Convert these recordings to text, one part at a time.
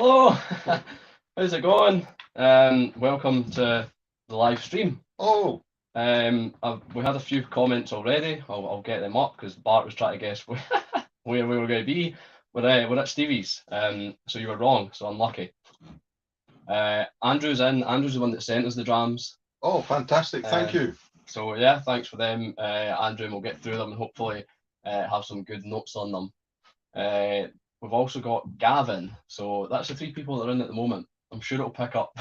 Hello, how's it going? Welcome to the live stream. Oh, We had a few comments already. I'll get them up because Bart was trying to guess where we were going to be. We're at Stevie's, so you were wrong, so unlucky. Andrew's in. Andrew's the one that sent us the drams. oh, fantastic. Thank you. So yeah, thanks for them, Andrew, and we'll get through them and hopefully have some good notes on them. We've also got Gavin, so that's the three people that are in at the moment. I'm sure it'll pick up.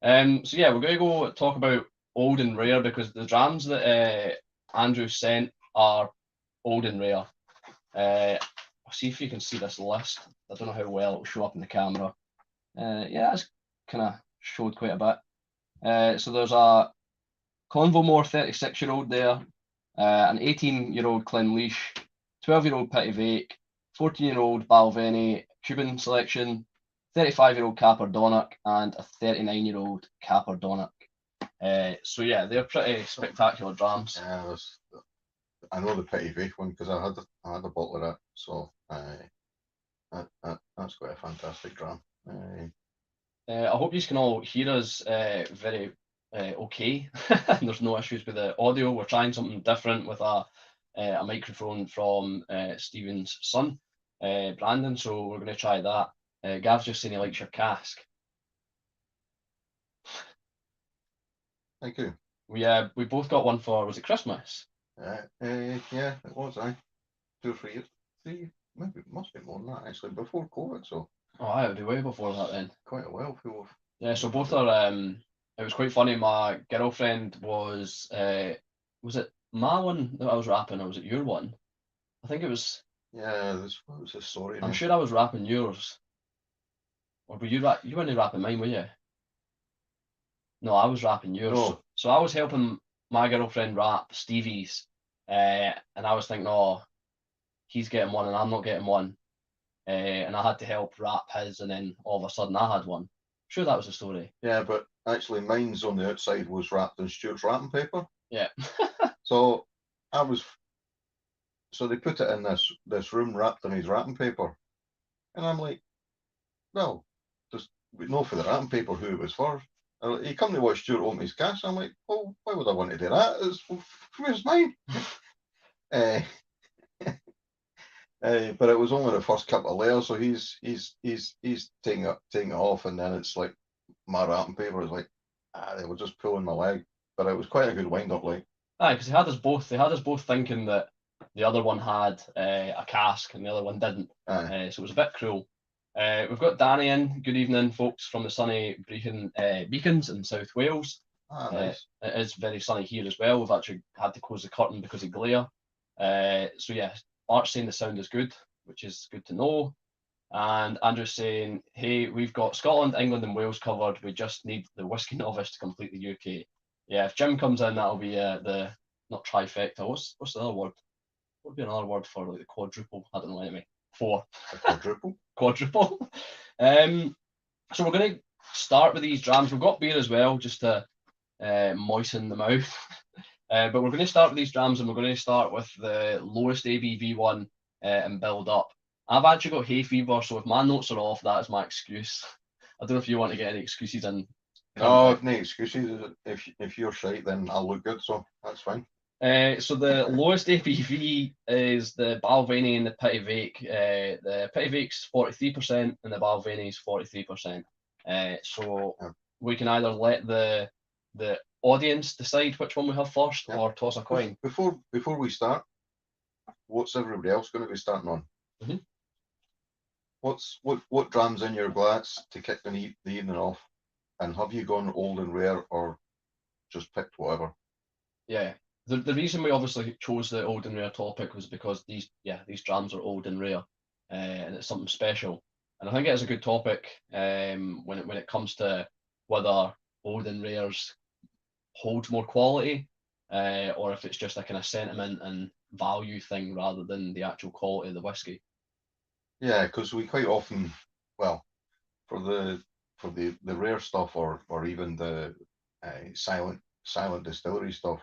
So yeah, we're going to go talk about old and rare because the drams that Andrew sent are old and rare. I'll see if you can see this list. I don't know how well it'll show up in the camera. Yeah, it's kind of showed quite a bit. So there's a Convomore 36-year-old there, an 18-year-old Clynleash, 12-year-old Pittivake, 14-year-old Balvenie Cuban selection, 35-year-old Capardonnach, and a 39-year-old Capardonnach. So yeah, they're pretty spectacular drams. Yeah, I know the Pittivake one because I had a bottle of that, so that's quite a fantastic dram. I hope you can all hear us very okay. There's no issues with the audio. We're trying something different with a microphone from Stephen's son, Brandon, so we're going to try that. Gav's just saying he likes your cask. Thank you. We both got one for, was it Christmas? Yeah, it was. 2 or 3 years, maybe it must be more than that actually. Before COVID, so. Oh, it would be way before that then. Quite a while ago. Yeah, so both are. It was quite funny. My girlfriend was it my one that I was rapping, or was it your one? I think it was. Yeah, what was the story? I'm sure I was rapping yours. Or were you you weren't rapping mine, were you? No, I was rapping yours. No. So I was helping my girlfriend rap Stevie's, and I was thinking, oh, he's getting one and I'm not getting one, and I had to help rap his, and then all of a sudden I had one. Sure, that was the story. Yeah, but actually mine's on the outside was wrapped in Stuart's wrapping paper. Yeah. So they put it in this room wrapped in his wrapping paper, and I'm like, well, we know for the wrapping paper who it was for. He come to watch Stuart open his cash. I'm like, well, why would I want to do that? Where's mine? But it was only the first couple of layers, so he's taking it off, and then it's like my wrapping paper is like, they were just pulling my leg. But it was quite a good wind up, like. Aye, because they had us both thinking that the other one had a cask and the other one didn't. So it was a bit cruel. We've got Danny in. Good evening, folks, from the sunny Beacons in South Wales. Nice. It is very sunny here as well. We've actually had to close the curtain because of glare. So yeah, Art's saying the sound is good, which is good to know. And Andrew's saying, hey, we've got Scotland, England, and Wales covered. We just need the Whisky Novice to complete the UK. Yeah, if Jim comes in, that'll be the not trifecta. What's the other word? What would be another word for like the quadruple? I don't know. Anyway, 4. A quadruple. Quadruple. So we're going to start with these drams. We've got beer as well, just to moisten the mouth. But we're going to start with these drams, and we're going to start with the lowest ABV one and build up. I've actually got hay fever, so if my notes are off, that is my excuse. I don't know if you want to get any excuses in. No, no excuses. If you're shite, then I'll look good, so that's fine. So the lowest ABV is the Balvenie and the Pittivake. The Pittivake's 43% and the Balvenie's 43%. So we can either let the audience decide which one we have first, or toss a coin. Before we start, what's everybody else going to be starting on? Mm-hmm. What drams in your glass to kick the evening off? And have you gone old and rare or just picked whatever? Yeah. The reason we obviously chose the old and rare topic was because these drams are old and rare, and it's something special. And I think it is a good topic when it comes to whether old and rares hold more quality, or if it's just a kind of sentiment and value thing rather than the actual quality of the whiskey. Yeah, because we quite often, well, for the rare stuff or even the silent distillery stuff,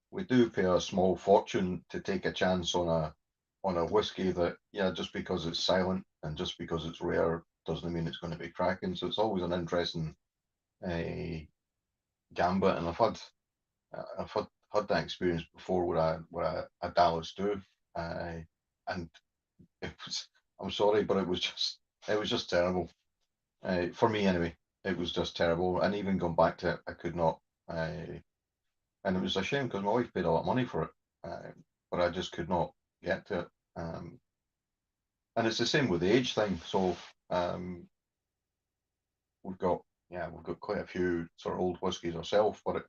we do pay a small fortune to take a chance on a whiskey that, just because it's silent and just because it's rare doesn't mean it's going to be cracking. So it's always an interesting gambit, and I've had that experience before where I Dallas do, and it was, I'm sorry, but it was just terrible. For me anyway, it was just terrible. And even going back to it, I could not. And it was a shame because my wife paid a lot of money for it, but I just could not get to it. And it's the same with the age thing. So we've got quite a few sort of old whiskies ourselves, but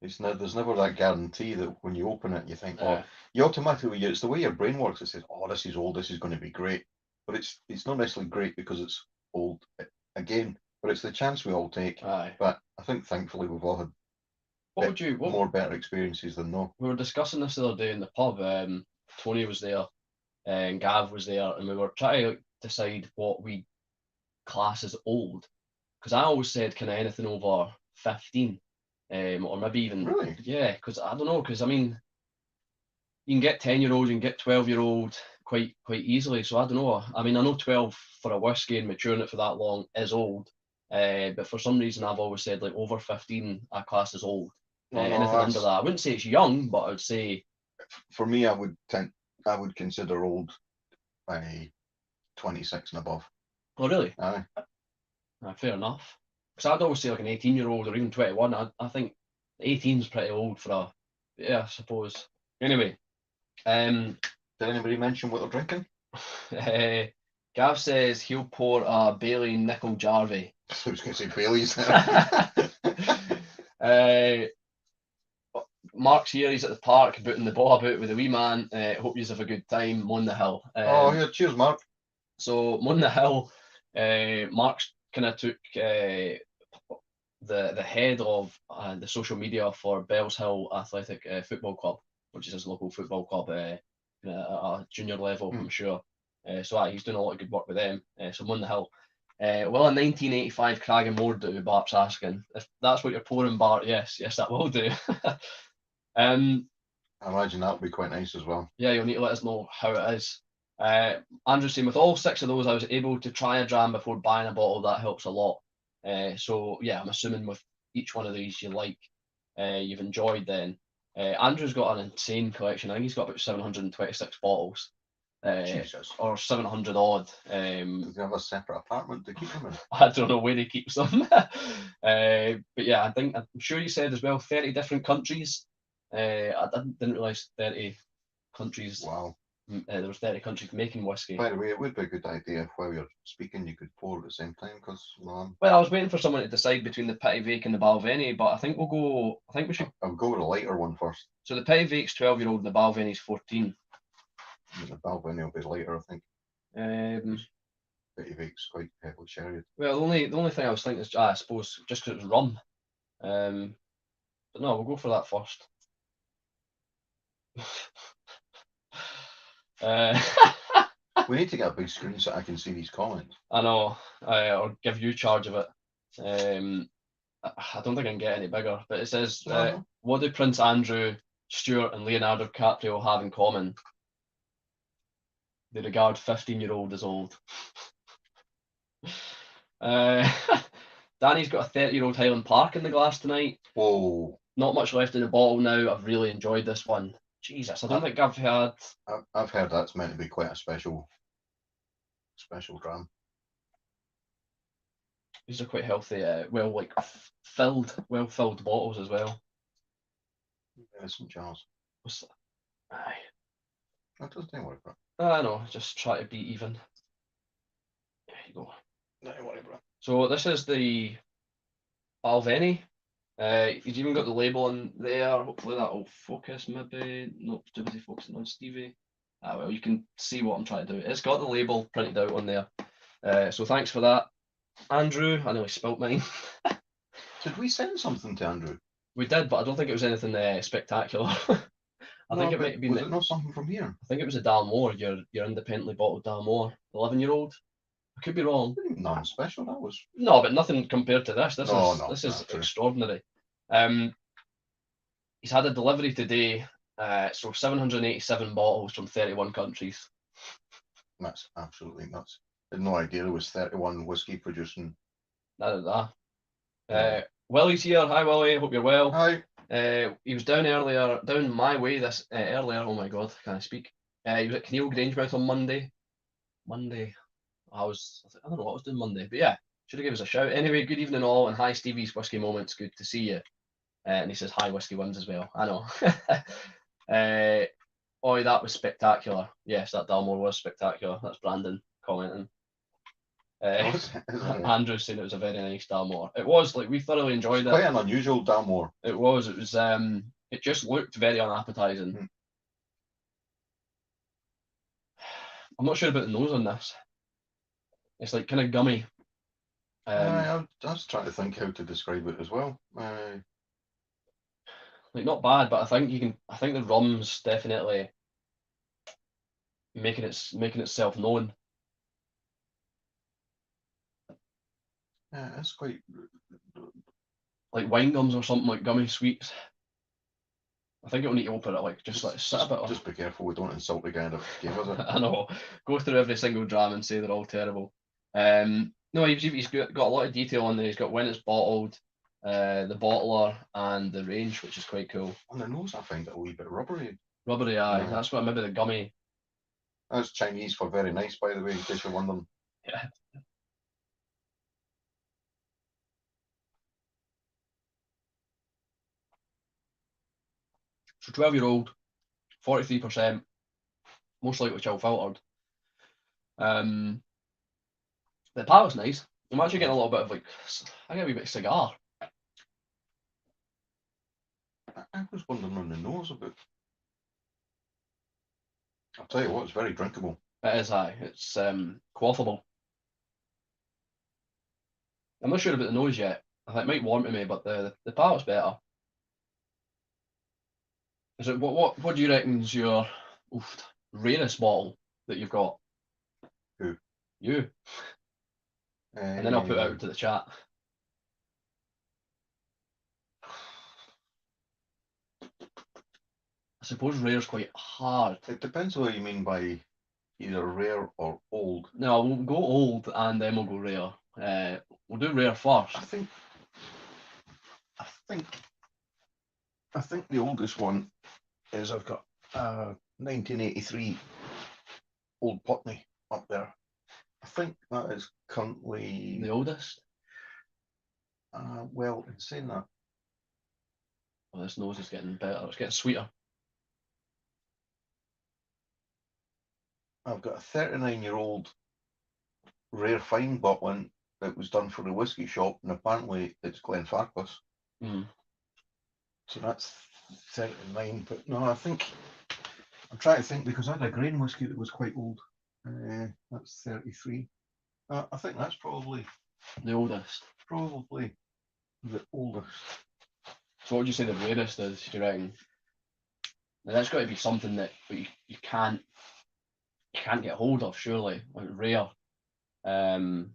there's never that guarantee that when you open it, you think, oh, you automatically, it's the way your brain works. It says, oh, this is old, this is going to be great, but it's not necessarily great because it's old again. But it's the chance we all take. Aye. But I think thankfully we've all had more better experiences than no. We were discussing this the other day in the pub. Tony was there, and Gav was there, and we were trying to decide what we class as old. Because I always said kind of anything over 15, or maybe even Really? Yeah. Because I don't know. Because I mean, you can get 10-year-old, you can get 12-year-old quite easily. So I don't know. I mean, I know 12 for a whiskey and maturing it for that long is old. But for some reason, I've always said like over 15, a class is old. Anything under that, I wouldn't say it's young, but I would say, for me, I would consider old by 26 and above. Oh really? Aye. Fair enough. Because I'd always say like an 18-year-old or even 21. I think 18 is pretty old for a, yeah, I suppose. Anyway, did anybody mention what they're drinking? Gav says he'll pour a Bailey Nickel Jarvey. I was going to say Bailey's. Mark's here, he's at the park booting the ball about with the wee man. Hope you have a good time. Mon the Hill. Oh, yeah, cheers, Mark. So, Mon the Hill, Mark's kind of took the head of the social media for Bells Hill Athletic Football Club, which is his local football club at a junior level, I'm sure. So he's doing a lot of good work with them. So, Mon the Hill. Will a 1985 Cragganmore do, Bart's asking? If that's what you're pouring, Bart, yes, that will do. I imagine that would be quite nice as well. Yeah, you'll need to let us know how it is. Andrew's saying, with all 6 of those, I was able to try a dram before buying a bottle. That helps a lot. So yeah, I'm assuming with each one of these you like, you've enjoyed then. Andrew's got an insane collection. I think he's got about 726 bottles. Jesus. Or 700 odd. Does he have a separate apartment to keep them in? I don't know where he keeps them. But yeah, I'm sure you said as well 30 different countries. I didn't realise 30 countries. Wow. There was 30 countries making whiskey. By the way, it would be a good idea if while you're speaking you could pour at the same time, because well, I was waiting for someone to decide between the Petit Vake and the Balvenie, but I think we should. I'll go with a lighter one first. So the Petit Vake's 12-year-old and the Balvenie's 14. The Balvenie will be lighter, I think. Petit Vake's quite heavily sherried. Well, the only thing I was thinking is, I suppose, just because it was rum. But no, we'll go for that first. We need to get a big screen so I can see these comments. I know, or give you charge of it. I don't think I can get any bigger, but it says, what do Prince Andrew, Stuart and Leonardo DiCaprio have in common? They regard 15-year-old as old. Danny's got a 30-year-old Highland Park in the glass tonight. Whoa. Not much left in the bottle now. I've really enjoyed this one. Jesus, I don't think I've had... I've heard that's meant to be quite a special dram. These are quite healthy, well-filled bottles as well. Innocent jars. Aye. That doesn't worry, bro. I know, just try to be even. There you go. Don't worry, bro. So this is the Balvenie. He's even got the label in there. Hopefully that will focus, maybe. Not too busy focusing on Stevie. Well, you can see what I'm trying to do. It's got the label printed out on there. So thanks for that, Andrew. I nearly spilt mine. Did we send something to Andrew? We did, but I don't think it was anything spectacular. I think it might have been. Was it not something from here? I think it was a Dalmore, your independently bottled Dalmore, 11-year-old. I could be wrong. Nothing special, that was. No, but nothing compared to this. This is true. Extraordinary. He's had a delivery today, so 787 bottles from 31 countries. That's absolutely nuts. Had no idea there was 31 whiskey producing. That. Yeah. Willie's here. Hi Willie, hope you're well. Hi. He was down my way earlier. Oh my god, can I speak? He was at Keneal Grangemouth on Monday. I don't know what I was doing Monday, but yeah, should have given us a shout. Anyway, good evening all, and hi Stevie's Whiskey Moments. Good to see you. And he says hi Whiskey Whims as well. I know. Oi, that was spectacular. Yes, that Dalmore was spectacular. That's Brandon commenting. Andrew saying it was a very nice Dalmore. It was, like, we thoroughly enjoyed it. Quite an unusual Dalmore. It was. It just looked very unappetizing. I'm not sure about the nose on this. It's like kind of gummy. I was trying to think how to describe it as well. Like, not bad, but I think the rum's definitely making itself known. Yeah, it's quite Like wine gums or something, like gummy sweets. I think it'll need to open it, like just sit a bit. Just be careful we don't insult the guy that gave us it. I know. Go through every single dram and say they're all terrible. No, he's got a lot of detail on there. He's got when it's bottled, the bottler, and the range, which is quite cool. On the nose, I find it a wee bit rubbery. Rubbery, aye. Yeah. That's what maybe the gummy. That's Chinese for very nice, by the way, in case you're wondering. Yeah. So 12-year-old, 43%, most likely chill filtered. The palate's nice. I'm actually getting a little bit of, like, I get a wee bit of cigar. I was wondering on the nose about. I'll tell you what, it's very drinkable. It is, aye. It's quaffable. I'm not sure about the nose yet. I think it might warm to me, but the palate's better. Is it what do you reckon's your rarest bottle that you've got? Who? You. And then I'll put it out to the chat. I suppose rare's quite hard. It depends what you mean by either rare or old. No, we'll go old and then we'll go rare. We'll do rare first. I think the oldest one is I've got 1983 Old Putney up there. I think that is currently The oldest? Well, in saying that, Oh, this nose is getting better. It's getting sweeter. I've got a 39-year-old rare fine bottling that was done for the whiskey shop, and apparently it's Glenfarclas. So that's 39. But no, I think I'm trying to think because I had a grain whiskey that was quite old. That's 33. I think that's probably the oldest. Probably the oldest. So what would you say the rarest is, do you reckon? Now, that's got to be something that you can't get hold of, surely, like rare. Well,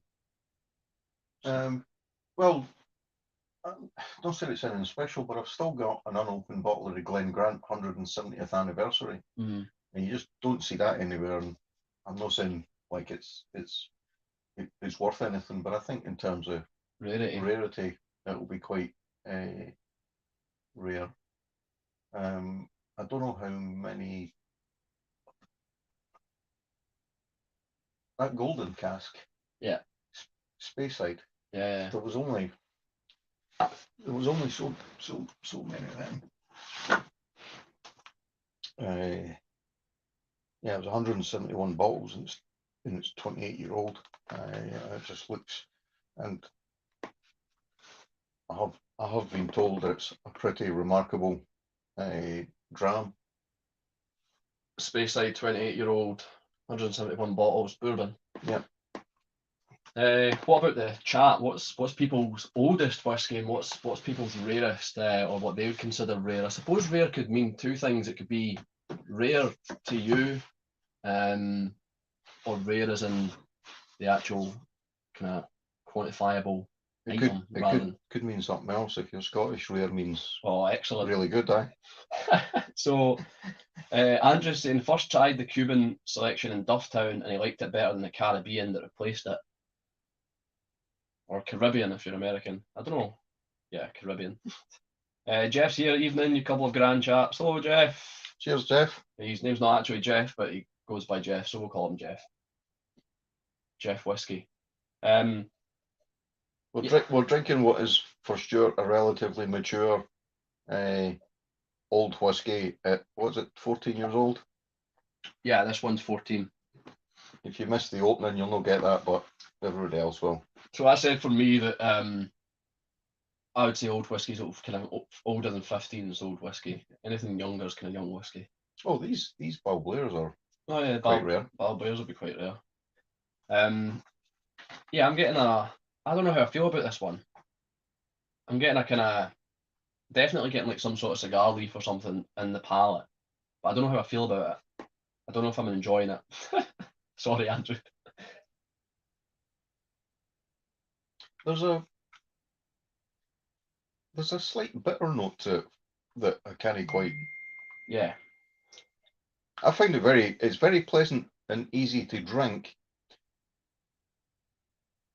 don't say it's anything special, but I've still got an unopened bottle of the Glen Grant 170th anniversary, and you just don't see that anywhere. And I'm not saying like it's worth anything, but I think in terms of rarity, it'll be quite rare. I don't know how many. That golden cask. Yeah. Speyside. Yeah. There was only so many of them. Yeah, it was 171 bottles, and it's 28-year-old. It just looks, and I have been told that it's a pretty remarkable dram. Speyside 28-year-old, 171 bottles, bourbon. Yeah. What about the chat? What's people's oldest whiskey and what's people's rarest, or what they would consider rare? I suppose rare could mean two things. It could be rare to you, or rare as in the actual kind of quantifiable item rather than. Could mean something else. If you're Scottish, rare means Oh, excellent. really good, aye. So, Andrew's saying first tried the Cuban selection in Dufftown and he liked it better than the Caribbean that replaced it. Or Caribbean if you're American. I don't know. Yeah, Caribbean. Jeff's here, evening, you couple of grand chaps. Hello, Jeff. Cheers, Jeff. His name's not actually Jeff, but he goes by Jeff, so we'll call him Jeff. Jeff Whiskey. We're drinking what is for Stuart a relatively mature old whiskey at, what's it, 14 years old? Yeah, this one's 14. If you missed the opening, you'll not get that, but everybody else will. So I said for me that I would say old whiskey's kind of older than 15 is old whiskey. Anything younger is kind of young whiskey. Oh, these Balblairs are quite rare. Balblairs will be quite rare. Yeah, I'm getting I don't know how I feel about this one. I'm getting a kind of, definitely getting like some sort of cigar leaf or something in the palate, but I don't know how I feel about it. I don't know if I'm enjoying it. Sorry, Andrew. There's a slight bitter note to it that I can't quite. Yeah. I find it's very pleasant and easy to drink.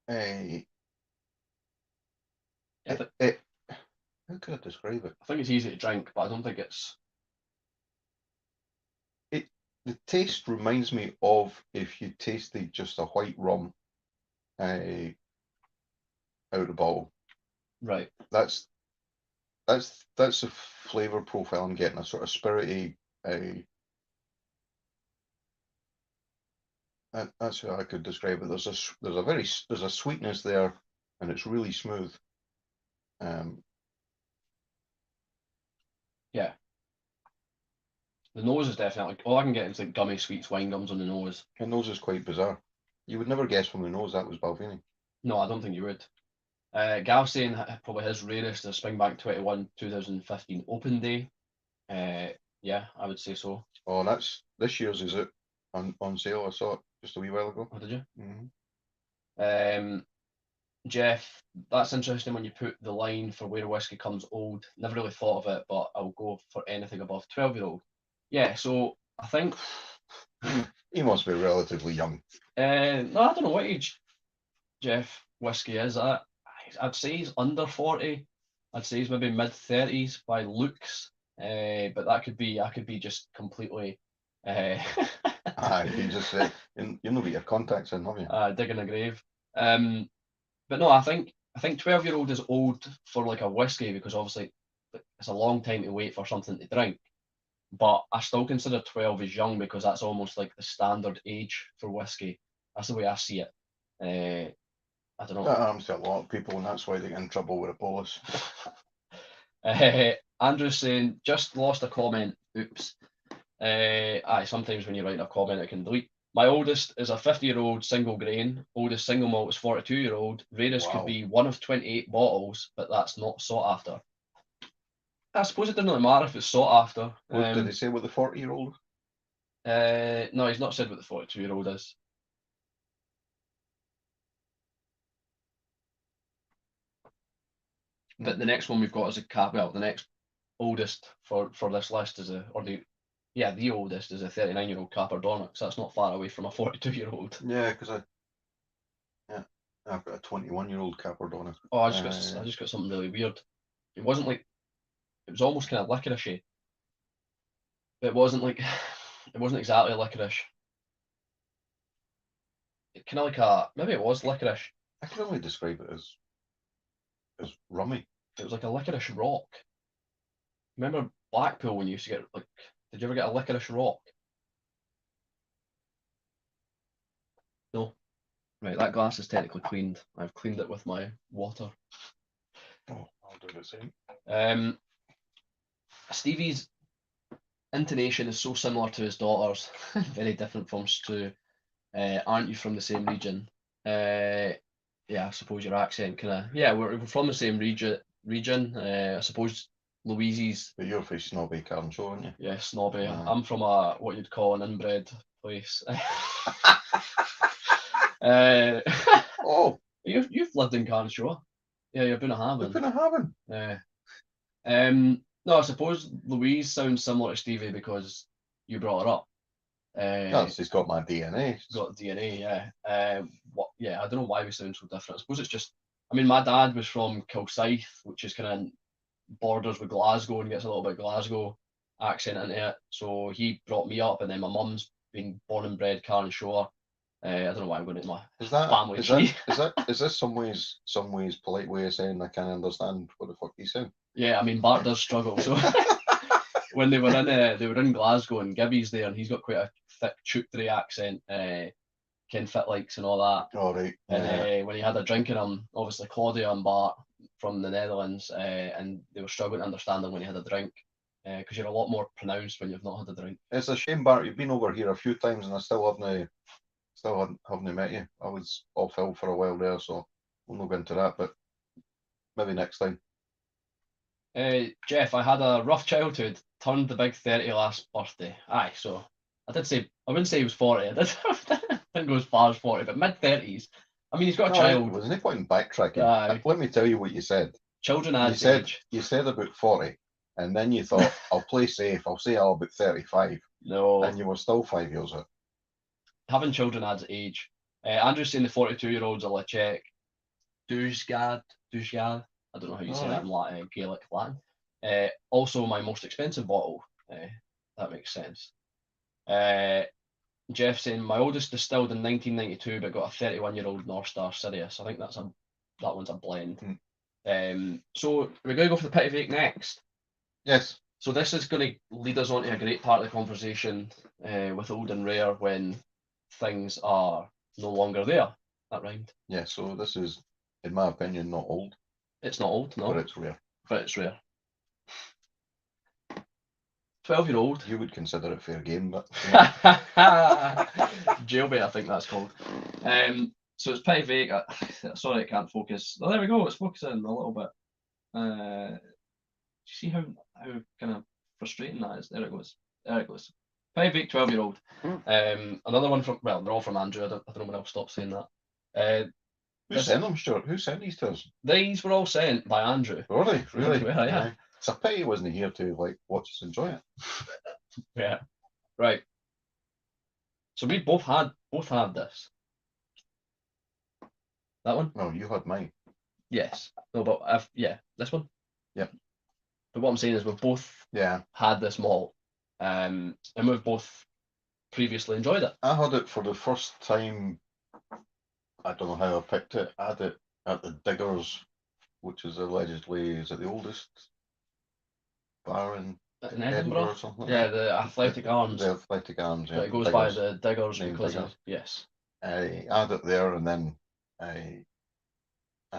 How could I describe it? I think it's easy to drink, but I don't think it's. The taste reminds me of if you tasted just a white rum out of the bottle. Right. That's the flavour profile I'm getting, a sort of spirity. That's how I could describe it. There's a sweetness there, and it's really smooth. Yeah. The nose is definitely, all I can get is like gummy sweets, wine gums on the nose. The nose is quite bizarre. You would never guess from the nose that was Balvenie. No, I don't think you would. Gav saying probably his rarest is Springbank 21 2015 Open Day. Yeah, I would say so. Oh, this year's is it on sale? I saw it just a wee while ago. Oh, did you? Mm-hmm. Jeff, that's interesting when you put the line for where a whiskey comes old. Never really thought of it, but I'll go for anything above 12-year-old. Yeah, so I think he must be relatively young. No, I don't know what age Jeff Whiskey is. I'd say he's under 40. I'd say he's maybe mid-30s by looks. But I could be just completely You just say you know what your contacts in, have you? Digging a grave. But no, I think 12-year-old is old for like a whiskey because obviously it's a long time to wait for something to drink. But I still consider 12 as young because that's almost like the standard age for whiskey. That's the way I see it. I don't know. That happens to a lot of people, and that's why they get in trouble with a police. Andrew's saying, just lost a comment. Oops. Sometimes when you write a comment, it can delete. My oldest is a 50-year-old single grain. Oldest single malt is 42-year-old. Rarest could be 1 of 28 bottles, but that's not sought after. I suppose it doesn't really matter if it's sought after. What did they say with the 40-year-old? No, he's not said what the 42-year-old is. But the next one we've got is the next oldest for this list is the oldest is a 39-year-old Capardonnach, so that's not far away from a 42-year-old. Yeah, because I've got a 21-year-old Capardonnach. Oh, I just got something really weird. It was almost kind of licoricey. But it wasn't exactly licorice. It kind of like maybe it was licorice. I can only describe it as rummy. It was like a licorice rock. Remember Blackpool when you used to get did you ever get a licorice rock? No. Right, that glass is technically cleaned. I've cleaned it with my water. Oh, I'll do the same. Stevie's intonation is so similar to his daughter's, very different from Stu. Aren't you from the same region? Yeah, I suppose your accent kind of. Yeah, we're from the same region. I suppose Louise's. But you're from snobby Carn Show, aren't you? Yeah, snobby. I'm from what you'd call an inbred place. Oh, you've lived in Carnshaw. Yeah, you're bound to have We've one. been having. Yeah. No, I suppose Louise sounds similar to Stevie because you brought her up. She's got my DNA. Got DNA, yeah. Yeah, I don't know why we sound so different. I suppose it's just, I mean, my dad was from Kilsyth, which is kind of borders with Glasgow and gets a little bit Glasgow accent into it. So he brought me up, and then my mum's been born and bred Carnshaw. I don't know why I'm going into my family tree. Is this some ways polite way of saying I can't understand what the fuck you saying? Yeah, I mean Bart does struggle. So when they were in Glasgow and Gibby's there, and he's got quite a thick Chutry accent. Ken Fitlikes and all that. All right. And when he had a drink in him, obviously Claudia and Bart from the Netherlands, and they were struggling to understand him when he had a drink, because you're a lot more pronounced when you've not had a drink. It's a shame, Bart. You've been over here a few times, and I still haven't met you. I was off ill for a while there, so we'll not go into that, but maybe next time. Jeff, I had a rough childhood, turned the big 30 last birthday. Aye, so I wouldn't say he was 40. I didn't go as far as 40, but mid-30s. I mean, he's got a child. There's no point in backtracking. Let me tell you what you said. Children age. You said about 40, and then you thought, I'll play safe. I'll say about 35. No. And you were still 5 years out. Having children adds age. Andrew's saying the 42-year-olds are Lechek. Douchegad. I don't know how you say that in Latin, Gaelic Latin. Also, my most expensive bottle. That makes sense. Jeff saying my oldest distilled in 1992, but got a 31-year-old North Star Sirius. I think that one's a blend. So we're going to go for the Pit of Eight next. Yes. So this is going to lead us on to a great part of the conversation with old and rare when things are no longer there. That rhymed. Yeah. So this is, in my opinion, not old. It's not old, no. But it's rare. 12-year-old. You would consider it fair game, but jailbait, I think that's called. So it's Pit of Eight. Sorry, I can't focus. Oh, there we go. It's focusing a little bit. You see how kind of frustrating that is? There it goes. Pit of Eight, 12-year-old. Another one from, well, they're all from Andrew. I don't know when I'll stop saying that. Who sent them, Stuart? Who sent these to us? These were all sent by Andrew. Were they? Really? Yeah. It's a pity he wasn't here to watch us enjoy it. Yeah. Right. So we both had this. That one? No, you had mine. Yes. No, but this one. Yep. But what I'm saying is we've both had this malt, and we've both previously enjoyed it. I had it for the first time. I don't know how I picked it. I had it at the Diggers, which is allegedly the oldest bar in Edinburgh or something. Yeah, the Athletic Arms. The Athletic Arms. Yeah. It goes by the Diggers because of I had it there, and then I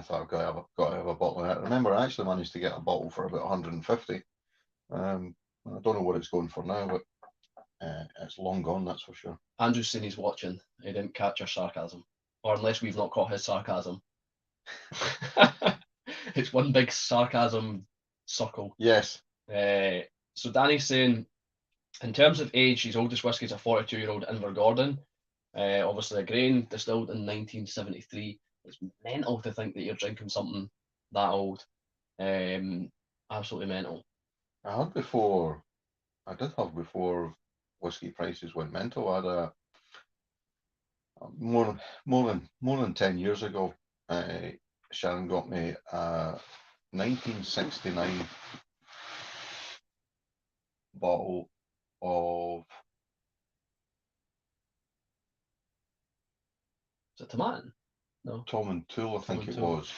thought I've got to have a bottle of it. I remember I actually managed to get a bottle for about 150. I don't know what it's going for now, but it's long gone, that's for sure. Andrew's saying he's watching. He didn't catch our sarcasm, or unless we've not caught his sarcasm. It's one big sarcasm circle. Yes. So Danny's saying, in terms of age, his oldest whiskey is a 42-year-old Invergordon. Obviously a grain distilled in 1973. It's mental to think that you're drinking something that old. Absolutely mental. I did have before whiskey prices went mental. I had a more than 10 years ago. Sharon got me a 1969 bottle of. Is it Tomatin? No. Tom and Tool, I think it was.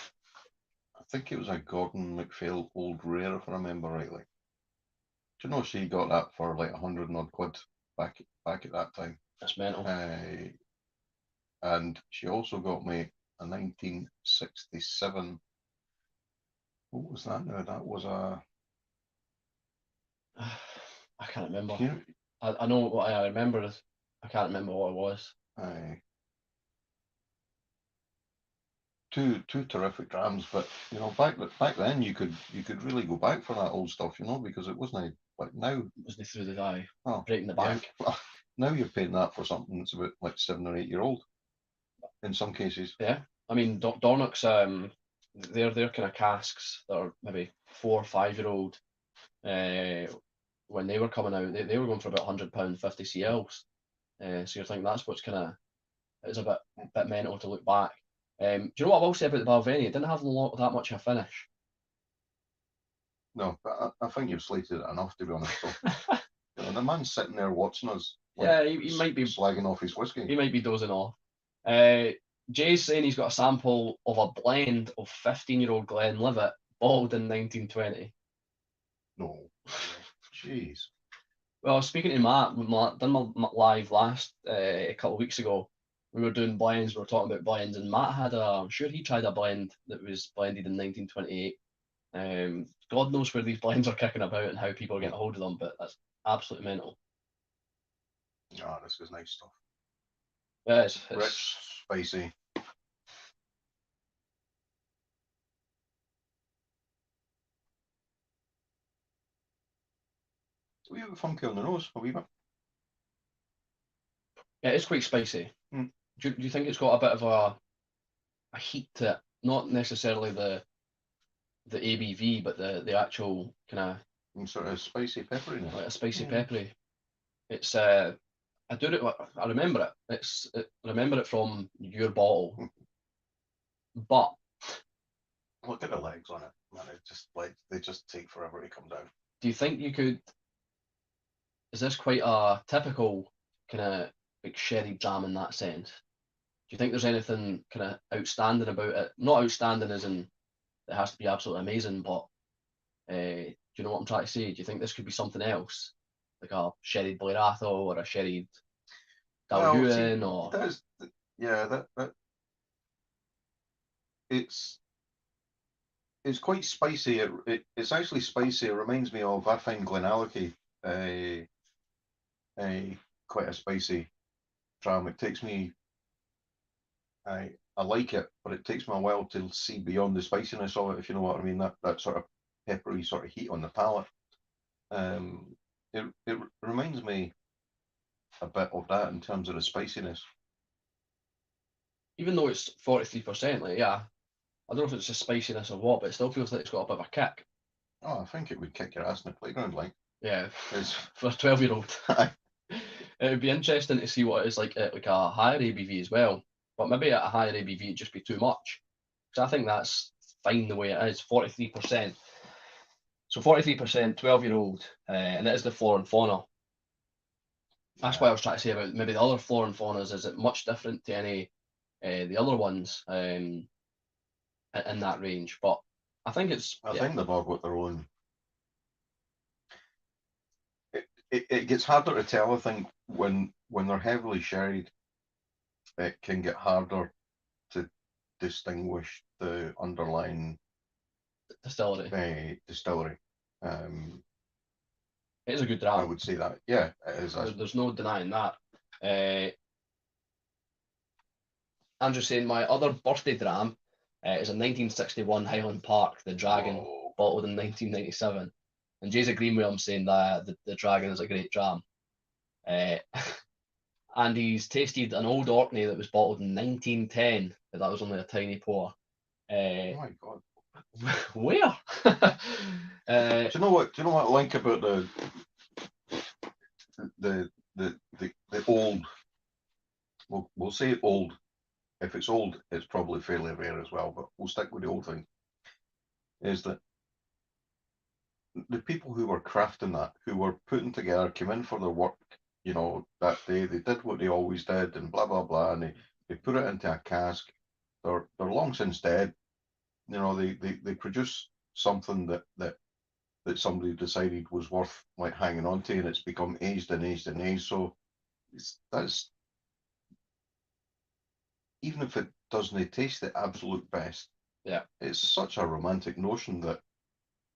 I think it was a Gordon MacPhail Old Rare, if I remember rightly. Do you know she got that for like 100 and odd quid back at that time? That's mental. And she also got me a 1967. What was that now? That was a. I can't remember. I know what I remember. I can't remember what it was. Two terrific drams, but you know, back then you could really go back for that old stuff, you know, because it wasn't like now. It wasn't through the eye, breaking the bank. Yeah. Well, now you're paying that for something that's about like 7 or 8 year old, in some cases. Yeah, I mean Dornock's they're kind of casks that are maybe 4 or 5 year old. When they were coming out, they were going for about £100 50 CLs. So you're thinking that's what's kind of, it's a bit mental to look back. Do you know what I will say about the Balvenie? It didn't have that much of a finish. No, but I think you've slated it enough, to be honest. So, the man's sitting there watching us. Yeah, he might be slagging off his whiskey. He might be dozing off. Jay's saying he's got a sample of a blend of 15-year-old Glenlivet bottled in 1920. No, jeez. Well, speaking to Matt, when Matt done my live last a couple of weeks ago, we were doing blends. We were talking about blends, and Matt I'm sure he tried a blend that was blended in 1928. God knows where these blends are kicking about and how people are getting a hold of them, but that's absolutely mental. Ah, this is nice stuff. Yeah, it's rich, spicy. A wee bit funky on the nose, a wee bit. Yeah, it's quite spicy. Do you think it's got a bit of a heat to it? Not necessarily the ABV, but the actual kind of sort of spicy pepperiness. Like a spicy peppery. It's I remember it. I remember it from your bottle. But look at the legs on it, man. They just take forever to come down. Do you think you could? Is this quite a typical kind of like sherry jam in that sense? Do you think there's anything kind of outstanding about it? Not outstanding as in it has to be absolutely amazing, but do you know what I'm trying to say? Do you think this could be something else, like a sherry Blairato or a sherry Dalhousie? Or that it's quite spicy. It's actually spicy. It reminds me of, I find Glenallachie quite a spicy dram. It takes me, I like it, but it takes me a while to see beyond the spiciness of it, if you know what I mean. That sort of peppery sort of heat on the palate. It reminds me a bit of that in terms of the spiciness. Even though it's 43%, like, yeah, I don't know if it's the spiciness or what, but it still feels like it's got a bit of a kick. Oh, I think it would kick your ass in the playground, like. Yeah, for a 12-year-old. It would be interesting to see what it is like at like a higher ABV as well. But maybe at a higher ABV it'd just be too much. Because I think that's fine the way it is, 43%. So 43%, 12-year-old, and it is the flora and fauna. That's what I was trying to say about maybe the other flora and faunas. Is it much different to any the other ones in that range? But I think it's. I think they've all got their own. It gets harder to tell, I think, when they're heavily sherried. It can get harder to distinguish the underlying distillery. It is a good dram. I would say that. Yeah, it is. There's no denying that. Andrew saying my other birthday dram is a 1961 Highland Park, the Dragon, bottled in 1997. And Jay's agreeing with him saying that the Dragon is a great dram. And he's tasted an old Orkney that was bottled in 1910, but that was only a tiny pour. Oh my God. Where? Do you know what I like about the old? We'll say old. If it's old, it's probably fairly rare as well, but we'll stick with the old thing. Is that the people who were crafting that, who were putting together, came in for their work, that day, they did what they always did, and blah blah blah, and they put it into a cask. They're long since dead. They produce something that somebody decided was worth like hanging on to, and it's become aged and aged and aged. So that's, even if it doesn't taste the absolute best, yeah, it's such a romantic notion that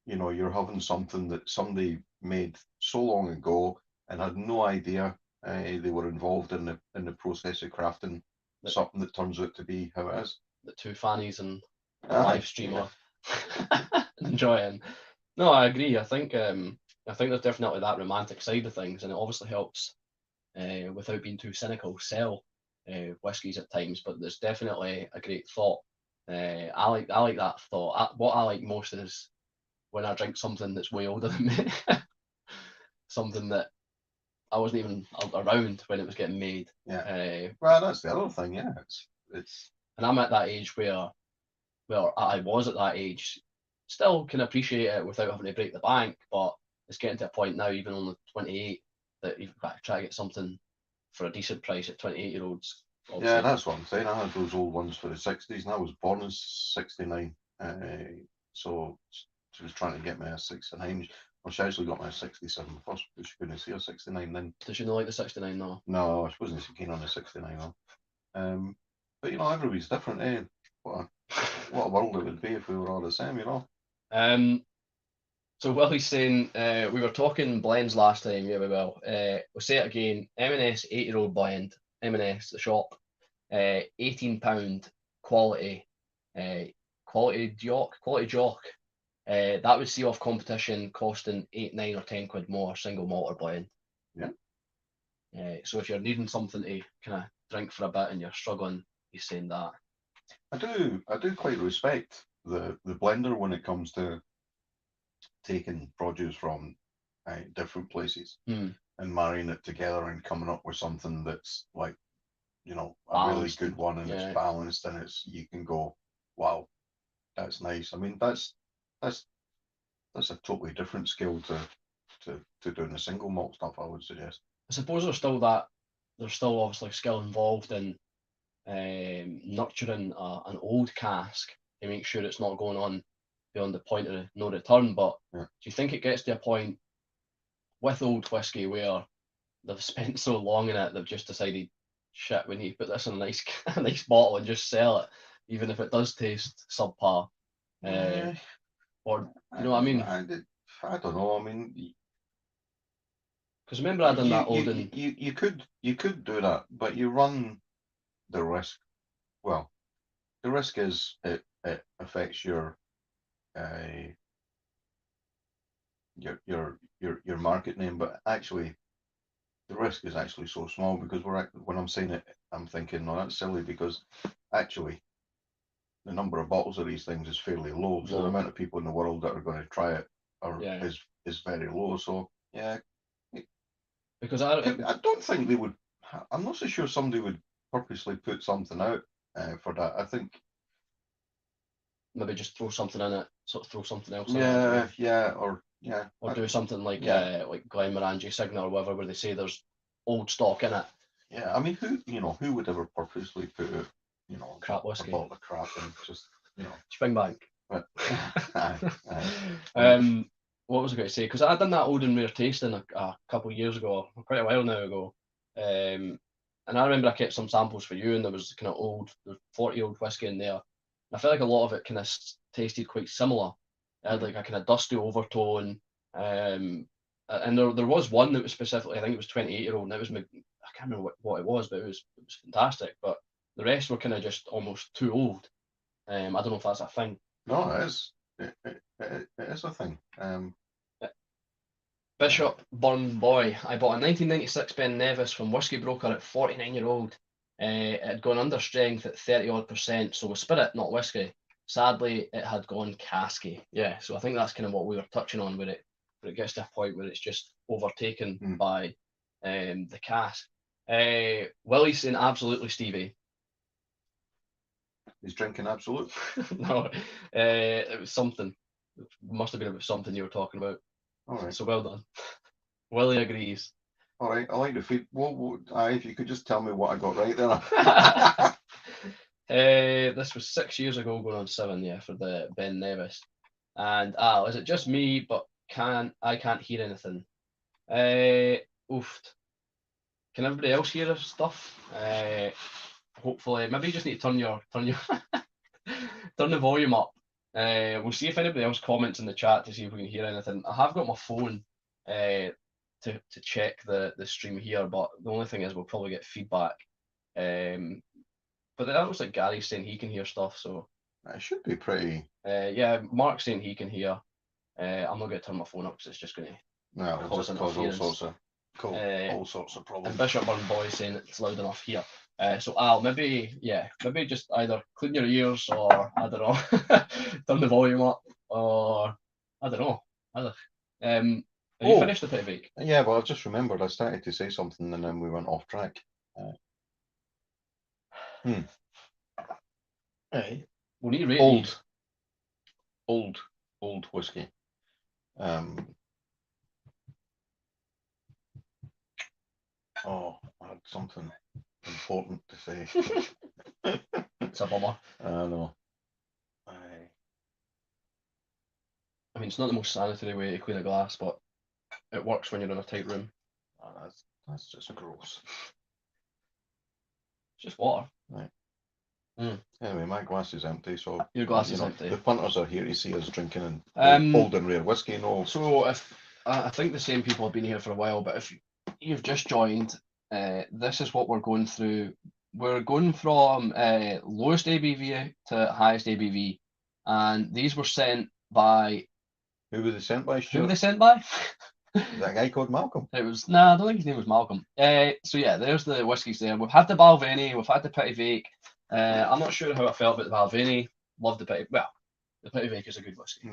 you're having something that somebody made so long ago and had no idea they were involved in the process of crafting something that turns out to be how it is. The two fannies and a live streamer enjoying. No, I agree. I think there's definitely that romantic side of things, and it obviously helps without being too cynical sell whiskies at times. But there's definitely a great thought I like that thought. What I like most is when I drink something that's way older than me, something that I wasn't even around when it was getting made. Yeah. Well, that's the other thing. Yeah, it's. And I'm at that age where, well, I was at that age, still can appreciate it without having to break the bank, but it's getting to a point now, even on the 28, that you've got to try to get something for a decent price at 28-year-olds. Yeah, that's what I'm saying. I had those old ones for the 60s, and I was born in 69. So she was trying to get me a 69. Well, she actually got me a 67 first, but she couldn't see a 69 then. Did you not like the 69 though? No, I wasn't so keen on the 69 though. But you know, everybody's different, eh? What a world it would be if we were all the same, you know. So Willie's saying we were talking blends last time, yeah, we will. We'll say it again. M&S 8-year-old blend, M&S the shop, £18 quality, quality jock. That would see off competition costing 8, 9 or 10 quid more single malt or blend. Yeah. So if you're needing something to kind of drink for a bit and you're struggling, he's saying that. I do quite respect the blender when it comes to taking produce from different places and marrying it together and coming up with something that's like, you know, a balanced, really good one, and it's balanced, and you can go, wow, that's nice. I mean, that's a totally different skill to doing the single malt stuff, I would suggest. I suppose there's still obviously skill involved in nurturing an old cask to make sure it's not going on beyond the point of no return. But do you think it gets to a point with old whiskey where they've spent so long in it, they've just decided, shit, we need to put this in a nice bottle and just sell it, even if it does taste subpar? Or you know what I mean? I don't know. I mean, because remember I done that olden. You could do that, but you run the risk. Well, the risk is it affects your market name, but actually the risk is actually so small, because when I'm saying it, I'm thinking, no, that's silly, because actually the number of bottles of these things is fairly low. So the amount of people in the world that are going to try it is very low. So yeah, because I don't think they would. I'm not so sure somebody would purposely put something out for that. I think maybe just throw something in it, sort of throw something else in it. Or do something like Glenmorangie Signet or whatever, where they say there's old stock in it. Yeah, I mean, who would ever purposely put out, crap whiskey, a bottle of crap, and just, Springbank. But what was I going to say? Because I done that old and rare tasting a couple of years ago, quite a while now ago. And I remember I kept some samples for you, and there was kind of old, 40-year-old whiskey in there. And I felt like a lot of it kind of tasted quite similar. It had like a kind of dusty overtone. And there was one that was specifically, I think it was 28-year-old, and it was, I can't remember what it was, but it was fantastic. But the rest were kind of just almost too old. I don't know if that's a thing. No, it is. It is a thing. Bishop Burn Boy. I bought a 1996 Ben Nevis from Whisky Broker at 49-year-old. It had gone under strength at 30-odd%, so with spirit, not whiskey. Sadly, it had gone casky. Yeah, so I think that's kind of what we were touching on, where it gets to a point where it's just overtaken by the cask. Willie's saying absolutely, Stevie. He's drinking Absolute? No, it was something. It must have been about something you were talking about. All right. So well done. Willie agrees. All right, I like the feed. If you could just tell me what I got right there. This was 6 years ago, going on 7, yeah, for the Ben Nevis. And is it just me? But I can't hear anything. Oofed. Can everybody else hear us stuff? Hopefully, maybe you just need to turn your turn the volume up. We'll see if anybody else comments in the chat to see if we can hear anything. I have got my phone to check the stream here, but the only thing is we'll probably get feedback. But that looks like Gary's saying he can hear stuff, so it should be pretty. Yeah, Mark's saying he can hear. I'm not going to turn my phone up because it's just going to cause all sorts of problems. And Bishop Burn Boy saying it's loud enough here. So Al, maybe just either clean your ears or I don't know, turn the volume up or I don't know. Either. Have you finished the Petit Vake? Yeah, well, I've just remembered I started to say something and then we went off track. Aye. We need to rate these. Old whiskey. I had something important to say. It's a bummer. I know. I mean, it's not the most sanitary way to clean a glass, but it works when you're in a tight room. Oh, that's just gross. It's just water. Right. Anyway, my glass is empty, so your glass is empty. The punters are here to see us drinking and old and rare whiskey. No. So if I think the same people have been here for a while, but if you've just joined, this is what we're going through. We're going from lowest ABV to highest ABV, and these were sent by. Who were they sent by, Stuart? Who were they sent by? Is that a guy called Malcolm? It was I don't think his name was Malcolm. So yeah, there's the whiskies there. We've had the Balvenie, we've had the Petit Vake. I'm not sure how I felt about the Balvenie. Loved the Petit. Well, the Petit Vake is a good whiskey.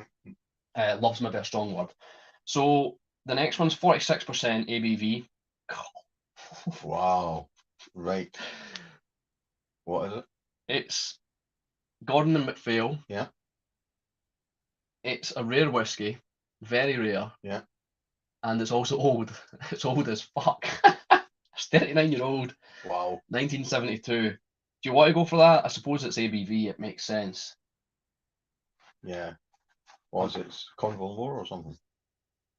Love's maybe a strong word. So the next one's 46% ABV. Wow. Right. What is it? It's Gordon and MacPhail. Yeah. It's a rare whiskey, very rare. Yeah. And it's also old. It's old as fuck. It's 39-year-old. Wow. 1972. Do you want to go for that? I suppose it's ABV. It makes sense. Yeah. Was it Cornwall Moor or something?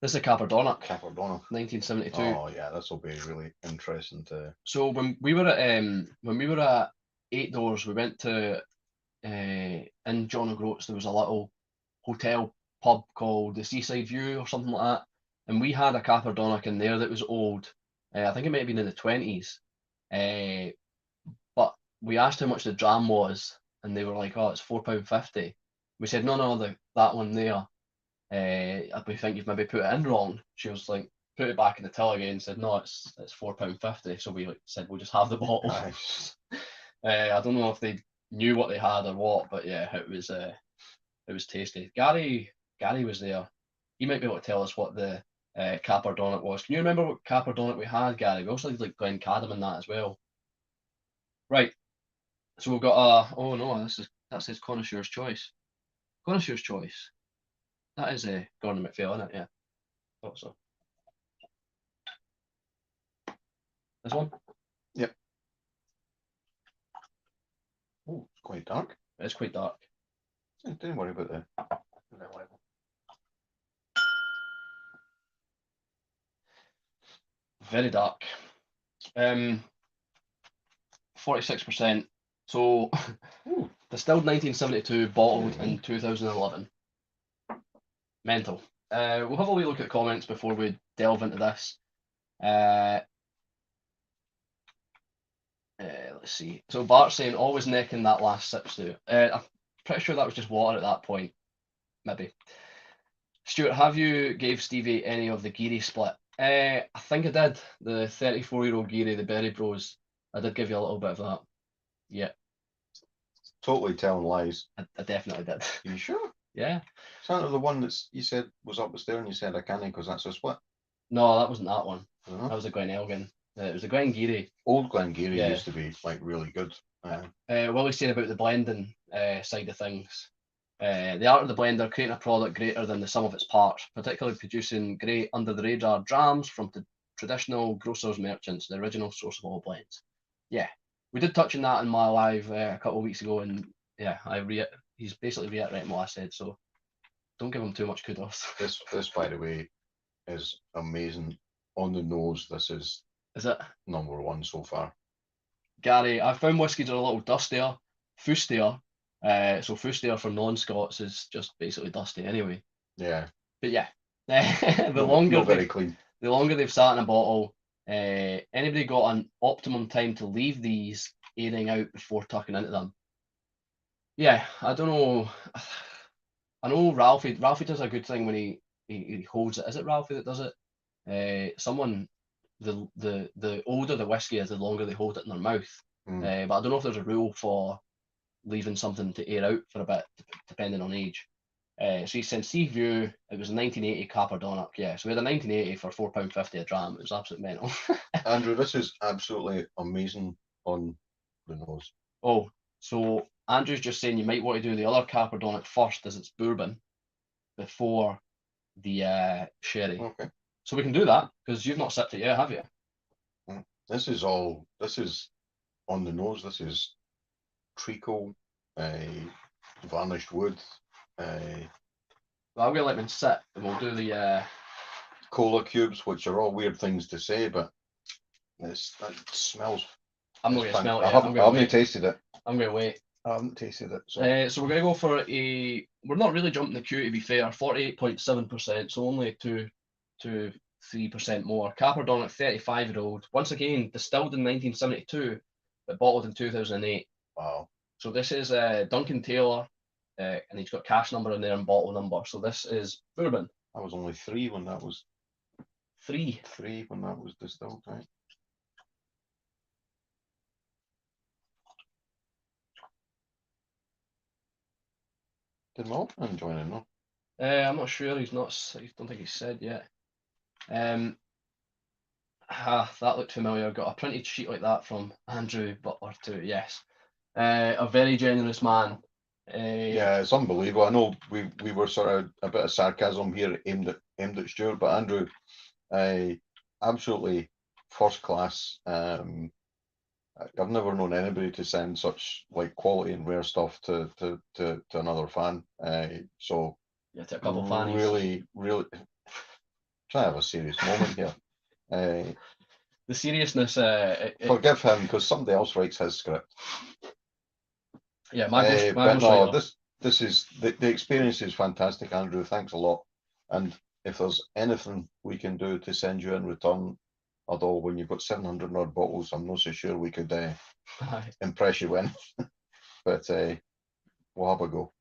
This is a Caperdonnock. 1972. Oh yeah, this will be really interesting to. So when we were at Eight Doors, we went to in John O'Groats. There was a little hotel pub called the Seaside View or something like that, and we had a Caperdonnock in there that was old. I think it might have been in the 20s. But we asked how much the dram was, and they were like, "Oh, it's £4.50." We said, "No, that one there. We think you've maybe put it in wrong." She was like, put it back in the till again, and said, "No, it's £4.50." So we said, "We'll just have the bottle." Nice. I don't know if they knew what they had or what, but yeah, it was tasty. Gary was there. He might be able to tell us what the Caperdonnock was. Can you remember what Caperdonnock we had, Gary? We also had like Glencadam and that as well. Right. So we've got oh no, that says Connoisseur's Choice. Connoisseur's Choice. That is a Gordon MacPhail, isn't it? Yeah. Thought so. This one? Yep. Oh, it's quite dark. It's quite dark. Don't worry about that. Very dark. 46%. So distilled 1972, bottled in 2011. Mental. We'll have a wee look at the comments before we delve into this. Let's see. So Bart's saying always necking that last sip, Stu. I'm pretty sure that was just water at that point. Maybe. Stuart, have you gave Stevie any of the Geary split? I think I did. The 34-year-old Geary, the Berry Bros. I did give you a little bit of that. Yeah. Totally telling lies. I definitely did. Are you sure? Yeah. Is that the one that you said was up there and you said I can't because that's a split? No, that wasn't that one. Uh-huh. That was a Glen Elgin. It was a Glen Geary. Old Glen Geary used to be like really good. Willie's saying about the blending side of things. The art of the blender creating a product greater than the sum of its parts, particularly producing great under the radar drams from the traditional grocers merchants, the original source of all blends. Yeah, we did touch on that in my live a couple of weeks ago, and yeah, he's basically reiterating what I said. So don't give him too much kudos. This by the way is amazing. On the nose, this is it number one so far. Gary, I found whiskies are a little dustier, fustier. So fustier for non-Scots is just basically dusty anyway. Yeah. But yeah, the longer they've sat in a bottle, anybody got an optimum time to leave these airing out before tucking into them? Yeah, I don't know. I know Ralphie does a good thing when he holds it. Is it Ralphie that does it? The older the whiskey is, the longer they hold it in their mouth. But I don't know if there's a rule for leaving something to air out for a bit, depending on age. So he sent Seaview, it was a 1980 Caperdonic, yeah. So we had a 1980 for £4.50 a dram. It was absolutely mental. Andrew, this is absolutely amazing on the nose. Oh, so Andrew's just saying you might want to do the other Caperdonic first, as it's bourbon, before the sherry. Okay. So we can do that, because you've not sipped it yet, have you? This is on the nose. This is treacle, varnished wood, Well, I'm going to let them sit, and we'll do the... cola cubes, which are all weird things to say, but it smells. I'm not going to smell it I yet. haven't tasted it. I'm going to wait. I haven't tasted it. So we're going to go for a... We're not really jumping the queue, to be fair. 48.7%, so only 2 to 3% more. Caperdonic, 35-year-old. Once again, distilled in 1972, but bottled in 2008. Wow. So this is Duncan Taylor, and he's got cash number in there and bottle number. So this is bourbon. I was only 3 when that was... 3 when that was distilled, right? Did my opening join in, no? I'm not sure. He's not. I don't think he's said yet. That looked familiar. I've got a printed sheet like that from Andrew Butler too. Yes, a very generous man. Yeah, it's unbelievable. I know we were sort of a bit of sarcasm here aimed at Stuart, but Andrew, absolutely first class. I've never known anybody to send such like quality and rare stuff to another fan. So yeah, to a couple of fans. Really try to have a serious moment here. The seriousness. Forgive him because somebody else writes his script. Yeah, but no, this is the experience is fantastic, Andrew. Thanks a lot. And if there's anything we can do to send you in return, although when you've got 700 odd bottles, I'm not so sure we could impress you in. But we'll have a go.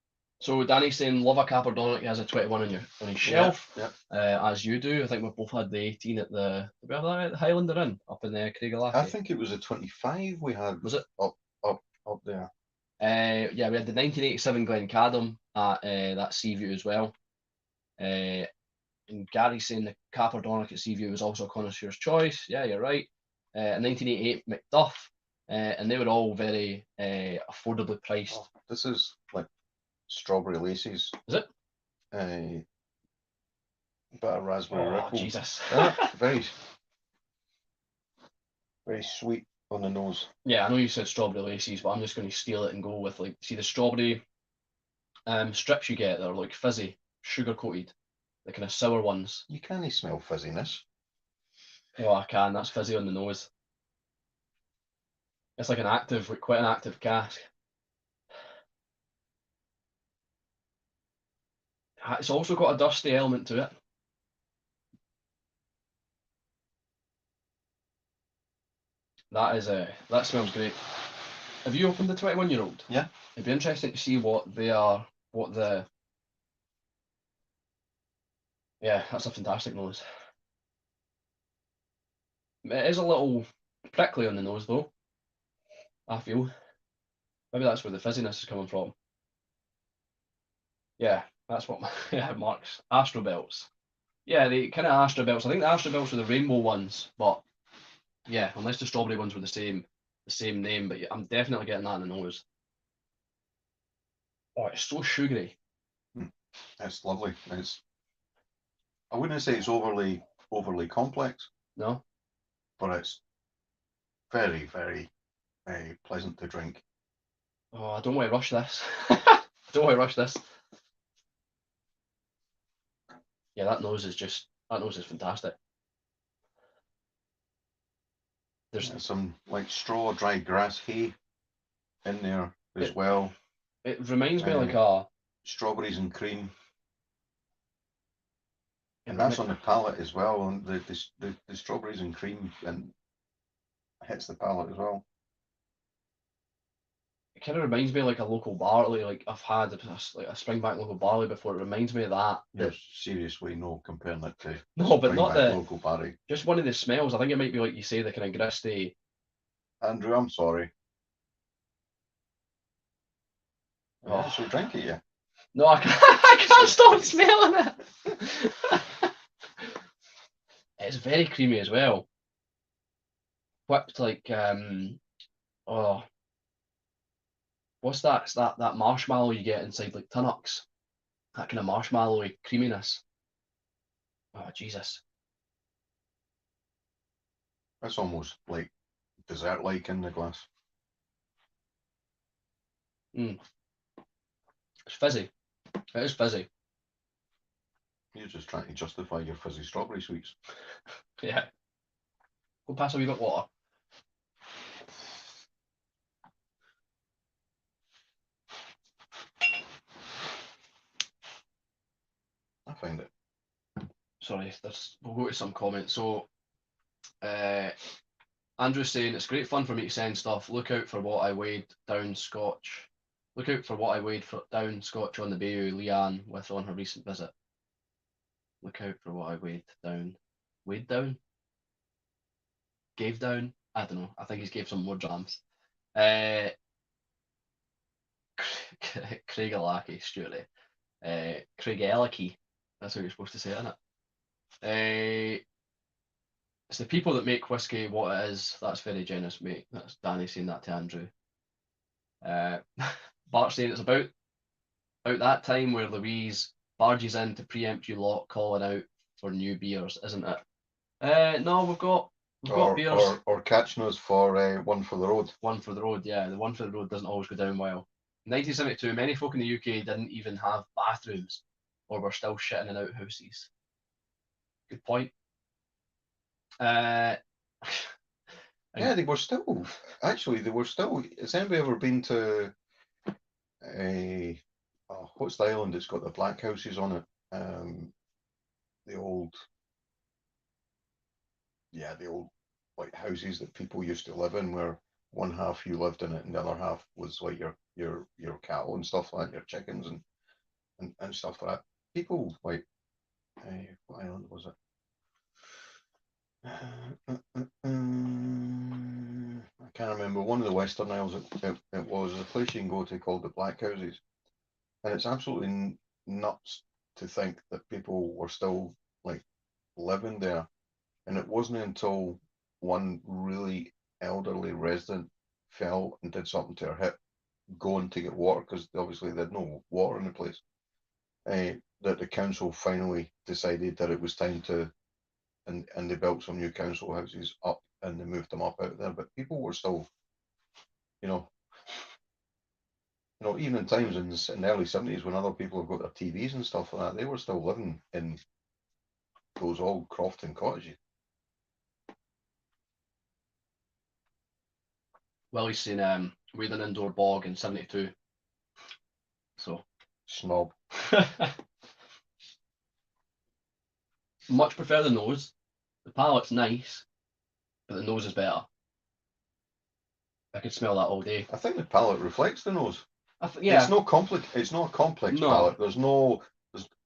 So Danny's saying love a Caperdonic. He has a 21 on his shelf, as you do. I think we've both had the 18 at the Highlander Inn up in Craigellachie. I think it was a 25 we had. Was it up there? Yeah, we had the 1987 Glencadam at that Seaview as well. And Gary's saying the Caperdonic at Seaview was also a connoisseur's choice. Yeah, you're right. 1988 Macduff, and they were all very affordably priced. Oh, this is like strawberry laces. Is it? A bit of raspberry ripple. Jesus. Very sweet on the nose. Yeah, I know you said strawberry laces, but I'm just going to steal it and go with see the strawberry strips you get that are like fizzy, sugar coated, the kind of sour ones. You can't smell fizziness. Oh, I can. That's fizzy on the nose. It's like quite an active cask. It's also got a dusty element to it. That smells great. Have you opened the 21-year-old? Yeah. It'd be interesting to see what they are, yeah, that's a fantastic nose. It is a little prickly on the nose though, I feel. Maybe that's where the fizziness is coming from. Yeah, that's what Mark's Astrobelts. Yeah, the kind of Astrobelts. I think the Astrobelts were the rainbow ones, but yeah, unless the strawberry ones were the same name, but yeah, I'm definitely getting that in the nose. Oh, it's so sugary. It's lovely. I wouldn't say it's overly complex. No. But it's very, very pleasant to drink. Oh, I don't want to rush this. I don't want to rush this. Yeah, that nose is fantastic. There's some like straw, dry grass, hay in there as well. It reminds me like a strawberries and cream. And that's on the palate as well. And the strawberries and cream and hits the palate as well. It kind of reminds me of like a local barley. Like I've had like a Springback local barley before. It reminds me of that. You're seriously comparing it to no, but not the local barley. Just one of the smells. I think it might be like you say, the kind of gristy. Andrew, I'm sorry. Yeah, Oh. so drink it, yeah. No, I can't, I can't stop smelling it. It's very creamy as well. Whipped like oh, what's that? It's that marshmallow you get inside like Tunnocks. That kind of marshmallowy creaminess. Oh Jesus. That's almost like dessert-like in the glass. It's fizzy. It is fizzy. You're just trying to justify your fizzy strawberry sweets. Yeah. Go pass a wee bit of water. I find it. Sorry, we'll go to some comments. So Andrew's saying it's great fun for me to send stuff. Look out for what I weighed down Scotch. Look out for what I weighed down Scotch on the Bayou Leanne with on her recent visit. Look out for what I weighed down. Weighed down? Gave down? I don't know. I think he's gave some more drams. Craig Alaki, Stuart. Craig Elaki. That's how you're supposed to say it, isn't it? It's the people that make whiskey what it is. That's very generous, mate. That's Danny saying that to Andrew. Bart saying it's about that time where Louise barges in to preempt you lot calling out for new beers, isn't it? No, we've got beers. Or catching us for one for the road. One for the road, yeah. The one for the road doesn't always go down well. In 1972, many folk in the UK didn't even have bathrooms, or were still shitting in outhouses. Good point. Yeah, they were still. Actually, they were still. Has anybody ever been to a? What's the island? It's got the black houses on it. The old. Yeah, the old like houses that people used to live in, where one half you lived in it and the other half was like your cattle and stuff like that, your chickens and stuff like that. People like what island was it? I can't remember. One of the Western Isles. It was a place you can go to called the Black Houses, and it's absolutely nuts to think that people were still like living there. And it wasn't until one really elderly resident fell and did something to her hip, going to get water because obviously they had no water in the place. That the council finally decided that it was time to, and they built some new council houses up and they moved them up out there. But people were still, you know, even in times in the early 70s when other people have got their TVs and stuff like that, they were still living in those old Crofton cottages. Willie's saying we had an indoor bog in 72. So Snob. much prefer the nose. The palate's nice, but the nose is better. I could smell that all day. I think the palate reflects the nose. Yeah. It's not a complex No. palate.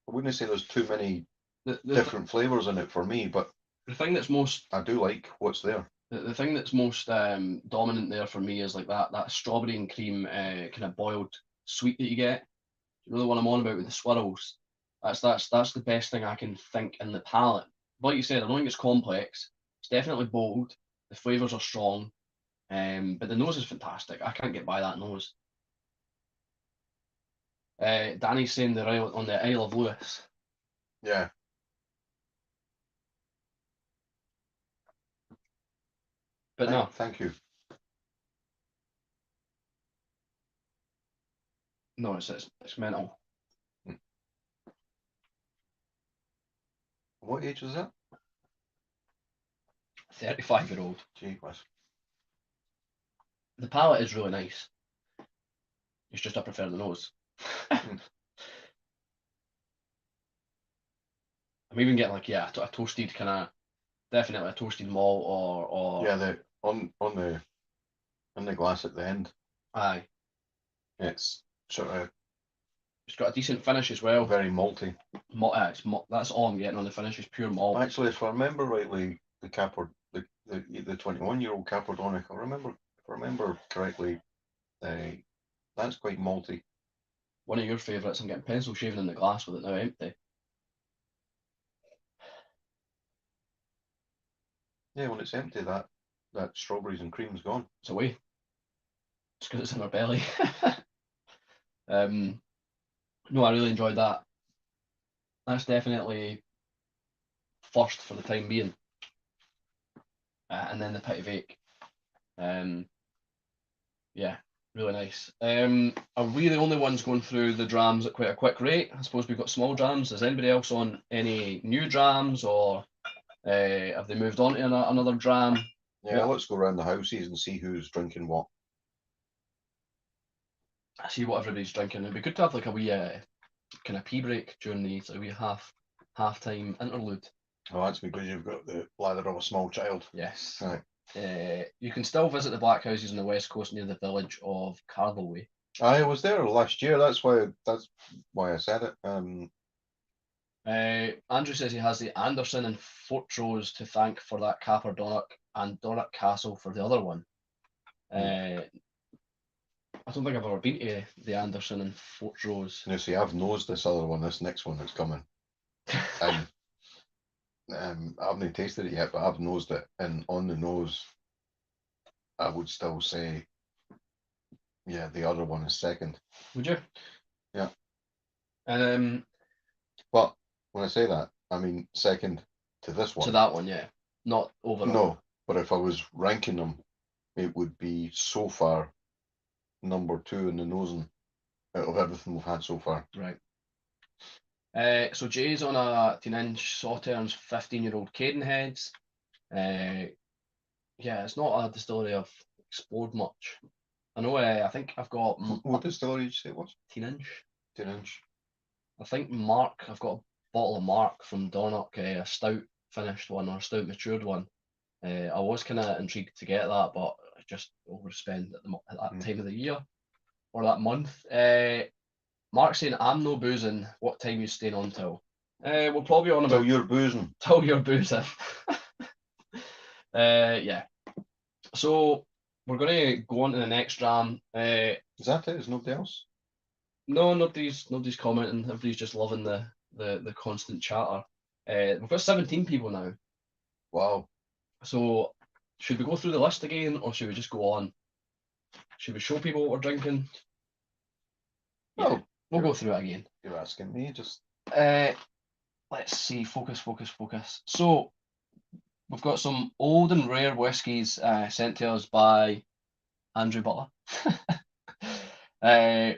I wouldn't say there's too many different flavours in it for me, but the thing that's most I do like what's there. The thing that's most dominant there for me is like that strawberry and cream kind of boiled sweet that you get. You know the one I'm on about with the swirls. That's the best thing I can think in the palate. But like you said, I don't think it's complex. It's definitely bold. The flavors are strong. But the nose is fantastic. I can't get by that nose. Danny's saying they're on the Isle of Lewis. Yeah. But no. Thank you. No, it's mental. What age is that? 35-year-old. Gee whiz. The palate is really nice. It's just I prefer the nose. I'm even getting like a toasted kind of, definitely a toasted malt or yeah, on the glass at the end. Aye. It's sort of. It's got a decent finish as well. Very malty. That's all I'm getting on the finish is pure malt. Actually, if I remember rightly, the 21-year-old Capordonic, if I remember correctly, that's quite malty. One of your favourites, I'm getting pencil shaving in the glass with it now empty. Yeah, when it's empty, that strawberries and cream's gone. It's away. Just because it's in our belly. No, I really enjoyed that. That's definitely first for the time being. And then the Petit Vake. Yeah, really nice. Are we the only ones going through the drams at quite a quick rate? I suppose we've got small drams. Is anybody else on any new drams, or have they moved on to another dram? Yeah, let's go around the houses and see who's drinking what. I see what everybody's drinking. It'd be good to have like a wee kind of pee break during the wee half-time interlude. Oh, that's because you've got the bladder of a small child. Yes. Right. You can still visit the Black Houses on the west coast near the village of Carloway. I was there last year. That's why I said it. Andrew says he has the Anderson and Fortrose to thank for that Capardonnock, and Donnock Castle for the other one. I don't think I've ever been to the Anderson and Fortrose. You see, I've nosed this other one, this next one that's coming. And I haven't tasted it yet, but I've nosed it. And on the nose, I would still say, yeah, the other one is second. Would you? Yeah. But when I say that, I mean second to this one. To that one, yeah. Not overall. No, but if I was ranking them, it would be so far number 2 in the nosing out of everything we've had so far. Right. So Jay's on a 10-inch Sauternes 15-year-old Cadenheads. Yeah, it's not a distillery I've explored much. I know. I think I've got. What distillery did you say it was? 10-inch. 10-inch. I think Mark. I've got a bottle of Mark from Donnock, a stout finished one or a stout matured one. I was kind of intrigued to get that, but I just overspend at that time of the year or that month. Mark's saying, I'm no boozing. What time are you staying on till? We're probably on about. Till you're boozing. Till you're boozing. Yeah. So we're going to go on to the next dram. Is that it? Is nobody else? No, nobody's commenting. Everybody's just loving the constant chatter. We've got 17 people now. Wow. So should we go through the list again, or should we just go on? Should we show people what we're drinking? Yeah, Oh, we'll go through it again. You're asking me, just. Let's see. Focus. So we've got some old and rare whiskies sent to us by Andrew Butler.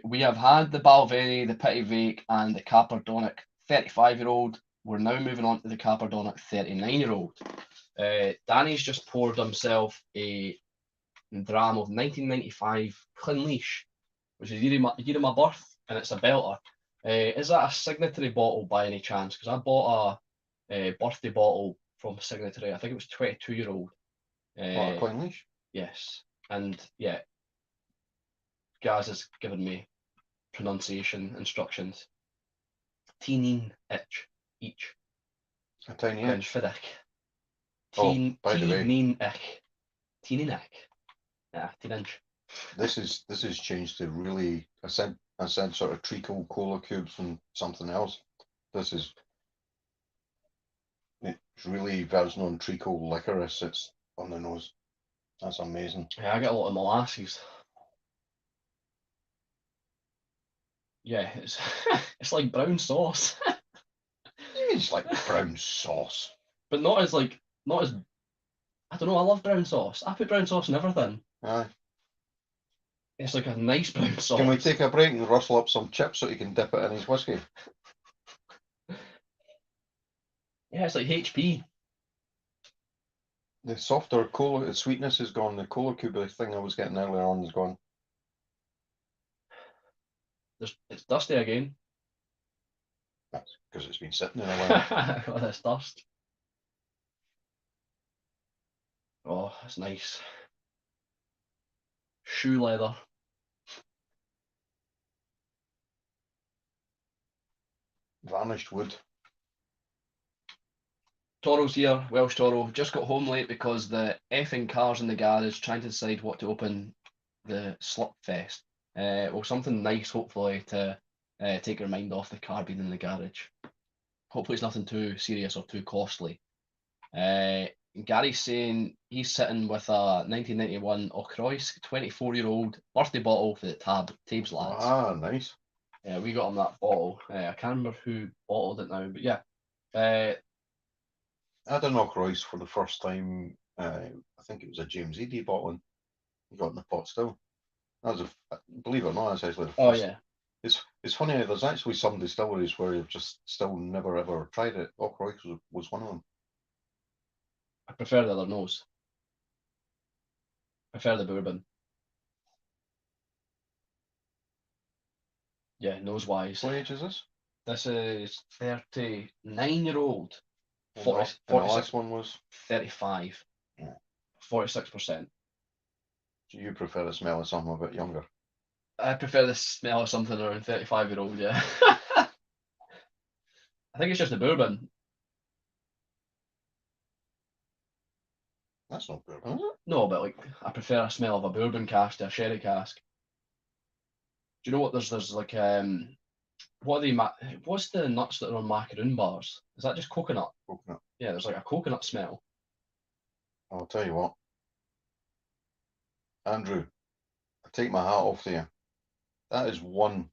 We have had the Balvenie, the Petit Vake, and the Capardonnock 35-year-old. We're now moving on to the Capardonnock 39-year-old. Danny's just poured himself a dram of 1995 Clinleash, which is the year of my birth, and it's a belter. Is that a Signatory bottle by any chance? Because I bought a birthday bottle from Signatory. I think it was 22-year-old. What, a Clinleash? Yes, and yeah, Gaz has given me pronunciation instructions. Teeneen itch each. A tiny itch. Fiddick. By the way, Teeneen ick. Yeah, 10-inch. This is changed to really. I said sort of treacle cola cubes and something else. It's really version on treacle licorice. It's on the nose. That's amazing. Yeah, I get a lot of molasses. Yeah, it's it's like brown sauce. It's like brown sauce, but not as I don't know. I love brown sauce. I put brown sauce in everything. Aye. It's like a nice brown sauce. Can we take a break and rustle up some chips so he can dip it in his whiskey? Yeah, it's like HP. The softer cola, the sweetness is gone. The cola cube thing I was getting earlier on is gone. It's dusty again. That's because it's been sitting there a while. Got this dust. Oh, that's nice. Shoe leather. Varnished wood. Toro's here, Welsh Toro. Just got home late because the effing car's in the garage trying to decide what to open the Slurp Fest. Well, something nice, hopefully, to take your mind off the car being in the garage. Hopefully it's nothing too serious or too costly. Gary's saying he's sitting with a 1991 Ocroy 24-year-old birthday bottle for the Tabes lads. Ah, nice. Yeah, we got him that bottle. I can't remember who bottled it now, but yeah. I had a Knockroyce for the first time. I think it was a James Eady bottling. You got in the pot still. That was believe it or not, that's actually the Oh first. yeah, It's funny. There's actually some distilleries where you've just still never ever tried it. Knockroyce was one of them. I prefer the other nose. I prefer the bourbon. Yeah, nose wise. What age is this? This is 39-year-old. And 40, and the 46, last one was. 35. Yeah. 46%. Do you prefer the smell of something a bit younger? I prefer the smell of something around 35-year-old, yeah. I think it's just the bourbon. That's not bourbon, is it? No, but like I prefer a smell of a bourbon cask to a sherry cask. Do you know what? There's like what are they? What's the nuts that are on macaroon bars? Is that just coconut? Coconut. Yeah, there's like a coconut smell. I'll tell you what, Andrew, I take my hat off to you. That is one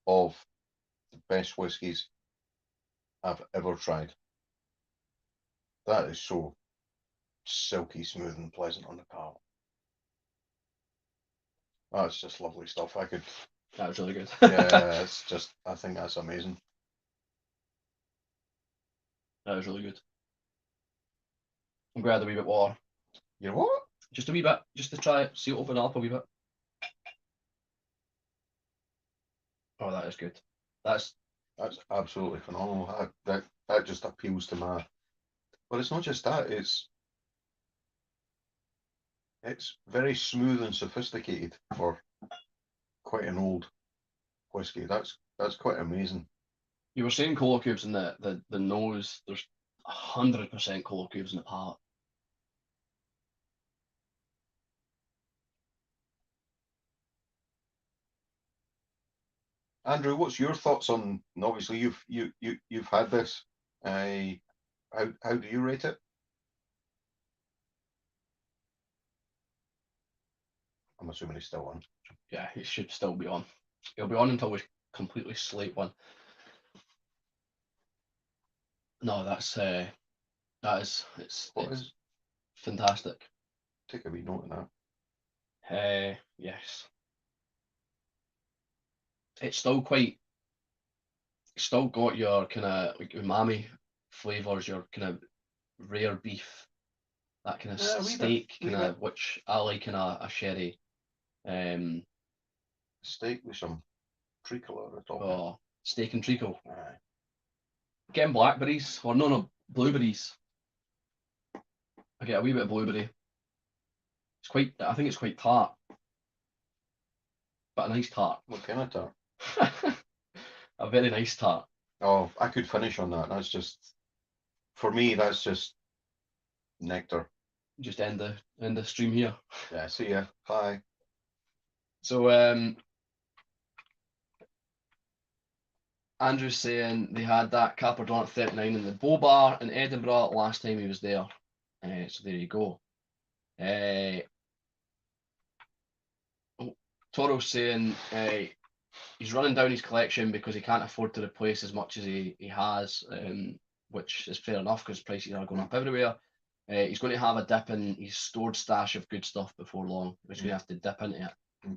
of the best whiskies I've ever tried. That is so silky smooth and pleasant on the palate. That's just lovely stuff. I could. That was really good. Yeah, it's just. I think that's amazing. That was really good. I'm glad a wee bit water. You know what? Just a wee bit, just to try it, see it open up a wee bit. Oh, that is good. That's absolutely phenomenal. That just appeals to my. But it's not just that. It's very smooth and sophisticated for quite an old whiskey. That's quite amazing. you were saying cola cubes in the nose. There's 100% cola cubes in the palate. Andrew, what's your thoughts on? Obviously, you've had this. How do you rate it? I'm assuming he's still on. Yeah, it should still be on. It'll be on until we completely slate one. No, it's fantastic. Take a wee note of that. Yes. It's still got your kind of like umami flavors, your kind of rare beef, that kind of Yeah, steak kind of, which I like in a sherry. Steak with some treacle on the top. Oh, steak and treacle. Aye. Getting blackberries, or no, blueberries. I get a wee bit of blueberry. I think it's quite tart, but a nice tart. What kind of tart? A very nice tart. Oh, I could finish on that. That's just, for me, that's just nectar. Just end the stream here. Yeah, see ya. Bye. So Andrew's saying they had that Caperdon at 39 in the Bow Bar in Edinburgh last time he was there. So there you go. Toro's saying he's running down his collection because he can't afford to replace as much as he has, which is fair enough because prices are going up everywhere. He's going to have a dip in his stored stash of good stuff before long. He's going to have to dip into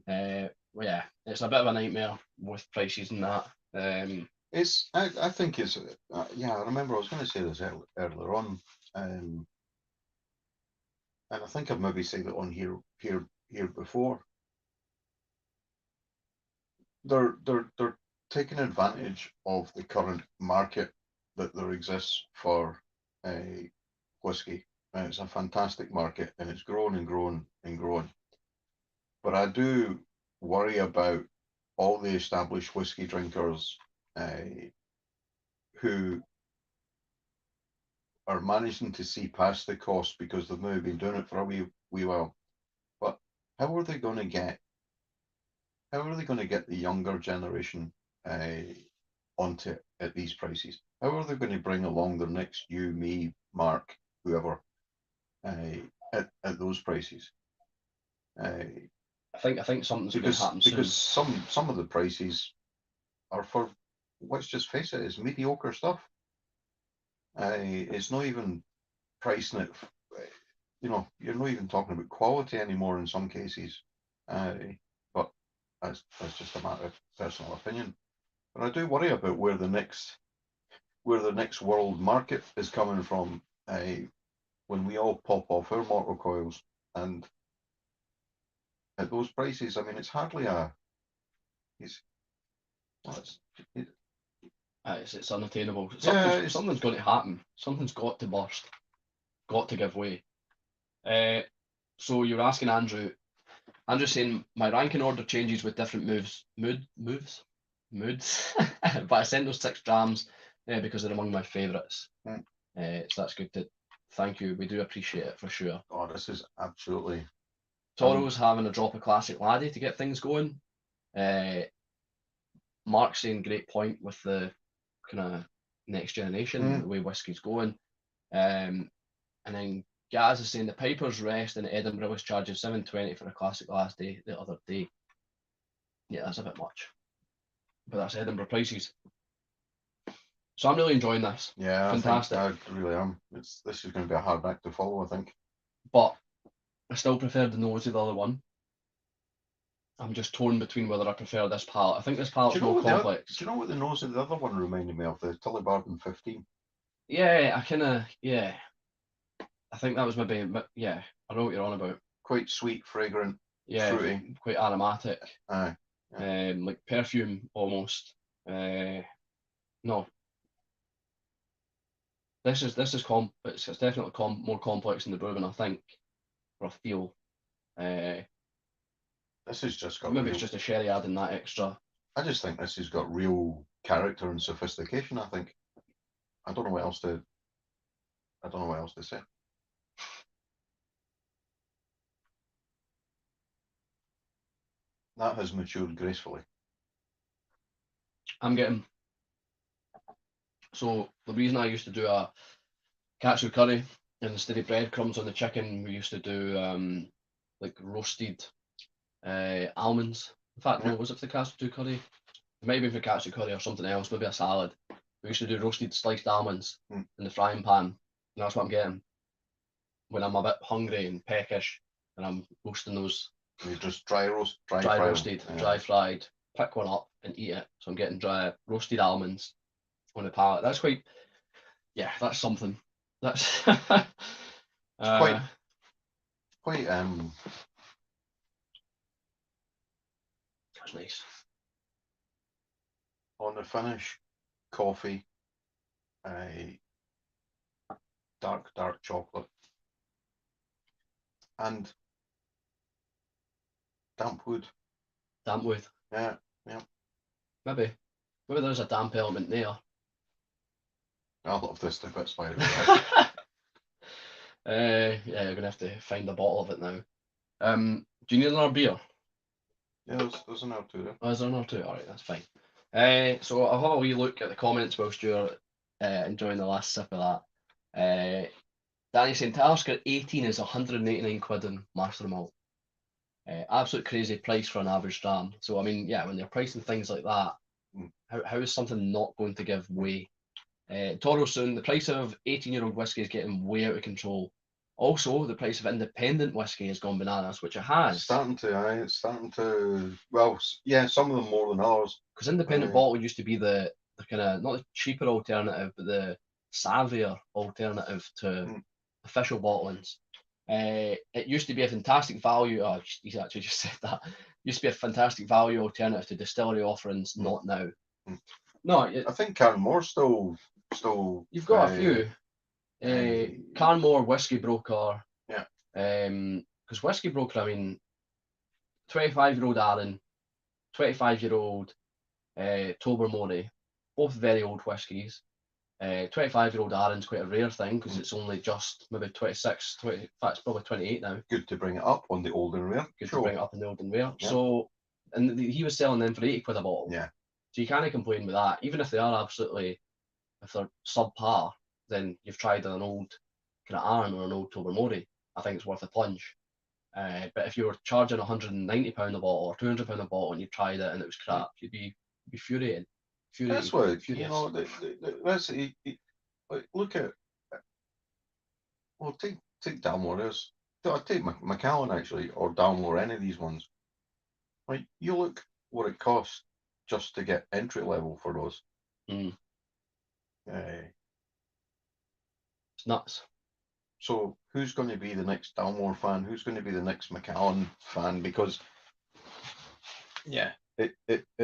it. Well, yeah, it's a bit of a nightmare with prices and that. I think it's yeah. I remember I was going to say this earlier on, and I think I've maybe said it on here before. They're taking advantage of the current market that there exists for a whiskey, and it's a fantastic market, and it's growing and growing and growing. But I do worry about all the established whiskey drinkers who are managing to see past the cost because they've maybe been doing it for a wee while. But how are they going to get the younger generation onto it at these prices. How are they going to bring along their next you, me, Mark, whoever, at those prices? I think something's going to Because happen soon. because some of the prices are for, let's just face it, it's mediocre stuff. It's not even pricing it. You know, you're not even talking about quality anymore in some cases. But that's just a matter of personal opinion. And I do worry about where the next world market is coming from. When we all pop off our mortal coils, and at those prices, I mean, it's hardly a. It's unattainable. Yeah, Something's going to happen. Something's got to burst. Got to give way. So you're asking Andrew. Andrew's saying my ranking order changes with different moods. But I sent those 6 drams because they're among my favourites. So that's good. Thank you. We do appreciate it for sure. Oh, this is absolutely. Toro's having a drop of classic laddie to get things going. Mark's saying great point with the kind of next generation, the way whiskey's going. And then Gaz is saying the Piper's Rest in Edinburgh was charging $7.20 for a classic last day the other day. Yeah, that's a bit much. But that's Edinburgh prices. So I'm really enjoying this. Yeah, fantastic. I really am. This is going to be a hard act to follow, I think. But I still prefer the nose of the other one. I'm just torn between whether I prefer this palette. I think this palette's more complex. Do you know what the nose of the other one reminded me of? The Tullybarton 15. Yeah, I think that was maybe, yeah, I know what you're on about. Quite sweet, fragrant, fruity, quite aromatic. Aye. Yeah. Like perfume almost. No. This is it's definitely more complex than the bourbon, I think, or I feel. This has just got maybe it's just a sherry adding that extra. I just think this has got real character and sophistication, I think. I don't know what else to say. That has matured gracefully. I'm getting. So the reason I used to do a katsu curry and instead of breadcrumbs on the chicken, we used to do like roasted almonds. In fact, no, was it for the katsu curry? It might have been for katsu curry or something else, maybe a salad. We used to do roasted sliced almonds in the frying pan. And that's what I'm getting when I'm a bit hungry and peckish and I'm roasting those. You just dry roasted, dry fried, pick one up and eat it. So I'm getting dry roasted almonds on the palate. That's quite, yeah, that's something. That's quite that's nice. On the finish, coffee, dark chocolate, and damp wood. Damp wood. Yeah. Maybe there's a damp element there. I love this to bits, by the way. Yeah, you're gonna have to find a bottle of it now. Do you need another beer? Yeah, there's another two there. Oh, is there another two? Alright, that's fine. So I'll have a wee look at the comments whilst you're enjoying the last sip of that. Danny saying Talisker 18 is 189 quid in Master Malt. Absolute crazy price for an average dram. So I mean, yeah, when they're pricing things like that, how is something not going to give way? Toro soon, the price of 18-year-old whiskey is getting way out of control. Also, the price of independent whiskey has gone bananas, which it has. It's starting to, well, yeah, some of them more than others. Because independent bottle used to be the kind of, not the cheaper alternative, but the savvier alternative to official bottlings. It used to be a fantastic value. Oh, he's actually just said that. It used to be a fantastic value alternative to distillery offerings, not now. No, I think Carnmore still. You've got a few. Carnmore, Whiskey Broker. Yeah. Because Whiskey Broker, I mean, 25-year-old Aaron, 25-year-old Tobermory, both very old whiskies. 25-year-old Aaron's quite a rare thing because it's only just maybe 26, 20, in fact, it's probably 28 now. Good to bring it up on the old and rare. Good to bring it up on the old and rare. Yeah. So, and he was selling them for 80 quid a bottle. Yeah. So you can't complain with that. Even if they are absolutely, if they're subpar, then you've tried an old kind of Arn or an old Tobermory. I think it's worth a plunge. But if you were charging £190 a bottle or £200 a bottle and you tried it and it was crap, you'd be furiating. That's what, Furious. that's like, look at, well, take Dalmore. I'd take Macallan actually, or Dalmore, any of these ones. Like, you look what it costs just to get entry level for those. Mm. It's nuts. So who's going to be the next Dalmore fan? Who's going to be the next Macallan fan? Because yeah, it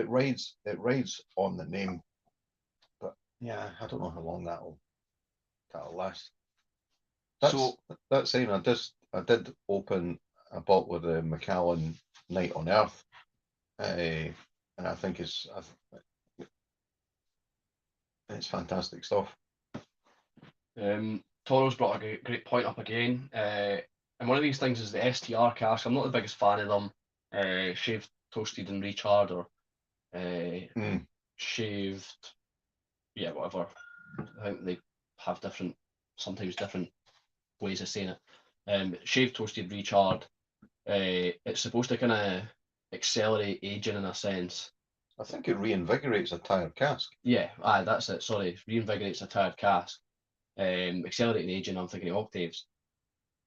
rides on the name, but yeah, I don't know how long that'll last. That's saying I did open a bottle of the Macallan Night on Earth, and I think it's fantastic stuff. Toro's brought a great point up again. And one of these things is the STR cask. I'm not the biggest fan of them. Shaved, toasted, and recharred, or shaved, yeah, whatever. I think they have sometimes different ways of saying it. Shaved, toasted, recharred. It's supposed to kind of accelerate aging in a sense. I think it reinvigorates a tired cask. Yeah, that's it. Sorry, reinvigorates a tired cask. Accelerating aging, I'm thinking of octaves.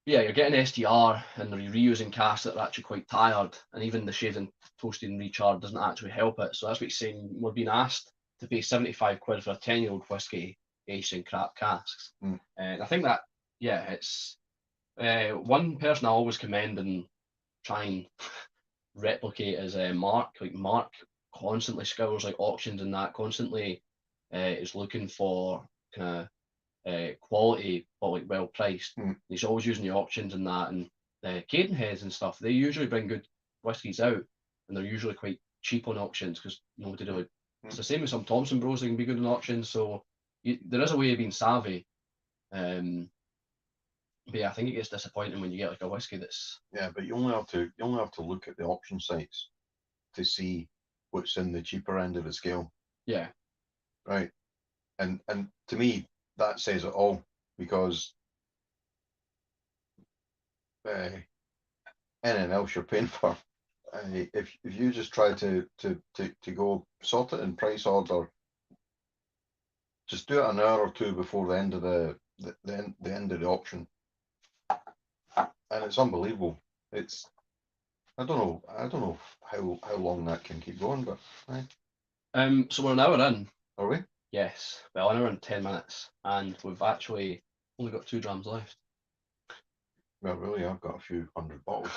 Yeah, you're getting STR and you're reusing casks that are actually quite tired, and even the shaved and toasted and recharred doesn't actually help it. So that's what he's saying. We're being asked to pay 75 quid for a 10-year-old whiskey aged in crap casks. And I think that, yeah, it's one person I always commend and try and replicate is Mark. Like, Mark constantly scours like auctions and that, constantly is looking for kind of quality but like well priced. He's always using the auctions and that, and Cadenheads and stuff. They usually bring good whiskies out, and they're usually quite cheap on auctions because nobody really. It's the same with some Thompson Bros. They can be good on auctions, so there is a way of being savvy. But yeah, I think it gets disappointing when you get like a whiskey that's. Yeah, but you only have to look at the auction sites to see what's in the cheaper end of the scale. Yeah. Right. And to me, that says it all, because anything else you're paying for, if you just try to go sort it in price order, just do it an hour or two before the end of the end of the auction, and it's unbelievable. It's I don't know how long that can keep going, but So we're an hour in. Are we? Yes, well, an hour and 10 minutes, and we've actually only got 2 drams left. Well, really, I've got a few hundred bottles.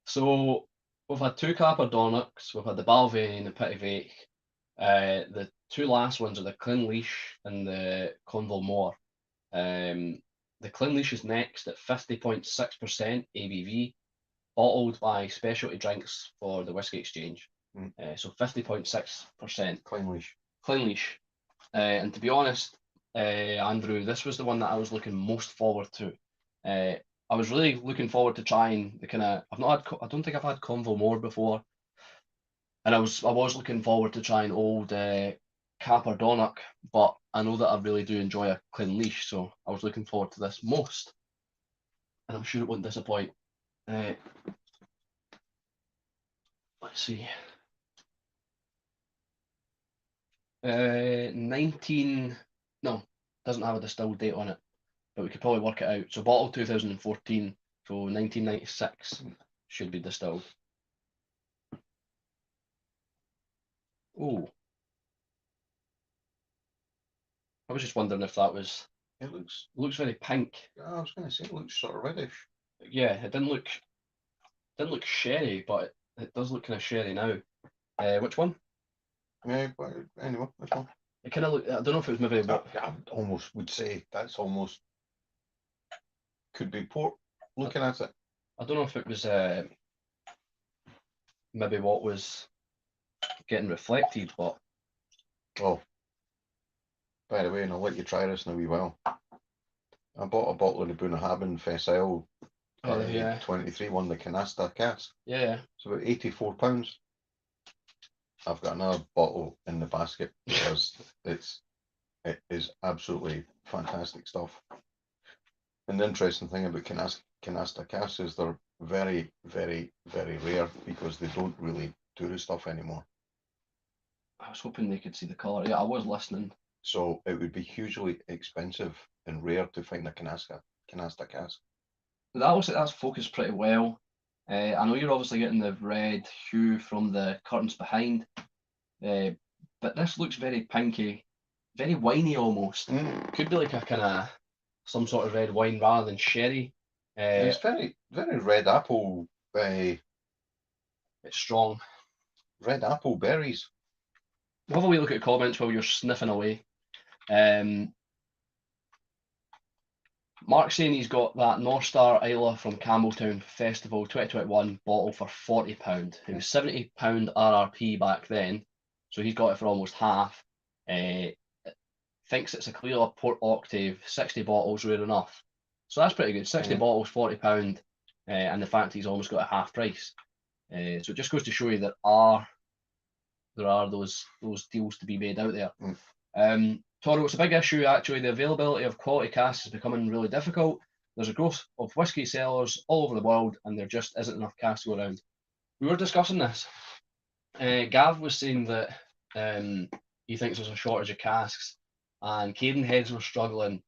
So we've had 2 Capardonnachs, we've had the Balvenie and the Petit Vake. The 2 last ones are the Clinleash and the Convalmore. The Clinleash is next at 50.6% ABV, bottled by Specialty Drinks for the Whisky Exchange. So 50.6%. Clinleash. And to be honest, Andrew, this was the one that I was looking most forward to. I was really looking forward to trying the kind of. I don't think I've had Convalmore before, and I was looking forward to trying old Capardonnach, but I know that I really do enjoy a Clinleash, so I was looking forward to this most, and I'm sure it won't disappoint. Let's see. 19. No, doesn't have a distilled date on it, but we could probably work it out. So bottled 2014, so 1996 should be distilled. Oh, I was just wondering if that was. It looks very pink. I was going to say it looks sort of reddish. Yeah, it didn't look sherry, but it does look kind of sherry now. Which one? Yeah, but anyway, this one. It kind of looked. I don't know if it was maybe what. I almost would say that's almost could be port. Looking at it, I don't know if it was maybe what was getting reflected, but. Well, by the way, and I'll let you try this in a wee while. I bought a bottle of the Bunnahabhain Fessile 23 one, the Canasta cask. Yeah. It's about £84. I've got another bottle in the basket because it is absolutely fantastic stuff. And the interesting thing about canasta casks is they're very, very, very rare because they don't really do the stuff anymore. I was hoping they could see the colour. Yeah, I was listening. So it would be hugely expensive and rare to find a canasta cask. That looks like that's focused pretty well. I know you're obviously getting the red hue from the curtains behind, but this looks very pinky, very winey almost. Could be like a kind of some sort of red wine rather than sherry. It's very, very red apple, It's strong. red apple berries. We'll have a wee look at the comments while you're sniffing away. Mark's saying he's got that North Star Isla from Campbelltown Festival 2021 bottle for £40. It was £70 RRP back then, so he's got it for almost half. Thinks it's a clear port octave, 60 bottles, rare enough. So that's pretty good. 60 bottles, £40, and the fact he's almost got a half price. So it just goes to show you there are those deals to be made out there. Toro, it's a big issue actually. The availability of quality casks is becoming really difficult. There's a growth of whiskey sellers all over the world, and there just isn't enough casks to go around. We were discussing this. Gav was saying that he thinks there's a shortage of casks, and Cadenheads were struggling,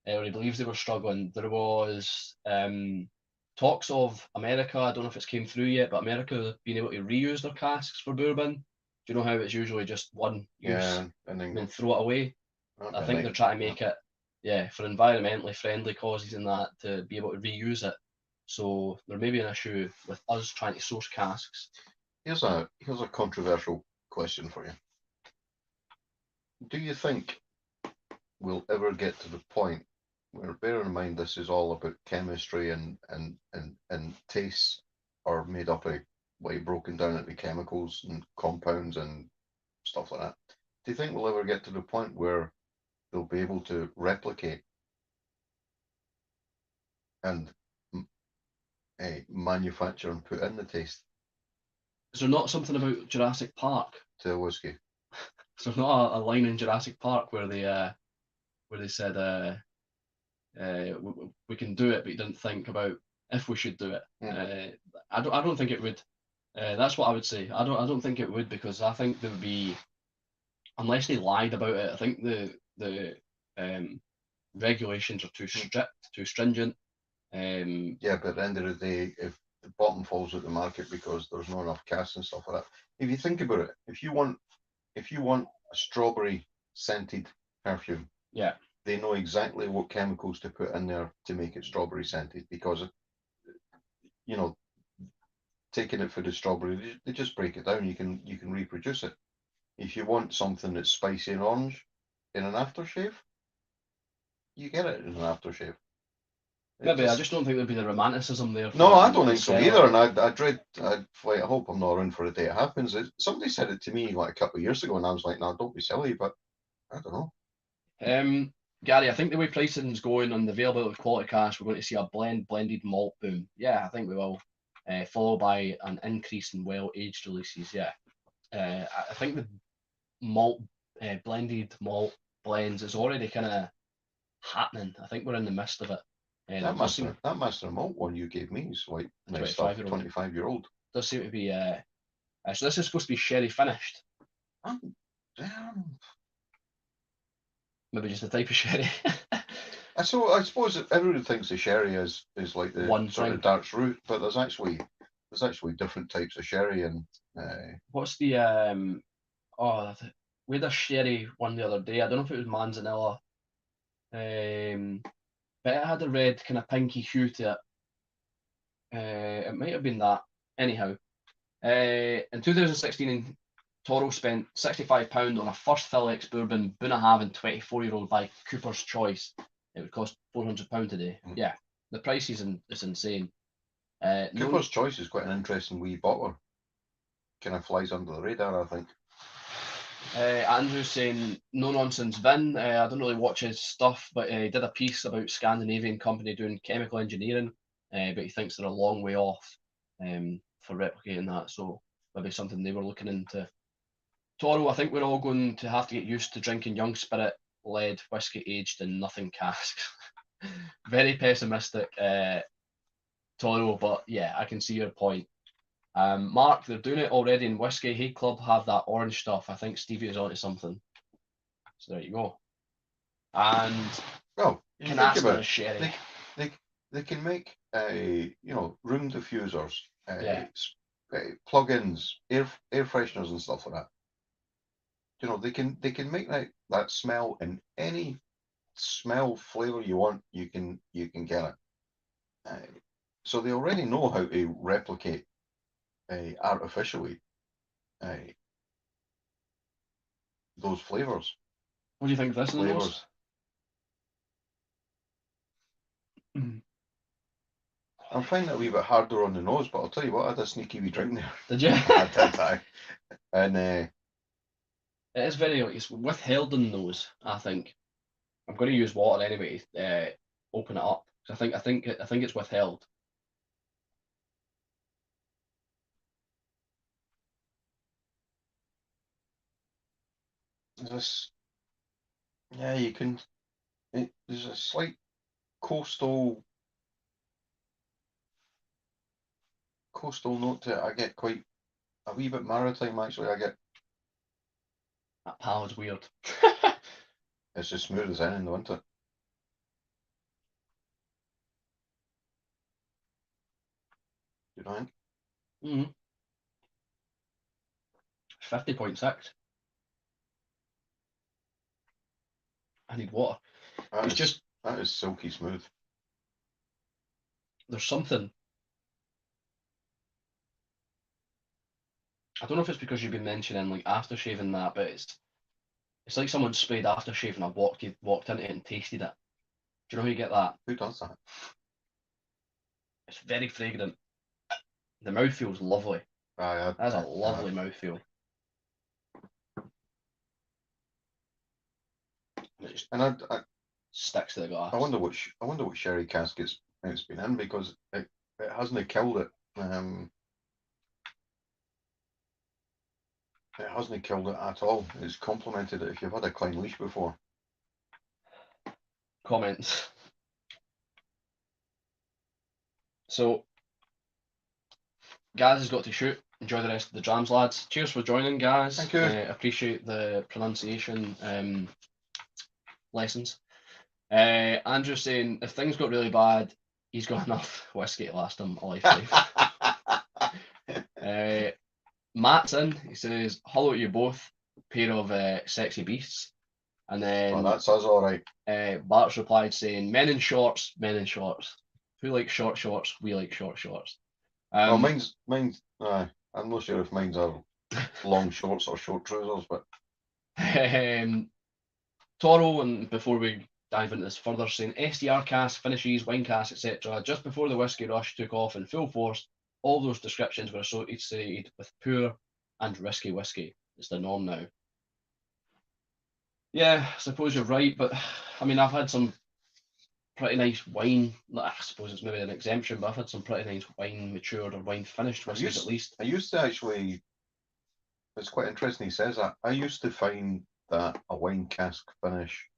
or he believes they were struggling. There was talks of America. I don't know if it's came through yet, but America being able to reuse their casks for bourbon. Do you know how it's usually just one use and then throw it away? I think they're trying to make it, for environmentally friendly causes and that, to be able to reuse it. So there may be an issue with us trying to source casks. Here's a controversial question for you. Do you think we'll ever get to the point where, bear in mind this is all about chemistry and tastes are made up of, like, broken down into chemicals and compounds and stuff like that. Do you think we'll ever get to the point where they'll be able to replicate and manufacture and put in the taste Is there not something about Jurassic Park? to a whiskey? Is there not a line in Jurassic Park where they said we can do it, but you didn't think about if we should do it? I don't think it would. That's what I would say. I don't think it would, because I think there would be, unless they lied about it. I think the regulations are too strict, too stringent. Yeah, but at the end of the day, if the bottom falls out the market because there's not enough casks and stuff like that, if you think about it, if you want a strawberry scented perfume, they know exactly what chemicals to put in there to make it strawberry scented, because taking it for the strawberry, they just break it down. You can reproduce it. If you want something that's spicy and orange in an aftershave, you get it in an aftershave. Maybe I just don't think there'd be the romanticism there. No, I don't think so either. And I hope I'm not around for the day it happens. Somebody said it to me like a couple of years ago, and I was like, no, don't be silly. But I don't know. Gary, I think the way pricing's going and the availability of quality cash, we're going to see a blended malt boom. Yeah, I think we will. Followed by an increase in well-aged releases. Yeah, I think the blended malt blends is already kind of happening. I think we're in the midst of it. That Master Malt one you gave me is like nice 25-year-old. Does seem to be. So this is supposed to be sherry finished. Maybe just the type of sherry. I suppose everyone thinks the sherry is like the one sort of dark root, but there's actually different types of sherry. And what's the we had a sherry one the other day. I don't know if it was Manzanilla. But it had a red kind of pinky hue to it. It might have been that. Anyhow, in 2016, Toro spent £65 on a first fill ex bourbon Bunnahabhain 24-year-old by Cooper's Choice. It would cost £400 today. Yeah, the price is insane. Cooper's Choice is quite an interesting wee bottler. Kind of flies under the radar, I think. Andrew's saying no nonsense Vin. I don't really watch his stuff, but he did a piece about Scandinavian company doing chemical engineering, but he thinks they're a long way off for replicating that. So maybe something they were looking into. Toro, I think we're all going to have to get used to drinking young spirit led whiskey aged in nothing casks. Very pessimistic, Toro, but yeah, I can see your point. Mark, they're doing it already in whiskey. Hey Club have that orange stuff. I think Stevie is onto something. So there you go. And Well, you think Canasta about is it, sherry. they can make room diffusers, Yeah. plugins, air fresheners and stuff like that. They can make that smell in any smell flavor you want. You can get it. So they already know how to replicate artificially those flavors. What do you think of this in the nose? Flavors. I'm finding it a wee bit harder on the nose, but I'll tell you what, I had a sneaky wee drink there. Did you? I did, and it is very, it's withheld in the nose, I think. I'm going to use water anyway to open it up. I think it's withheld. this, yeah, you can. There's a slight coastal note to it. I get quite a wee bit maritime actually. I get. That palate's weird. It's as smooth as anything, isn't it? You know? Mm-hmm. 50.6. I need water. That is silky smooth. There's something. I don't know if it's because you've been mentioning like aftershave and that, but it's like someone sprayed aftershave and I walked into it and tasted it. Do you know how you get that? Who does that? It's very fragrant. The mouthfeel's lovely. That's a lovely mouthfeel. It just sticks to the glass. I wonder what sherry cask it's been in, because it hasn't killed it. It hasn't killed it at all. It's complemented it if you've had a clean leash before. Comments. So, Gaz has got to shoot. Enjoy the rest of the drams, lads. Cheers for joining, Gaz. Thank you. Appreciate the pronunciation lessons. Andrew's saying if things got really bad, he's got enough whiskey to last him a lifetime. Matt's in. He says, "Hello to you both, pair of sexy beasts." And then that's us, all right. Bart's replied saying, "Men in shorts, men in shorts. Who likes short shorts? We like short shorts." Well, mine's. I'm not sure if mine's are long shorts or short trousers, but Toro, and before we dive into this further, saying SDR cask, finishes, wine cask, etc. Just before the whiskey rush took off in full force, all those descriptions were associated with poor and risky whiskey. It's the norm now. Yeah, I suppose you're right, but I mean, I've had some pretty nice wine. I suppose it's maybe an exemption, but I've had some pretty nice wine matured or wine finished whiskies at least. I used to actually. It's quite interesting he says that. I used to find that a wine cask finish,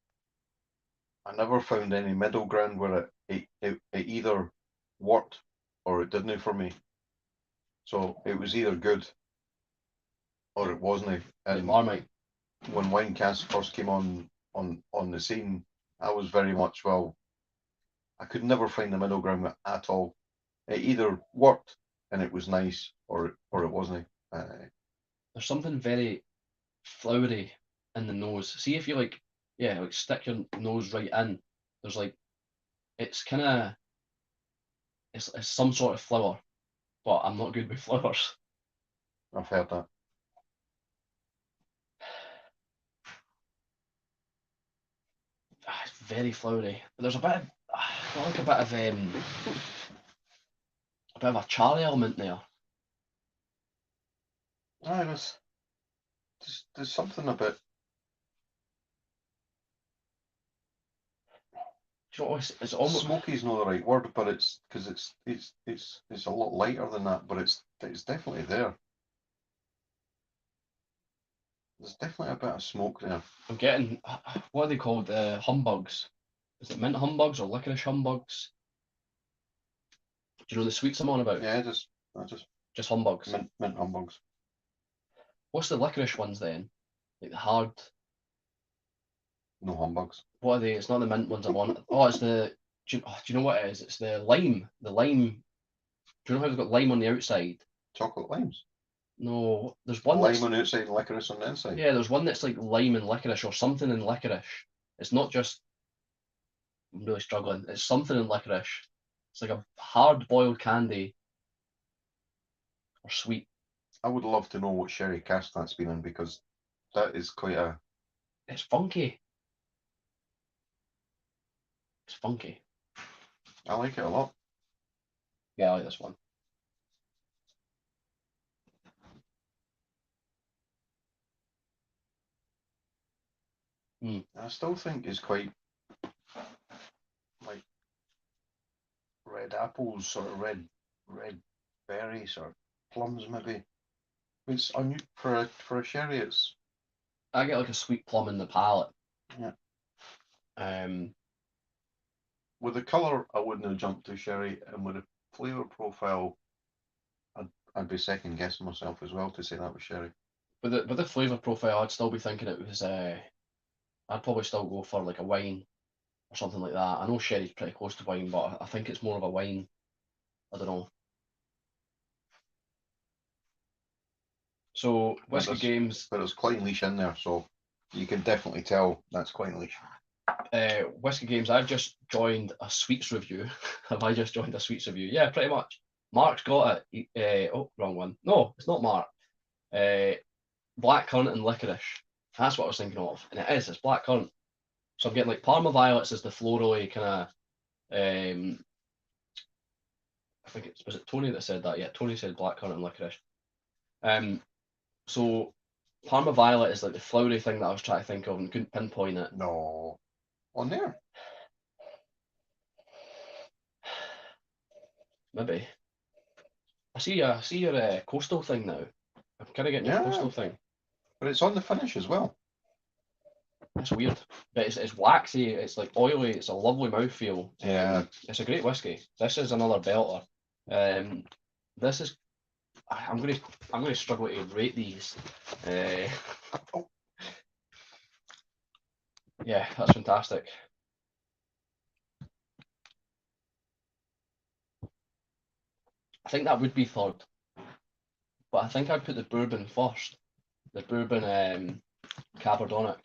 I never found any middle ground where it either worked or it didn't for me. So it was either good or it wasn't. And Marmite. When wine casks first came on the scene, I was very much, well, I could never find the middle ground at all. It either worked and it was nice, or it wasn't. There's something very flowery in the nose. See if you like stick your nose right in. There's like it's kind of it's some sort of flower, but I'm not good with flowers. I've heard that. It's very flowery. But there's a bit of a bit of a charry element there. There's something a bit. You know, it's almost Smoky's not the right word, but it's because it's a lot lighter than that, but it's definitely there. There's definitely a bit of smoke there. I'm getting, what are they called? Humbugs. Is it mint humbugs or licorice humbugs? Do you know the sweets I'm on about? Yeah, just Just humbugs. mint humbugs. What's the licorice ones then? Like the hard. No humbugs. What are they? It's not the mint ones I want. Oh, it's the. Do you know what it is? It's the lime. The lime. Do you know how they've got lime on the outside? Chocolate limes. No, there's one Lime that's. on the outside and licorice on the inside. Yeah, there's one that's like lime and licorice or something in licorice. It's not just. I'm really struggling. It's something in licorice. It's like a hard boiled candy. Or sweet. I would love to know what sherry cask that's been in, because that is quite a. It's funky. It's funky. I like it a lot. Yeah, I like this one. I still think it's quite like red apples, sort of red berries or plums maybe. It's for a sherry. It's I get like a sweet plum in the palate. Yeah. Um, with the colour, I wouldn't have jumped to sherry, and with the flavour profile, I'd be second guessing myself as well to say that was sherry. with the flavour profile, I'd still be thinking it was. I'd probably still go for like a wine or something like that. I know sherry's pretty close to wine, but I think it's more of a wine. I don't know. So whiskey games. But there's Clynelish in there, so you can definitely tell that's Clynelish. Whiskey games. I've just joined a sweets review. Have I just joined a sweets review? Yeah, pretty much. Mark's got it. Oh, wrong one. No, it's not Mark. Blackcurrant and licorice. That's what I was thinking of, and it is. It's blackcurrant. So I'm getting like Parma Violets as the florally kind of. I think was it Tony that said that? Yeah, Tony said blackcurrant and licorice. So Parma Violet is like the flowery thing that I was trying to think of and couldn't pinpoint it. No, on there. Maybe. I see your coastal thing now. I'm kind of getting your coastal thing. But it's on the finish as well. That's weird. But it's waxy, it's like oily, it's a lovely mouthfeel. Yeah. It's a great whiskey. This is another belter. This is I'm gonna struggle to rate these. Yeah, that's fantastic. I think that would be third, but I think I'd put the bourbon first. The bourbon Cabardonic,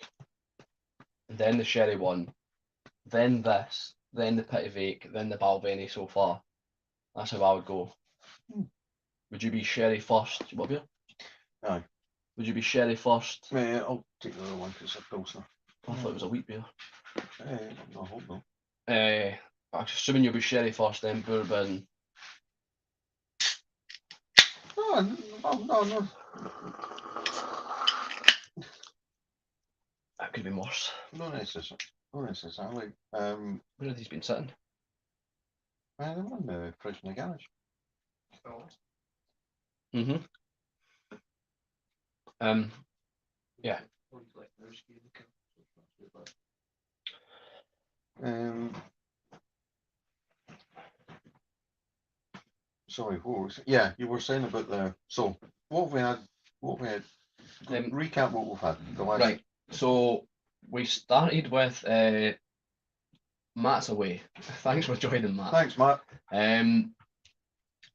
and then the sherry one, then this, then the Petit Vake, then the Balvenie so far. That's how I would go. Would you be sherry first? Do you want beer? Aye. Would you be sherry first? Yeah, I'll take the other one because it's a pilsner. I thought it was a wheat beer. I hope not. I'm assuming you'll be sherry first, then bourbon. No. That could have been worse. Not necessarily. Where have these been sitting? They're in the fridge in the garage. Yeah. Sorry, you were saying about what have we had? Recap what we've had. Right. So we started with Matt's away. Thanks for joining, Matt. Thanks, Matt.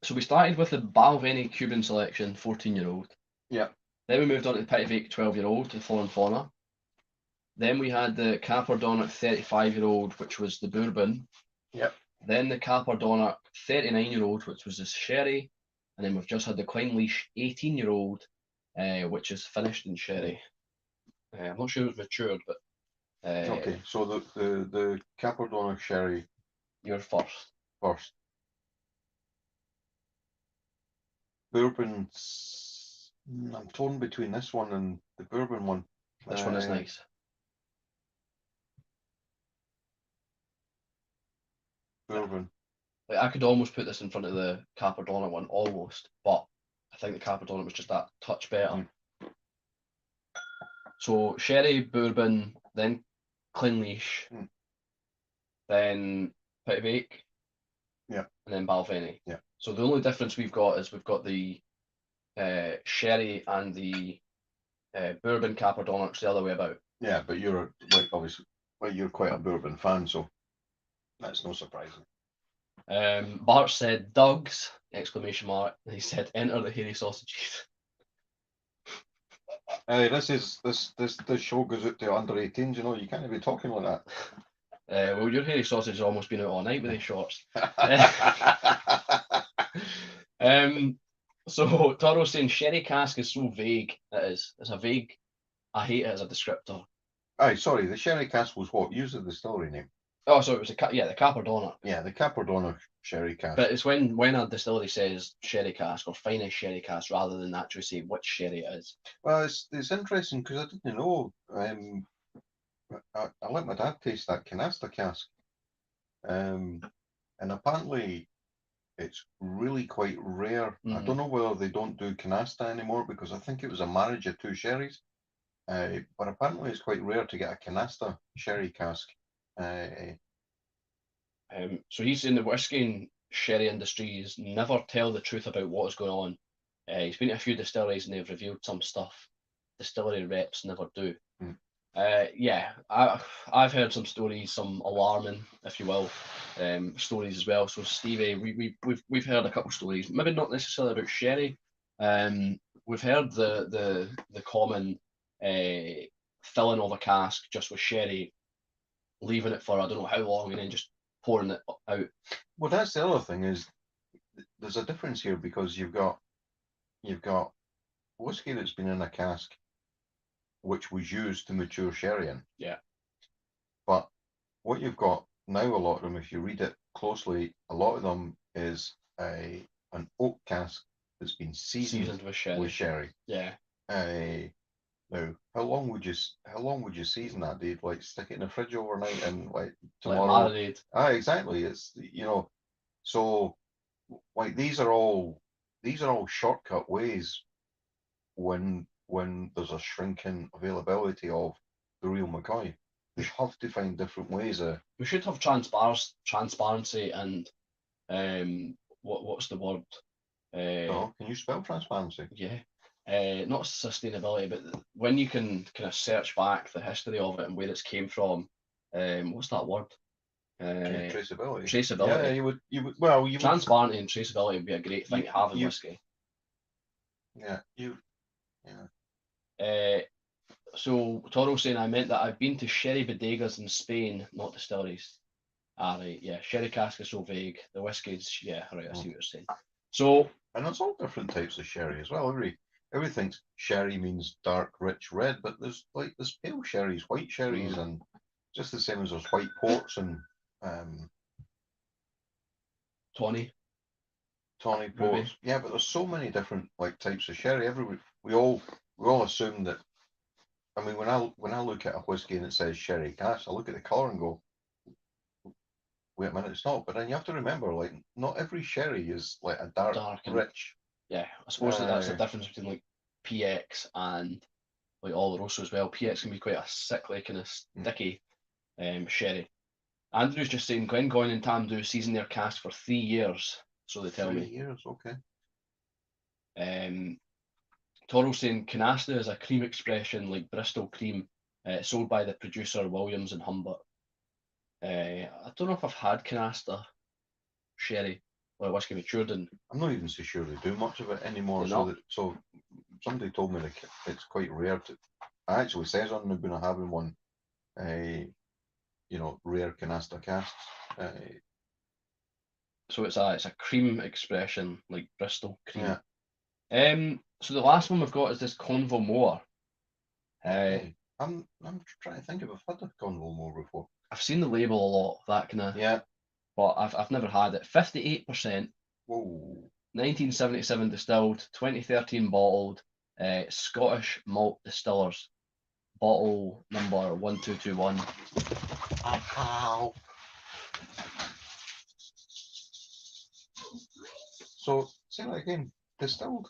So we started with the Balvenie Cuban Selection 14-year-old. Yeah. Then we moved on to the Petit Vake 12-year-old, the Flora and Fauna. Then we had the Capardonic 35-year-old, which was the bourbon. Yep. Then the Capardonic 39-year-old, which was the sherry. And then we've just had the Clynelish 18-year-old, which is finished in sherry. I'm not sure it's matured, but. Okay, so the Capardonic sherry. You're first. First. Bourbon. I'm torn between this one and the bourbon one. This one is nice. Bourbon. Like, I could almost put this in front of the Capardonic one, almost, but I think the Capardonic was just that touch better. So sherry, bourbon, then Clinleash, then Pitavake, Yeah. and then Balvenie. Yeah. So the only difference we've got is we've got the sherry and the bourbon Caperdonoc's the other way about. Yeah, but you're like obviously, well, you're quite a bourbon fan, so that's no surprising. Bart said Doug's exclamation mark, and he said enter the hairy sausages. Hey, this show goes out to under 18s. You know, you can't be talking like Well, your hairy sausage has almost been out all night with these shorts. that. So Toro's saying sherry cask is so vague. It is. It's a vague. I hate it as a descriptor. Aye, sorry, the sherry cask was what? Use the distillery name. Oh, so it was the Caperdonner. Yeah, the Caperdonner sherry cask. But it's when a distillery says sherry cask or finest sherry cask rather than actually say which sherry it is. Well, it's interesting because I didn't know. I let my dad taste that canasta cask, and apparently it's really quite rare. I don't know whether they don't do canasta anymore because I think it was a marriage of two sherries. But apparently it's quite rare to get a canasta sherry cask. So he's saying the whiskey and sherry industries never tell the truth about what is going on. He's been to a few distilleries and they've revealed some stuff distillery reps never do. Yeah, I've heard some stories, some alarming, if you will, stories as well. So Stevie, we've heard a couple of stories, maybe not necessarily about sherry. We've heard the common filling of a cask just with sherry, leaving it for I don't know how long, and then just pouring it out. Well, that's the other thing is there's a difference here because you've got whiskey that's been in a cask, which was used to mature sherry in. Yeah. But what you've got now, a lot of them, if you read it closely, a lot of them is an oak cask that's been seasoned with sherry. Yeah. Now, how long would you season that? Do you like stick it in the fridge overnight and like tomorrow? Like marinade. Exactly. It's so like these are all shortcut ways when there's a shrinking availability of the real McCoy. They have to find different ways of. We should have transparency and what's the word? Can you spell transparency? Yeah. Not sustainability, but when you can kind of search back the history of it and where it's came from. What's that word? Traceability. Traceability. Yeah, you would. Transparency and traceability would be a great thing to have in whiskey. Yeah, So Toro's saying I meant that I've been to sherry bodegas in Spain, not distilleries. Right, yeah. Sherry cask is so vague. The whiskies, yeah, right. I see what you're saying. So, and there's all different types of sherry as well. Everything's sherry means dark, rich, red, but there's pale sherries, white sherries, and just the same as there's white ports and tawny ports. Yeah, but there's so many different types of sherry. We all assume that. I mean, when I look at a whiskey and it says sherry cask, I look at the colour and go, wait a minute, it's not. But then you have to remember, not every sherry is like a dark and rich. Yeah, I suppose that's the difference between like PX and like Oloroso as well. PX can be quite a sickly kind of sticky sherry. Andrew's just saying Glengoyne and Tamdhu season their cask for 3 years, so they tell me. 3 years, okay. Toro's saying canasta is a cream expression like Bristol cream, sold by the producer Williams and Humbert. I don't know if I've had canasta sherry or whiskey matured in. I'm not even so sure they do much of it anymore. So somebody told me that it's quite rare to. It actually says on the bin of having one, rare canasta casks. So it's a cream expression like Bristol cream. Yeah. So the last one we've got is this Convo Moor. I'm trying to think if I've had a Convo Moor before. I've seen the label a lot, that kind of. Yeah. But I've never had it. 58%. Whoa. 1977 distilled, 2013 bottled. Scottish Malt Distillers. Bottle number 1221. Ow. So say that again. Distilled.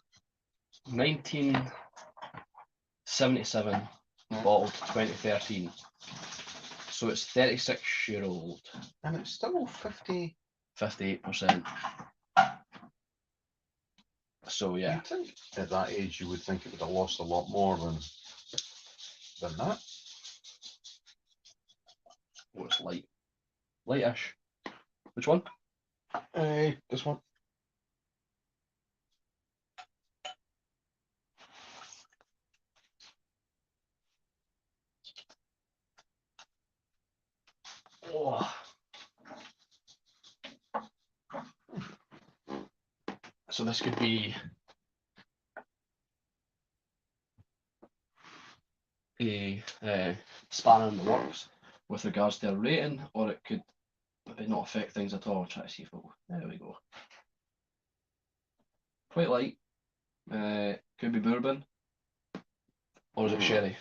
1977. bottled 2013. So it's 36-year-old. And it's still 50. 58%. So yeah. You'd think at that age you would think it would have lost a lot more than that. Oh, it's lightish. Which one? This one. Oh. So this could be a spanner in the works with regards to a rating, or it could not affect things at all. I'll try to see if it will. There we go. Quite light. Could be bourbon, or is it sherry?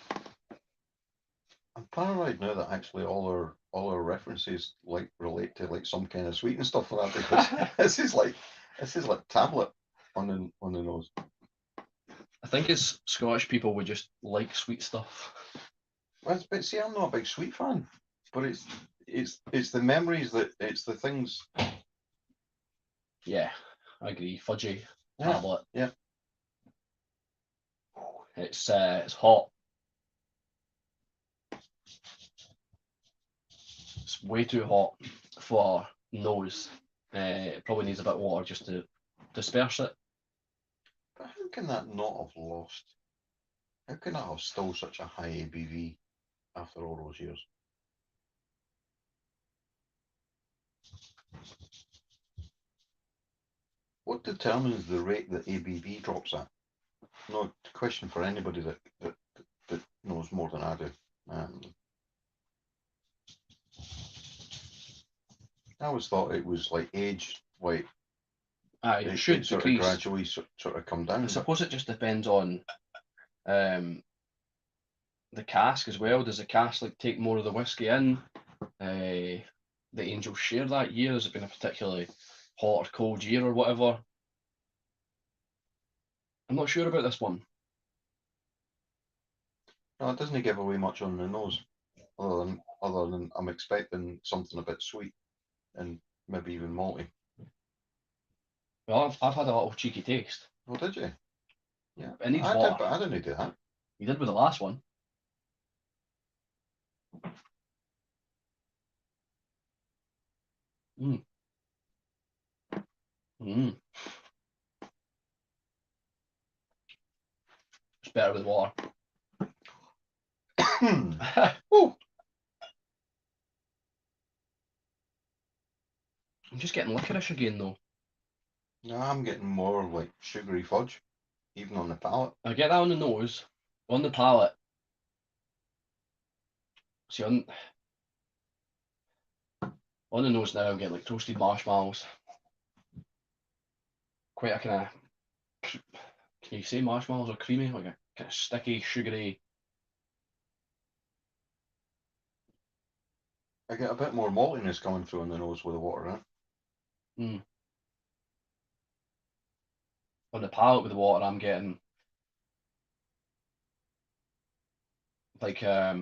I'm paranoid now that actually all our references like relate to like some kind of sweet and stuff like that, because this is like tablet on the nose. I think it's Scottish people would just like sweet stuff. Well, but see, I'm not a big sweet fan, but it's the memories that it's the things. Yeah, I agree. Fudgy Yeah, tablet. yeah. It's hot. It's way too hot for nose. It probably needs a bit of water just to disperse it. But how can that not have lost? How can that have still such a high ABV after all those years? What determines the rate that ABV drops at? No question for anybody that knows more than I do. I always thought it was like age, like It should sort decrease. of gradually sort of come down. I suppose it just depends on the cask as well. Does the cask like take more of the whiskey in? The Angel share that year? Has it been a particularly hot or cold year or whatever? I'm not sure about this one. No, it doesn't give away much on the nose, other than I'm expecting something a bit sweet and maybe even malty. Well, I've had a little cheeky taste. Oh, did you? Yeah, it needs I water. did, but I didn't do that. You did with the last one. Mm. Mm. It's better with water. Oh, I'm just getting licorice again though. no, I'm getting more like sugary fudge, even on the palate. I get that on the nose, on the palate. See, on the nose now, I'm getting like toasted marshmallows. Quite a kind of, can you say marshmallows are creamy? Like a kind of sticky, sugary. I get a bit more maltiness coming through on the nose with the water in it. Mm. On the palate with the water, I'm getting like I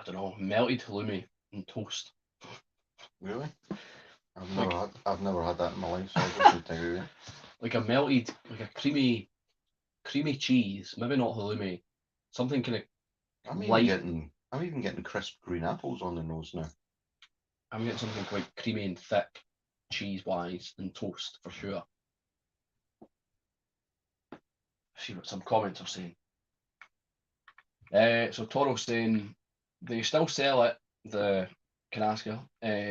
don't know, melted halloumi and toast. Really? I've Like never had that in my life, so I just need to agree with you. like a melted, like a creamy cheese. Maybe not halloumi. Something kind of light. I'm even getting crisp green apples on the nose now. I'm getting something quite creamy and thick, cheese-wise, and toast for sure. See what some comments are saying. So Toro's saying they still sell it, the Kanaska,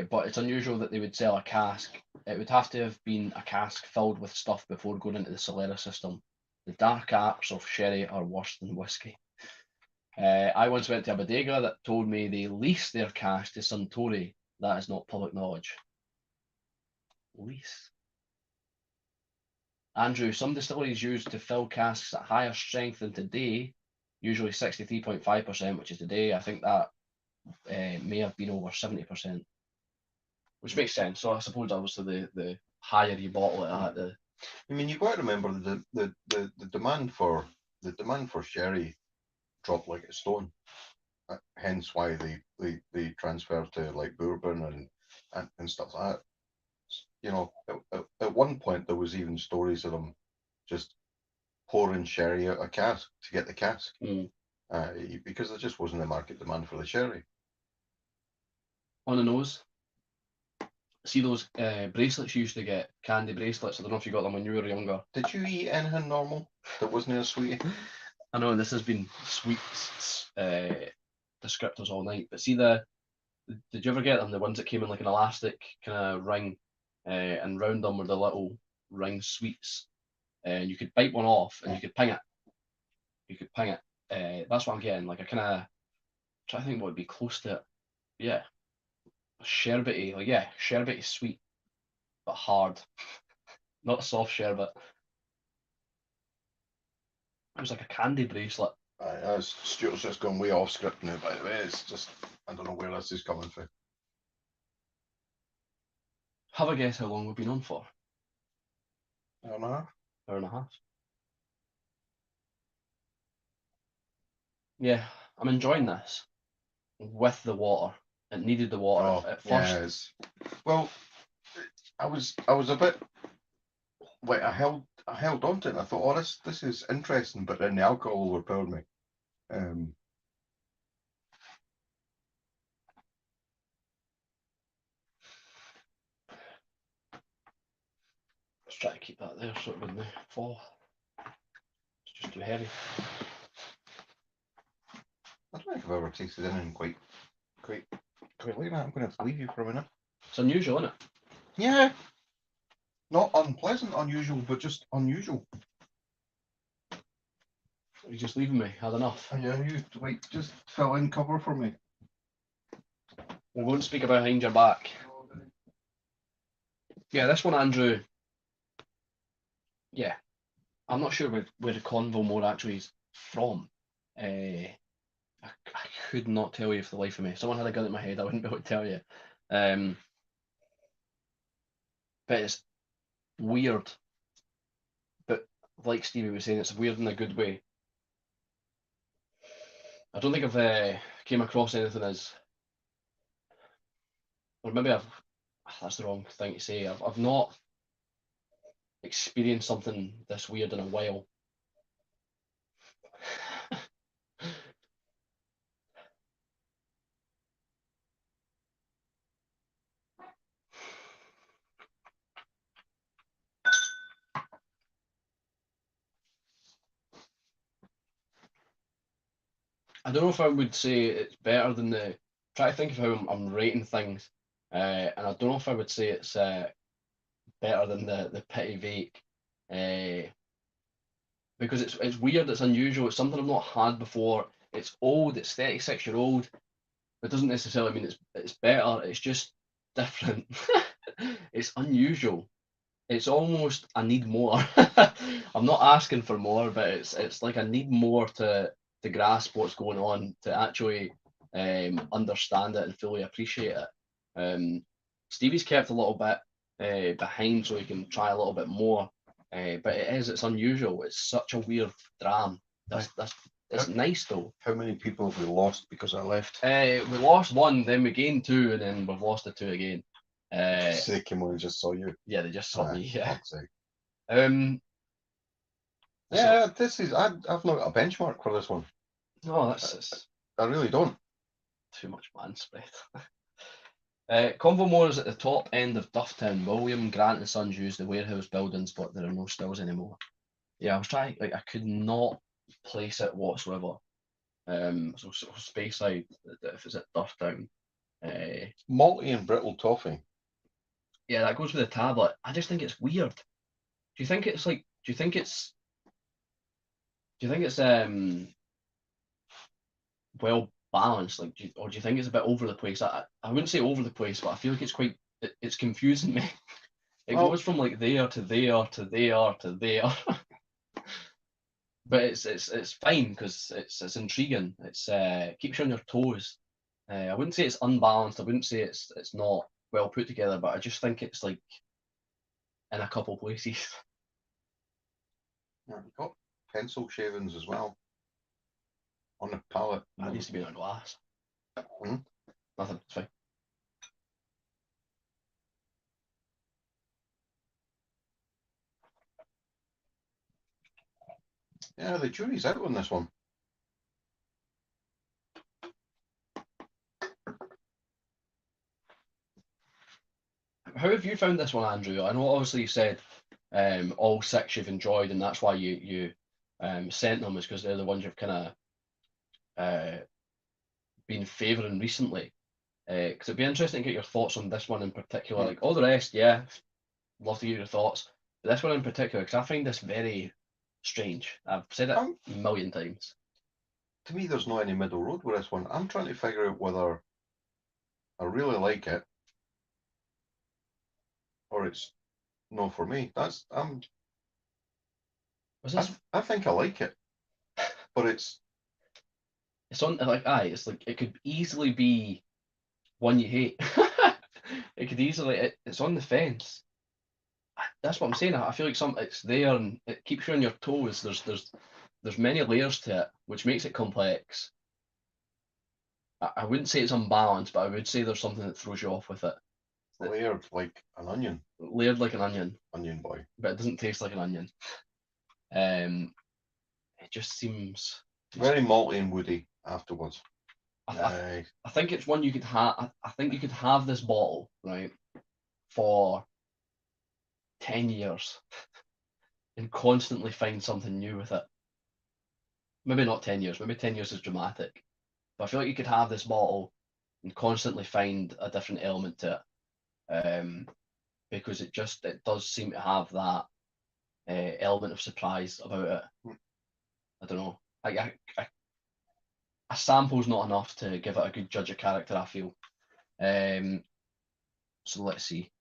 but it's unusual that they would sell a cask. It would have to have been a cask filled with stuff before going into the Solera system. The dark apps of sherry are worse than whiskey. I once went to a bodega that told me they leased their cask to Suntory. That is not public knowledge. Lease. Andrew, some distilleries use to fill casks at higher strength than today, usually 63.5%, which is today. I think that may have been over 70%, which makes sense. So I suppose obviously the higher you bottle it at, the I mean, you've got to remember the demand for sherry drop like a stone. Hence why they transfer to like bourbon and stuff like that. You know, at one point there was even stories of them just pouring sherry out a cask to get the cask, because there just wasn't a market demand for the sherry. On the nose. See those bracelets you used to get, candy bracelets? I don't know if you got them when you were younger. Did you eat anything normal that wasn't a sweetie? I know this has been sweets descriptors all night, but see did you ever get them? The ones that came in like an elastic kind of ring, and round them were the little ring sweets, and you could bite one off and you could ping it. You could ping it. That's what I'm getting. Like I kind of try to think what would be close to it. Yeah, sherbety. Like yeah, sherbety sweet, but hard. Not soft sherbet. It was like a candy bracelet. Stuart's just gone way off script now, by the way. It's just, I don't know where this is coming from. Have a guess how long we've been on for? Hour and a half. Hour and a half. Yeah, I'm enjoying this with the water. It needed the water at first. Yes. Well, I was a bit like I held on to it and I thought, oh, this is interesting, but then the alcohol overpowered me. Let's try to keep that there so it wouldn't fall. It's just too heavy. I don't think I've ever tasted anything quite like that. I'm going to have to leave you for a minute. It's unusual, isn't it? Yeah. Not unpleasant, unusual, but just unusual. You're just leaving me. Had enough. Yeah, you wait, just fill in cover for me. We won't speak about behind your back. Yeah, this one, Andrew. Yeah, I'm not sure where the Convo More actually is from. I could not tell you for the life of me. If someone had a gun at my head, I wouldn't be able to tell you. But it's weird. But like Stevie was saying, it's weird in a good way. I don't think I've came across anything as, or maybe that's the wrong thing to say. I've not experienced something this weird in a while. I don't know if I would say it's better than the. Try to think of how I'm rating things, and I don't know if I would say it's better than the Pity Vake, because it's weird, it's unusual, it's something I've not had before. It's old, it's 36-year old. It doesn't necessarily mean it's better. It's just different. It's unusual. It's almost I need more. I'm not asking for more, but it's like I need more to grasp what's going on, to actually understand it and fully appreciate it. Stevie's kept a little bit behind so he can try a little bit more, but it's unusual. It's such a weird dram. It's nice though. How many people have we lost because I left? We lost one, then we gained two, and then we've lost the two again. So they came on and just saw you. Yeah, they just saw me. Yeah. Yeah, this is. I've not got a benchmark for this one. No, that's I really don't. too much man spread. Convo More is at the top end of Dufftown. William Grant and Sons used the warehouse buildings, but there are no stills anymore. Yeah, I was trying. Like, I could not place it whatsoever. So Speyside, if it's at Dufftown. Malty and brittle toffee. Yeah, that goes with the tablet. I just think it's weird. Do you think it's like? Do you think it's well balanced? Like, or do you think it's a bit over the place? I wouldn't say over the place, but I feel like it's quite. It's confusing me. It goes from like there to there to there to there. But it's fine because it's intriguing. It's keeps you on your toes. I wouldn't say it's unbalanced. I wouldn't say it's not well put together, but I just think it's like in a couple places. Yeah, we've got pencil shavings as well. on the palate. That needs to be in a glass. Hmm? Nothing, it's fine. Yeah, the jury's out on this one. How have you found this one, Andrew? I know obviously you said all six you've enjoyed, and that's why you sent them, is because they're the ones you've kind of been favouring recently. Because it'd be interesting to get your thoughts on this one in particular. Like all the rest, yeah, love to hear your thoughts. But this one in particular, because I find this very strange. I've said it a million times. To me, there's no any middle road with this one. I'm trying to figure out whether I really like it or it's no for me. Was this? I think I like it, but it's on like it's like it could easily be one you hate. It could easily it's on the fence. That's what I'm saying. I feel like it's there and it keeps you on your toes. There's many layers to it, which makes it complex. I wouldn't say it's unbalanced, but I would say there's something that throws you off with it. layered like an onion. Layered like an onion. Onion boy. But it doesn't taste like an onion. It just seems very malty and woody afterwards. I think it's one you could have. I think you could have this bottle, right, for 10 years and constantly find something new with it. Maybe not 10 years, maybe 10 years is dramatic. But I feel like you could have this bottle and constantly find a different element to it. Because it does seem to have that element of surprise about it. I don't know. A sample's not enough to give it a good judge of character, I feel. So let's see.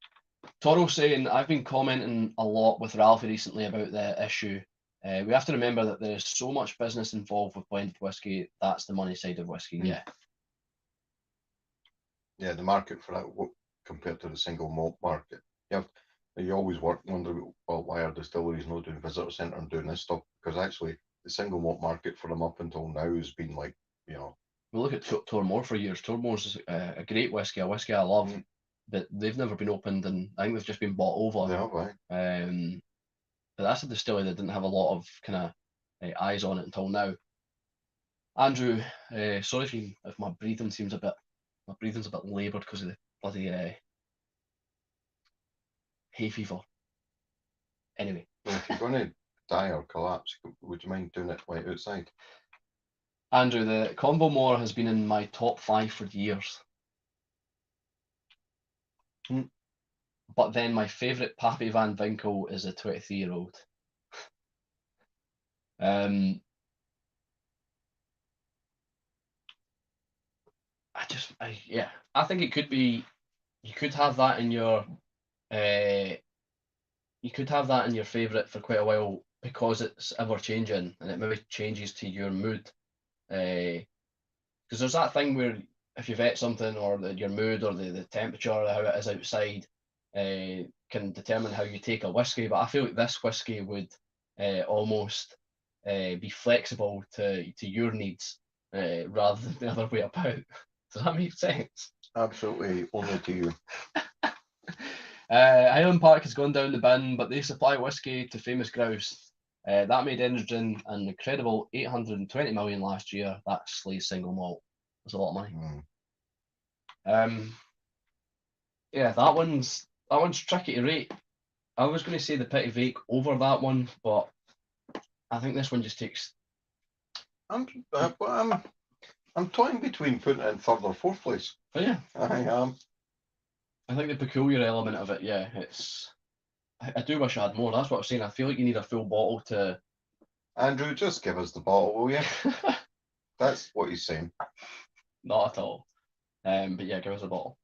Toro saying, I've been commenting a lot with Ralphie recently about the issue. We have to remember that there is so much business involved with blended whiskey. That's the money side of whiskey. Yeah. Yeah, the market for that compared to the single malt market. You always wonder, well, why are distilleries not doing visitor centre and doing this stuff? Because actually, the single malt market for them up until now has been like, We look at Tormore for years. Tormore's a great whiskey, a whiskey I love, but they've never been opened, and I think they've just been bought over. Yeah, but that's a distillery that didn't have a lot of kind of eyes on it until now. Andrew, sorry if my breathing's a bit laboured because of the bloody hay fever. Anyway. Well, if you're going to die or collapse, would you mind doing it right outside? Andrew, the Combo More has been in my top 5 for years. But then my favourite Pappy Van Winkle is a 23-year-old. I think it could be. You could have that in your. You could have that in your favourite for quite a while because it's ever changing and it maybe changes to your mood. Because there's that thing where if you've ate something or your mood or the temperature or how it is outside can determine how you take a whiskey. But I feel like this whiskey would almost be flexible to your needs rather than the other way about. Does that make sense? Absolutely, only to you. Highland Park has gone down the bin, but they supply whiskey to Famous Grouse. That made Energen an incredible 820 million last year. That's Slay's single malt. That's a lot of money. Yeah, that one's tricky to rate. I was going to say the Petit Vake over that one, but I think this one just takes. I'm toying between putting it in third or fourth place. Oh yeah, I am. I think the peculiar element of it, yeah, it's. I do wish I had more. That's what I'm saying. I feel like you need a full bottle to. Andrew, just give us the bottle, will you? That's what he's saying. Not at all. But yeah, give us a bottle.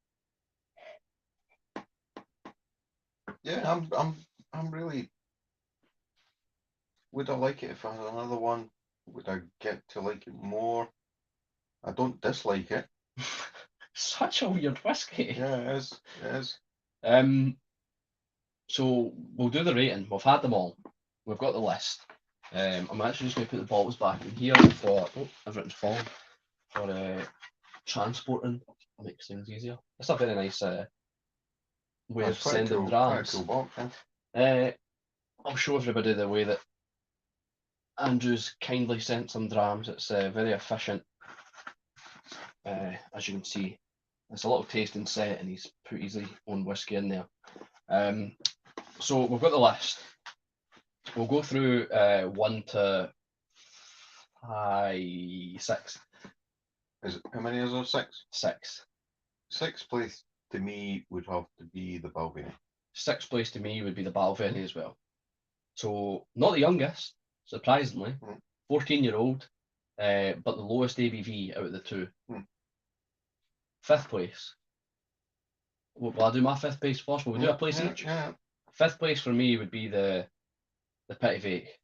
Yeah, I'm really. Would I like it if I had another one? Would I get to like it more? I don't dislike it. Such a weird whiskey. Yeah, it is. It is. So we'll do the rating. We've had them all. We've got the list. I'm actually just going to put the bottles back in here for, everything's fallen, for transporting. Makes things easier. It's a very nice way of That's quite sending cool. drams. Quite a cool box, yeah. I'll show everybody the way that Andrew's kindly sent some drams. It's very efficient, as you can see. It's a little tasting set, and he's put his own whiskey in there. So we've got the list. We'll go through 1 to 6. How many is there? 6? 6. 6th place to me would have to be the Balvenie. 6th place to me would be the Balvenie as well. So not the youngest, surprisingly, 14-year-old, but the lowest ABV out of the two. 5th place. Will I do my 5th place first? Will we do a place each? Yeah. 5th place for me would be the Petit Vake,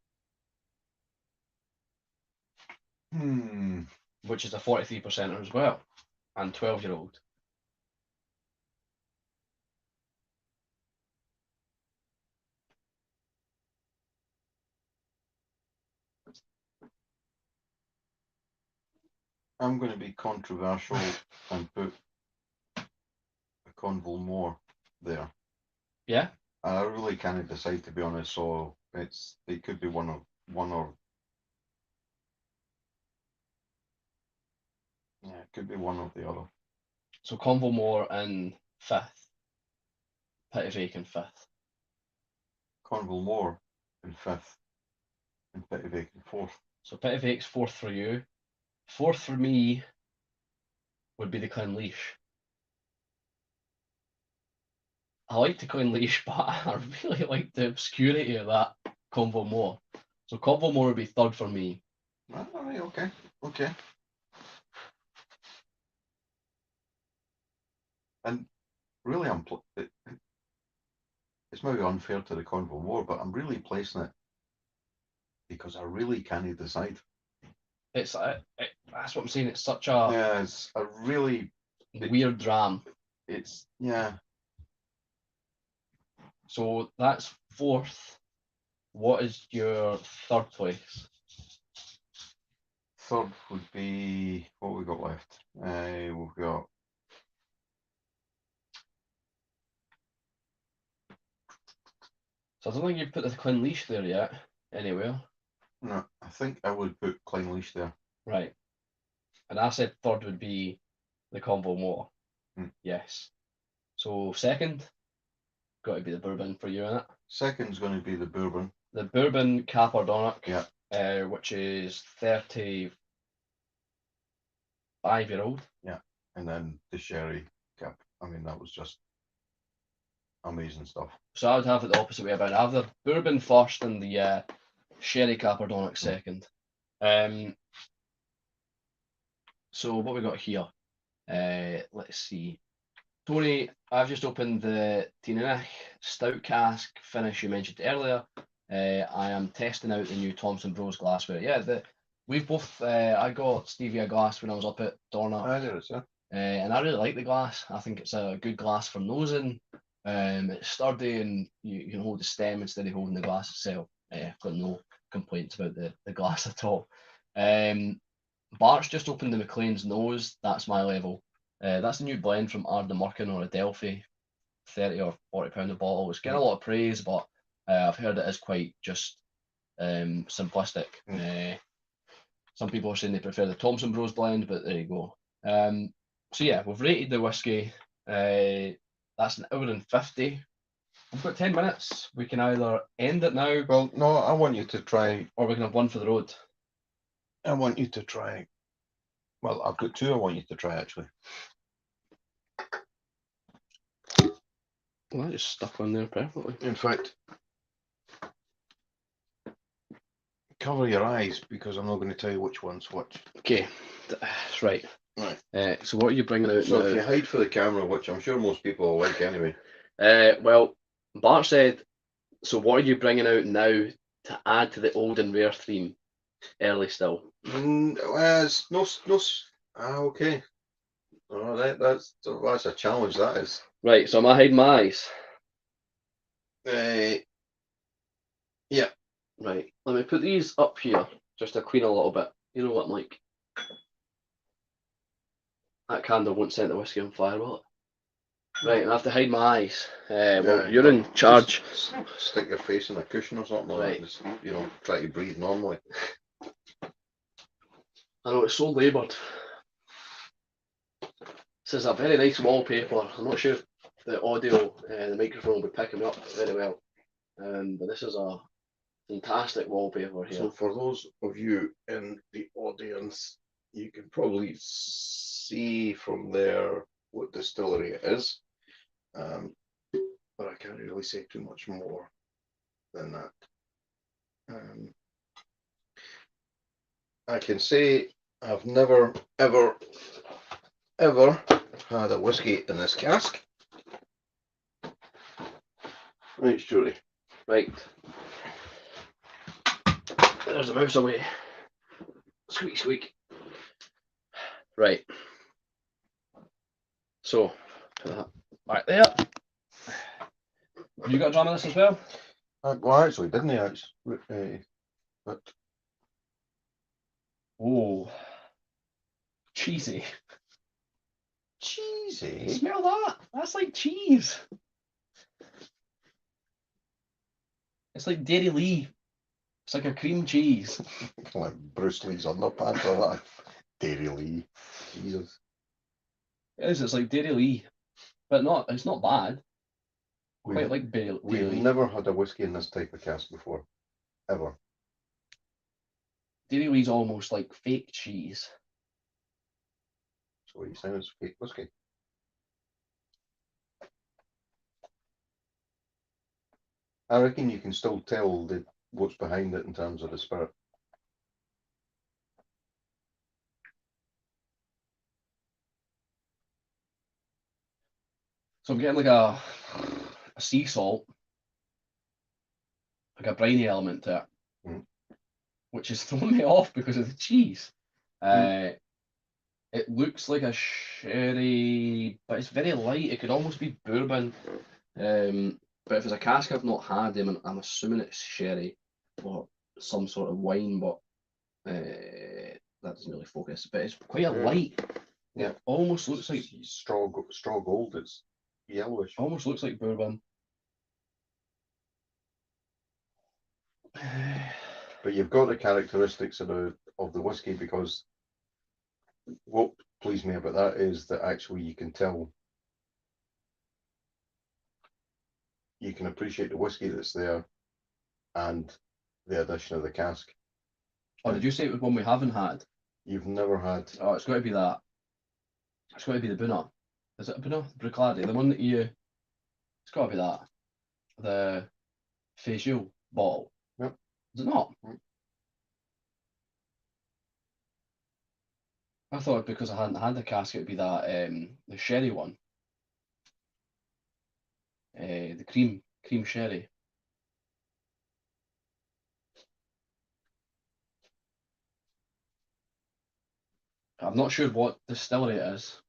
which is a 43% as well, and 12-year-old. I'm going to be controversial and put a Conville more there. Yeah. I really can't decide, to be honest. So it could be one or it could be one or the other. So Conville more in 5th, Petit Vake in 5th. Conville more in 5th, and Petit Vake in 4th. So Petit Vake's 4th for you. 4th for me would be the Clynleash. I like the Clynleash, but I really like the obscurity of that Conville more. So Conville more would be 3rd for me. All right, okay. And really, it's maybe unfair to the Conville more, but I'm really placing it because I really can't decide. It's that's what I'm saying. It's such a it's a really weird dram. It's So that's 4th. What is your 3rd place? 3rd would be what we got left. We've got So I don't think you've put the Clynleash there yet, anywhere. No, I think I would put Clynleash there. Right. And I said 3rd would be the Conville more. Yes. So 2nd, got to be the bourbon for you, innit? 2nd's going to be the bourbon. The bourbon Capardonic, yeah, which is 35-year-old. Yeah, and then the sherry cap. I mean, that was just amazing stuff. So I would have it the opposite way about it. I have the bourbon first and the sherry Capardonic second. So what we got here? Let's see. Tony, I've just opened the Tinanich Stout Cask finish you mentioned earlier. I am testing out the new Thompson Bros glassware. Yeah, we've both. I got Stevie a glass when I was up at Dornoch. I did it, sir. And I really like the glass. I think it's a good glass for nosing. It's sturdy and you can hold the stem instead of holding the glass itself. I've got no complaints about the glass at all. Bart's just opened the McLean's Nose. That's my level. That's a new blend from Ardnamurchan or Adelphi, £30 or £40 a bottle. It's getting a lot of praise, but I've heard it is quite just simplistic. Some people are saying they prefer the Thompson Bros blend, but there you go. So yeah, we've rated the whiskey. That's 1 hour and 50. We've got 10 minutes. We can either end it now. Well, no, I want you to try. Or we can have one for the road. I want you to try. Well, I've got 2 I want you to try, actually. Well, that just stuck on there perfectly. In fact, cover your eyes because I'm not going to tell you which one's which. Okay, that's right. Right. So what are you bringing out so now? If you hide for the camera, which I'm sure most people will like anyway. Well, Bart said, so what are you bringing out now to add to the old and rare theme? Early still. It's no. Okay. All right, that's a challenge. That is. Right. So am I hiding my eyes? Yeah. Right, let me put these up here just to clean a little bit. You know what I'm like. That candle won't set the whiskey on fire, will it? Right, I have to hide my eyes. Well, you're in charge. Stick your face in a cushion or something like Right. that. Just, try to breathe normally. I know it's so laboured. This is a very nice wallpaper. I'm not sure if the audio, the microphone will be picking up very well. But this is a fantastic wallpaper here. So for those of you in the audience, you can probably see from there what distillery it is. But I can't really say too much more than that. I can say I've never, ever, ever had a whiskey in this cask. Right, Stuarty. Right. There's the mouse away. Squeak, squeak. Right. So, put that back there. Have you got a dram of this as well? Well, actually, didn't he? Actually, but Oh, cheesy. cheesy. Smell that. That's like cheese. It's like Dairy Lee. It's like a cream cheese. Like Bruce Lee's underpants or that. Dairy Lee. Jesus. It is. It's like Dairy Lee, but not. It's not bad. We've, Quite like Dairy we've Lee. never had a whiskey in this type of cask before, ever. Dairy Lee's almost like fake cheese. So what you saying is fake whiskey? I reckon you can still tell what's behind it in terms of the spirit. So I'm getting like a sea salt, like a briny element to it, which is throwing me off because of the cheese. It looks like a sherry, but it's very light. It could almost be bourbon. But if it's a cask I've not had, I'm assuming it's sherry or some sort of wine, but that doesn't really focus. But it's quite a light. Yeah. It almost looks like straw gold. It's yellowish. almost looks like bourbon. But you've got the characteristics of the whiskey, because what pleased me about that is that actually you can tell, you can appreciate the whiskey that's there and the addition of the cask. Oh, did you say it was one we haven't had? You've never had. Oh, it's got to be that. It's got to be the Buna. Is it a Buna? Bruichladdich, the one that you. It's got to be that. The facial bottle. Yep. Is it not? Yep. I thought because I hadn't had the cask, it'd be that the sherry one. The cream sherry. I'm not sure what distillery it is,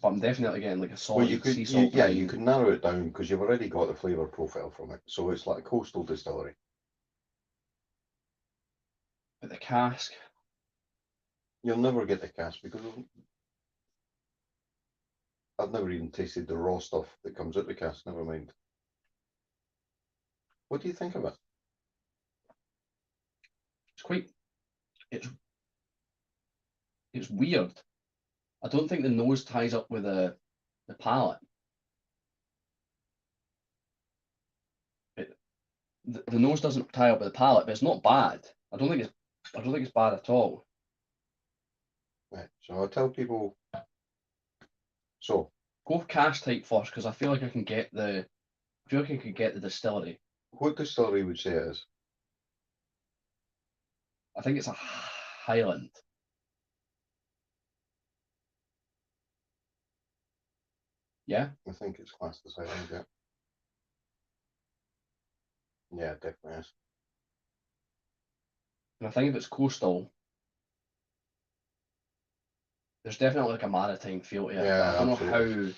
but I'm definitely getting like a solid sea salt. You could narrow it down because you've already got the flavour profile from it. So it's like a coastal distillery. But the cask. You'll never get the cask because I've never even tasted the raw stuff that comes out the cask, never mind. What do you think of it? It's quite. It's weird. I don't think the nose ties up with the palate. The nose doesn't tie up with the palate, but it's not bad. I don't think it's bad at all. Right. So I'll tell people. So Go cask type first because I feel like I can get the. I feel like I could get the distillery. what distillery would say it is? I think it's a Highland. Yeah. I think it's classed as Highland, yeah. Yeah, it definitely is. And I think if it's coastal, there's definitely like a maritime feel to it. Yeah, but I don't absolutely. know how.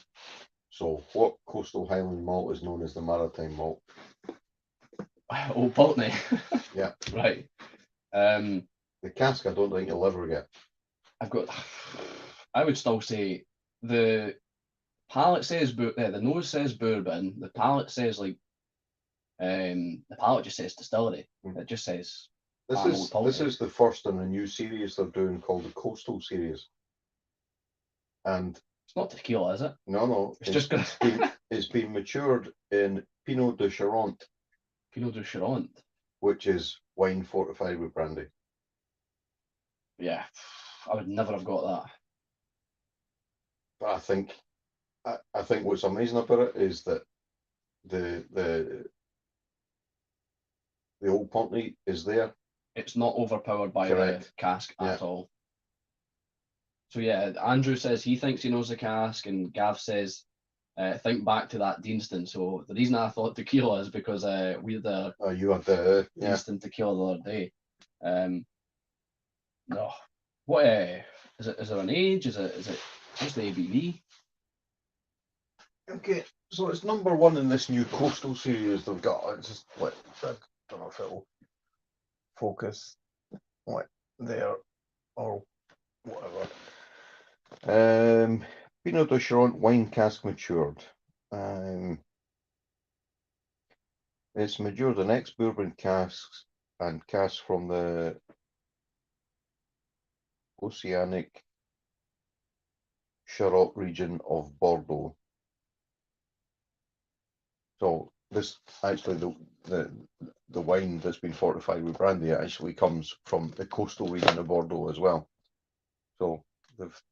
So what coastal Highland malt is known as the Maritime malt? Old Pulteney. Yeah. Right. The cask, I don't think you'll ever get. I would still say the palate says the nose says bourbon. The palate says like the palate just says distillery. It just says Old Pulteney. This is the first in a new series they're doing called the Coastal series, and it's not tequila, is it? No, it's been matured in Pinot de Charente. Pinot de Charente, which is wine fortified with brandy. Yeah, I would never have got that. But I think what's amazing about it is that the Old Pulteney is there. It's not overpowered by the cask at all. So yeah, Andrew says he thinks he knows the cask, and Gav says, think back to that Deanston. So the reason I thought tequila is because we had the Deanston tequila the other day. No, what is it? Is there an age? Is it just the ABV? Okay, so it's number 1 in this new Coastal series they've got. It's just I don't know if it'll focus there or whatever. Pinot de Charente wine cask matured. It's matured in ex-bourbon casks and casks from the Oceanic Charente region of Bordeaux. So this actually the wine that's been fortified with brandy actually comes from the coastal region of Bordeaux as well. So they've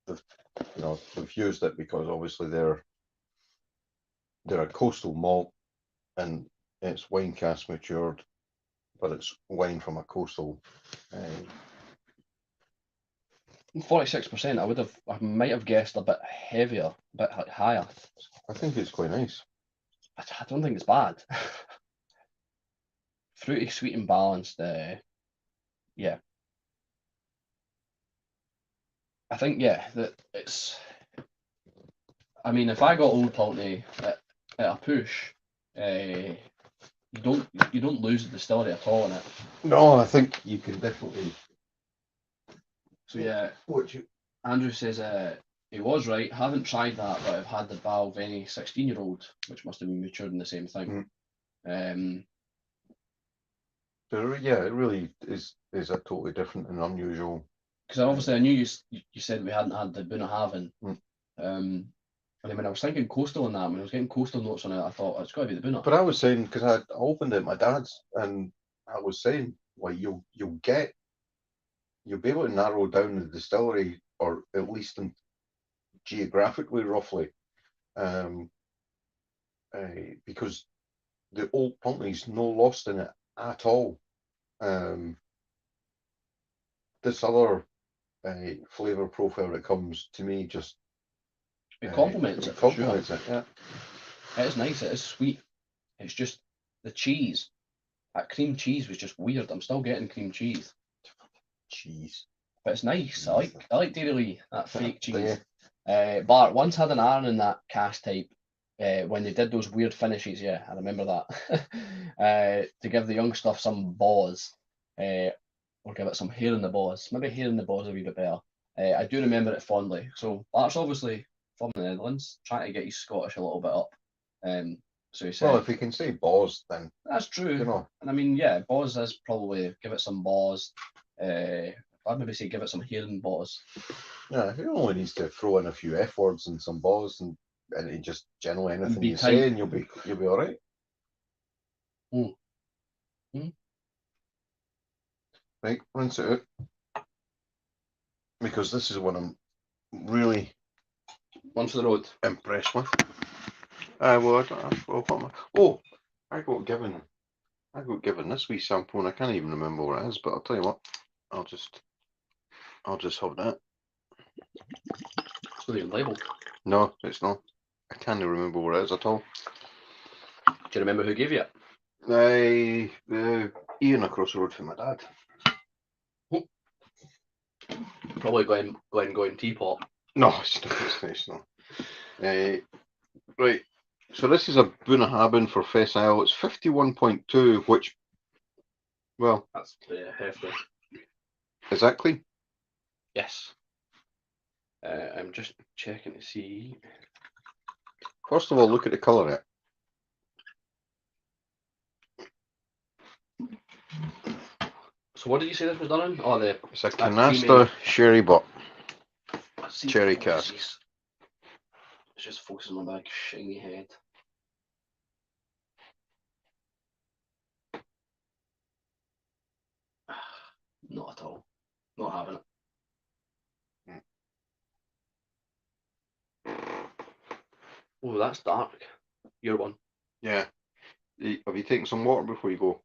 used it because obviously they're a coastal malt and it's wine cask matured, but it's wine from a coastal. 46%. I might have guessed a bit heavier, a bit higher. I think it's quite nice. I don't think it's bad. Fruity, sweet, and balanced. Yeah. I think that it's. I mean, if I got Old Pulteney at a push, you don't lose the distillery at all in it. No, I think you can definitely. So yeah, Andrew says he was right. Haven't tried that, but I've had the Balvenie 16-year-old, which must have been matured in the same thing. So yeah, it really is a totally different and unusual. Because obviously I knew you said we hadn't had the Bunnahabhain. And then when I was thinking coastal on that, when I was getting coastal notes on it, I thought it's got to be the Bunna. But I was saying, because I opened it at my dad's, and I was saying, like you'll be able to narrow down the distillery, or at least geographically, roughly, because the Old Pulteney's no lost in it at all. This other flavour profile that comes to me just it complements it. Complements it, yeah. It is nice. It is sweet. It's just the cheese. That cream cheese was just weird. I'm still getting cream cheese. But it's nice. I like Dairy Lee, that fake cheese. Bart once had an iron in that cast type when they did those weird finishes. Yeah, I remember that. To give the young stuff some buzz, or give it some hair in the buzz. Maybe hair in the buzz a wee bit better. I do remember it fondly. So Bart's obviously from the Netherlands, trying to get his Scottish a little bit up. So he said, well, if he can say buzz, then that's true. You know. And I mean, yeah, buzz is probably give it some buzz. I'd maybe say give it some hair and buzz. Yeah, he only needs to throw in a few F words and some buzz, and he just generally anything you tight. say, and you'll be all right. Right, rinse it out, because this is what I'm really one for the road impressed with. I got given this wee sample, and I can't even remember what it is. But I'll tell you what, I'll just have that. It's not even labelled. No, it's not. I can't remember what it is at all. Do you remember who gave you it? Ian across the road from my dad. Probably Glen Teapot. No, it's not. Right. So this is a Bunnahabhain for Fess Isle. It's 51.2, which Well, That's hefty. is that clean? Yes. I'm just checking to see. First of all, look at the colour of it. So what did you say this was done in? Oh, It's a creamy. Canasta sherry butt. Let's see if Cherry it cask. focuses. It's just focusing on my big shiny head. Not at all. Not having it. Oh, that's dark. Your one. Yeah. Have you taken some water before you go?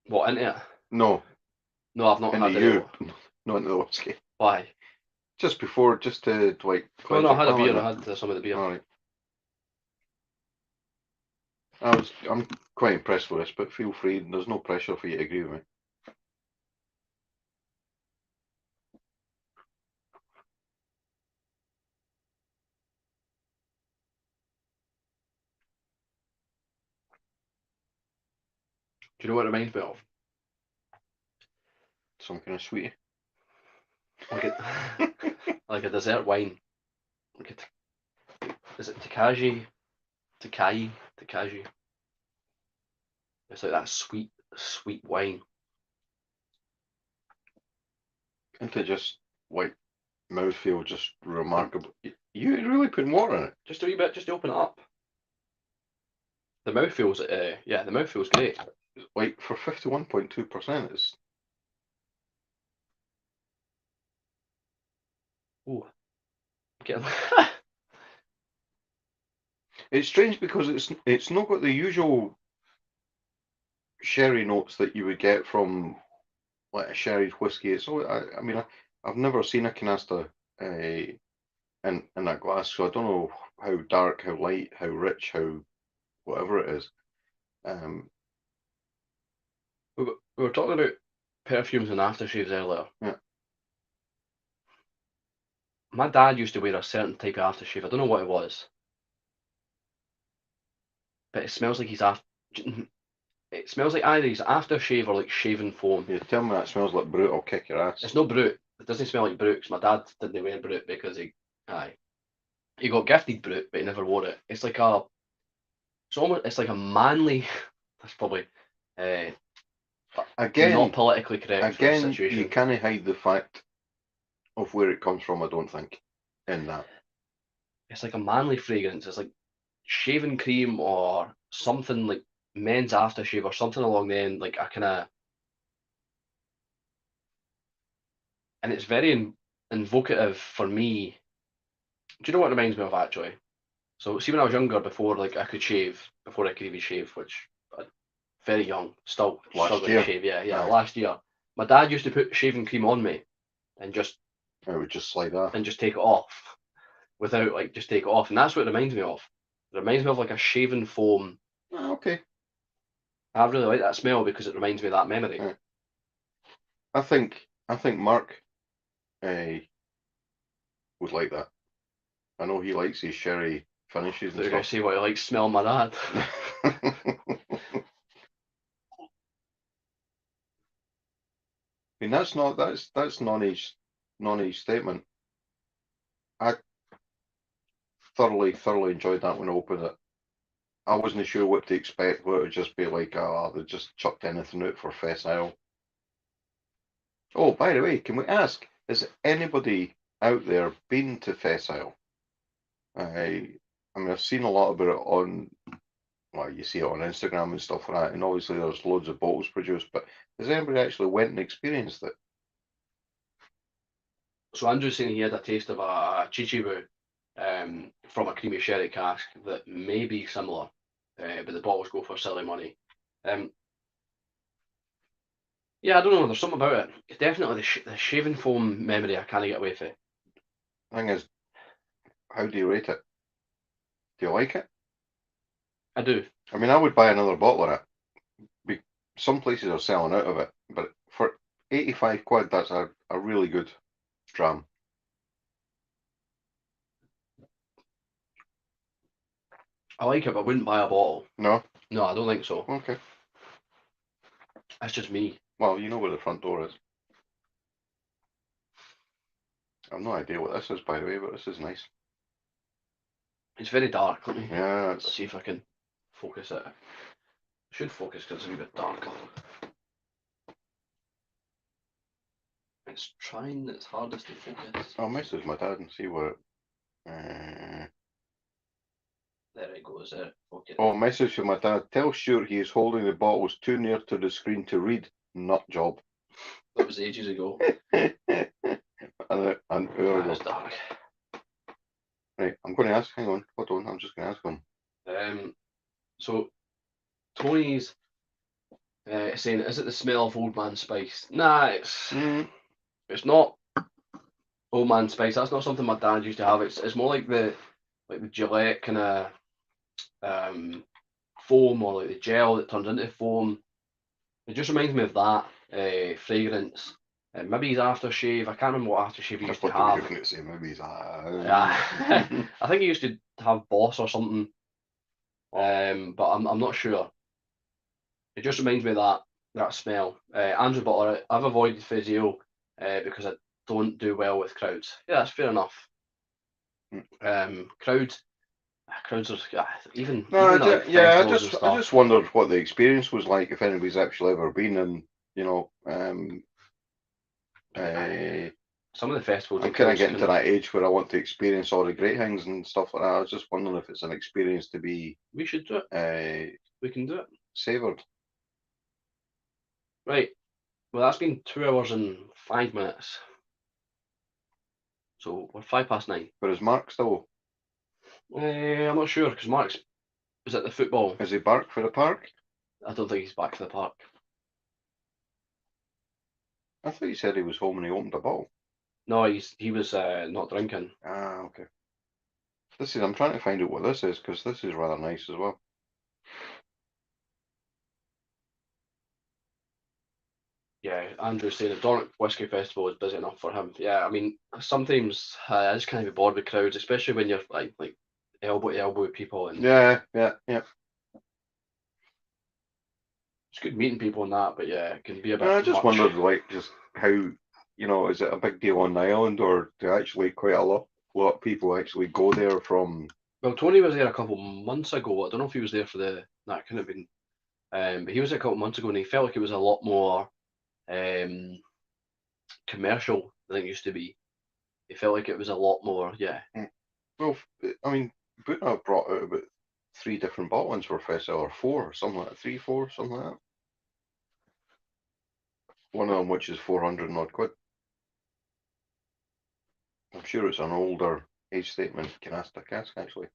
What, into it? No, No, I've not into had any. you, not into the whiskey. Why? Just before, just to like. Oh no, I had a beer. palate. I had some of the beer. All right. I'm quite impressed with this, but feel free. There's no pressure for you to agree with me. Do you know what it reminds me of? Some kind of sweetie. Like a dessert wine. Is it Takaji? Takaji? It's like that sweet wine. Isn't it just like mouthfeel, just remarkable? You really putting water in it? Just a wee bit, just to open it up. The mouthfeel's the mouthfeel's great. Like for 51.2%, it's. Ooh. Getting It's strange because it's not got the usual sherry notes that you would get from like a sherry whiskey. It's all, I mean, I've never seen a canasta in that glass, so I don't know how dark, how light, how rich, how whatever it is. we were talking about perfumes and aftershaves earlier. Yeah. My dad used to wear a certain type of aftershave. I don't know what it was, but it smells like he's after. It smells like either he's aftershave or like shaving foam. You tell me that smells like Brute, I'll kick your ass. It's no Brute. It doesn't smell like Brute because my dad didn't wear Brute because he got gifted Brute, but he never wore it. It's like it's like a manly. That's probably Again, not politically correct for this again, situation. you can't hide the fact of where it comes from. I don't think in that. It's like a manly fragrance. It's like shaving cream or something like men's aftershave or something along the end, like a kind of, and it's very invocative for me. Do you know what it reminds me of actually? So see, when I was younger, before like I could shave, before I could even shave, which very young, still Last struggling year. to shave. Yeah, Aye. last year, my dad used to put shaving cream on me and just It would just slide off. and just take it off without like just take it off, and that's what it reminds me of. It reminds me of like a shaving foam. Ah, okay. I really like that smell because it reminds me of that memory. Aye. I think Mark would like that. I know he likes his sherry finishes and They're going to stuff. say what he likes, smell my dad. I mean, that's non-age statement. I thoroughly enjoyed that when I opened it. I wasn't sure what to expect, whether it would just be like, they just chucked anything out for Fess Isle. Oh, by the way, can we ask, has anybody out there been to Fess Isle? I mean, I've seen a lot about it on, well, you see it on Instagram and stuff like that, and obviously there's loads of bottles produced, but has anybody actually went and experienced it? So Andrew's saying he had a taste of a chichibu from a creamy sherry cask that may be similar, but the bottles go for silly money. Yeah, I don't know. There's something about it. It's definitely the shaving foam memory I can't get away from. The thing is, how do you rate it? Do you like it? I do. I mean, I would buy another bottle of it. Some places are selling out of it, but for 85 quid, that's a really good dram. I like it, but I wouldn't buy a bottle. No? No, I don't think so. Okay. That's just me. Well, you know where the front door is. I've no idea what this is, by the way, but this is nice. It's very dark. Let me Yeah, let's see if I can focus it. Should focus because it's a wee bit darker. It's trying its hardest to focus. I'll message my dad and see what. There it goes. Okay. Oh, message from my dad. Tell Stuart he is holding the bottles too near to the screen to read. Nut job. That was ages ago. an hour That is ago. dark. Right, I'm going to ask. Hang on, hold on. I'm just going to ask him. So Tony's saying, "Is it the smell of old man spice?" Nah, it's not old man spice. That's not something my dad used to have. It's more like the Gillette kind of foam, or like the gel that turns into foam. It just reminds me of that fragrance. Maybe his aftershave. I can't remember what aftershave he used to have. Going to say maybe he's I think he used to have Boss or something, but I'm not sure. It just reminds me of that smell. Andrew Butler, I've avoided physio because I don't do well with crowds. Yeah, that's fair enough. Crowds are even No, like yeah, festivals and I stuff. just wondered what the experience was like if anybody's actually ever been, and you know, Some of the festivals I'm and kind of crowds getting to that age where I want to experience all the great things and stuff like that. I was just wondering if it's an experience to be we should do it. We can do it. savoured. Right. Well, that's been 2 hours and 5 minutes. So we're 9:05. But is Mark still? I'm not sure because Mark's is at the football. Is he back for the park? I don't think he's back to the park. I thought he said he was home and he opened a bottle. No, he was not drinking. Ah, okay. I'm trying to find out what this is because this is rather nice as well. Yeah, Andrew's saying the Dornoch Whisky Festival is busy enough for him. Yeah, I mean, sometimes I just can't be bored with crowds, especially when you're like elbow to elbow with people, and Yeah. it's good meeting people and that, but yeah, it can be a bit I just much. wondered, like, just how, is it a big deal on the island, or do actually quite a lot of people actually go there from? Well, Tony was there a couple months ago. I don't know if he was there for that couldn't have been. But he was there a couple months ago, and he felt like it was a lot more commercial than it used to be. He felt like it was a lot more, yeah. Well, I mean, Butna brought out about 3 different bottlings for festival, or 4, something like that, 3, 4, something like that. One of them which is 400 and odd quid. I'm sure it's an older age statement cask actually.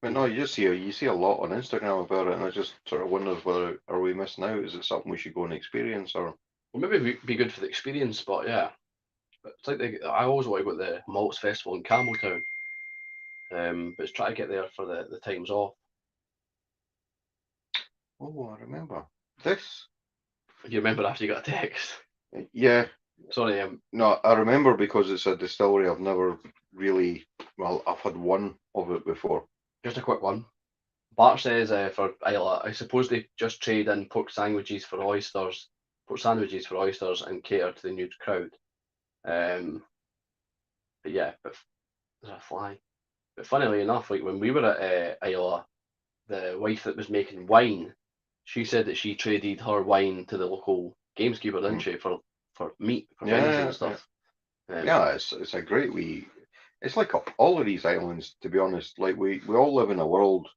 But no, you see a lot on Instagram about it, and I just sort of wonder whether are we missing out? Is it something we should go and experience, or? Well, maybe it'd be good for the experience, but yeah. It's like I always want to go to the Malts Festival in Campbelltown, but it's try to get there for the times off. Oh, I remember this. You remember after you got a text? Yeah. Sorry, No, I remember because it's a distillery I've never really. Well, I've had one of it before. just a quick one. Bart says for Isla, I suppose they just trade in pork sandwiches for oysters, and cater to the nude crowd. But yeah, but there's a fly. But funnily enough, like when we were at Isla, the wife that was making wine, she said that she traded her wine to the local gameskeeper, didn't she, for meat, for venison and stuff. Yeah, it's a great wee. It's like all of these islands, to be honest. Like we all live in a world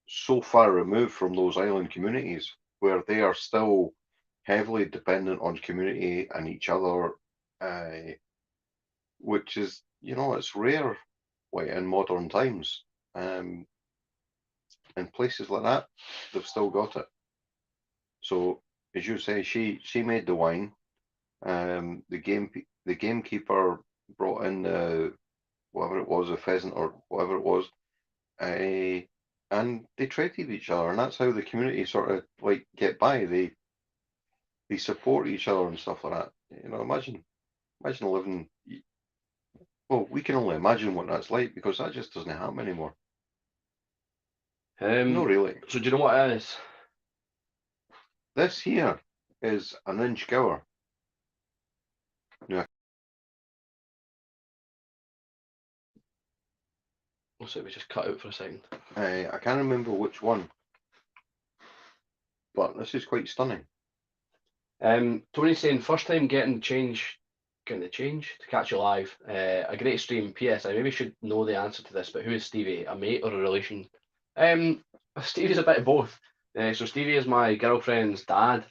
so far removed from those island communities where they are still heavily dependent on community and each other, which is it's rare, like in modern times. In places like that, they've still got it. So as you say, she made the wine. The gamekeeper brought in whatever it was, a pheasant or whatever it was, and they traded each other, and that's how the community sort of like get by. They support each other and stuff like that. Imagine living. Well, we can only imagine what that's like because that just doesn't happen anymore. No, really. So do you know what it is? This here is an inch gower. So we just cut out for a second. I can't remember which one, but this is quite stunning. Tony's saying first time getting the change to catch you live. A great stream. P.S. I maybe should know the answer to this, but who is Stevie? A mate or a relation? Stevie's a bit of both. So Stevie is my girlfriend's dad,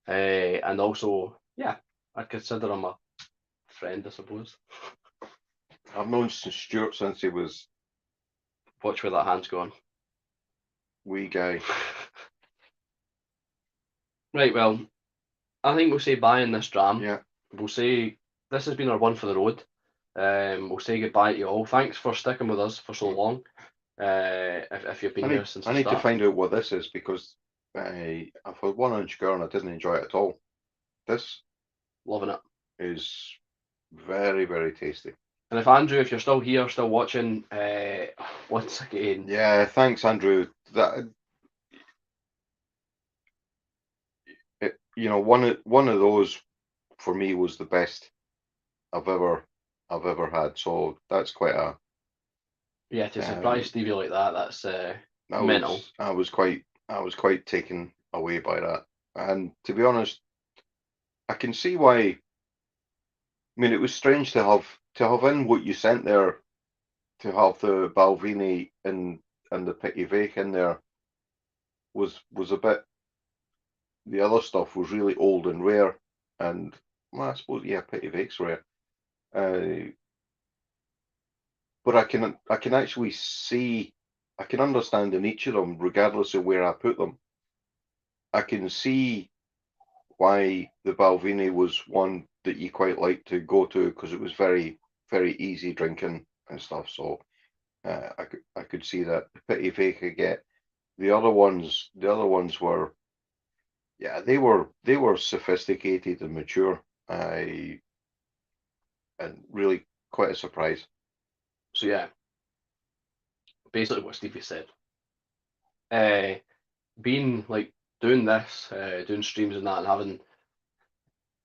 and also, yeah, I'd consider him a friend, I suppose. I've known Stuart since he was Watch where that hand's going. wee guy. Right, well, I think we'll say bye in this dram. Yeah. We'll say this has been our one for the road. We'll say goodbye to you all. Thanks for sticking with us for so long. If you've been here since the I need start. to find out what this is because I've had 1 inch gower and I didn't enjoy it at all. This Loving it. is very, very tasty. And if Andrew, if you're still here, still watching, once again. Yeah, thanks, Andrew. One of those for me was the best I've ever had. So that's quite a. Yeah, to surprise Stevie like that, that's mental. I was quite taken away by that, and to be honest, I can see why. I mean, it was strange to have in what you sent there, to have the Balvenie and the Petit Vake in there was a bit. The other stuff was really old and rare, and well, I suppose Petit Vake's rare. But I can actually see, I can understand in each of them, regardless of where I put them. I can see why the Balvenie was one that you quite like to go to because it was very, very easy drinking and stuff. So I could see that. The Petit Vake I get. The other ones were, yeah, they were sophisticated and mature. And really quite a surprise. So yeah, basically what Stevie said. Being like doing this, doing streams and that, and having,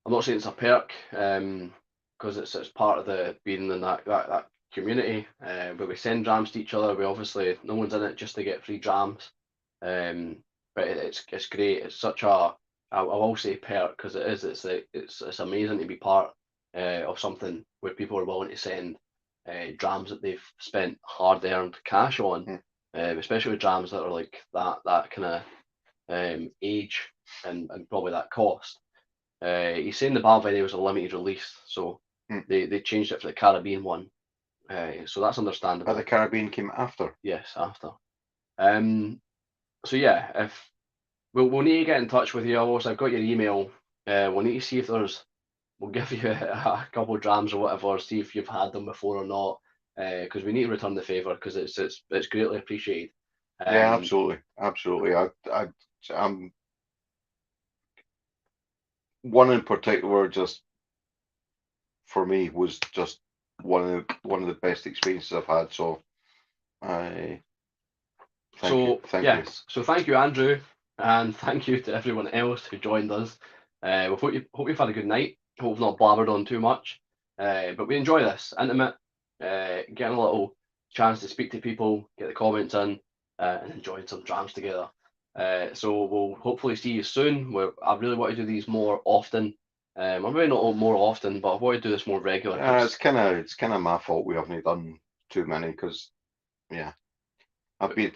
I'm not saying it's a perk, because it's part of the being in that community, where we send drams to each other. We obviously, no one's in it just to get free drams, but it's great. It's such a, I will say perk because it is. It's amazing to be part of something where people are willing to send drams that they've spent hard earned cash on, especially with drams that are like that kind of age and probably that cost. He's saying the Balvenie was a limited release, so they changed it for the Caribbean one. So that's understandable. But the Caribbean came after. Yes, after. So yeah, if we'll need to get in touch with you. Also, I've got your email. We'll need to see if we'll give you a couple of drams or whatever, see if you've had them before or not, because we need to return the favour because it's greatly appreciated. Yeah, absolutely. I'm one in particular, just for me, was just one of the best experiences I've had. So thank you. So thank you, Andrew, and thank you to everyone else who joined us. We hope you've had a good night. Hope we've not blabbered on too much, but we enjoy this intimate, getting a little chance to speak to people, get the comments in, and enjoying some drams together. So we'll hopefully see you soon. I really want to do these more often. I'm really not more often, but I want to do this more regular. It's kind of my fault we haven't done too many because, yeah, I've been.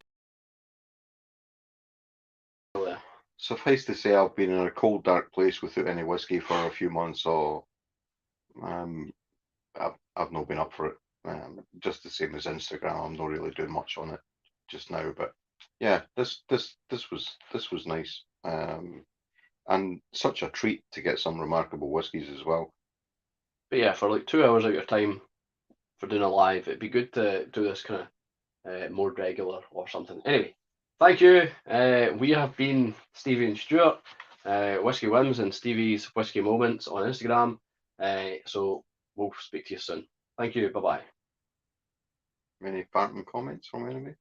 Suffice to say, I've been in a cold, dark place without any whiskey for a few months, so I've not been up for it. Just the same as Instagram, I'm not really doing much on it just now. But yeah, this was nice, and such a treat to get some remarkable whiskies as well. But yeah, for like 2 hours of your time for doing a live, it'd be good to do this kind of more regular or something. Anyway, thank you. We have been Stevie and Stuart, Whiskey Whims and Stevie's Whiskey Moments on Instagram. So we'll speak to you soon. Thank you. Bye bye. Any parting comments from anybody?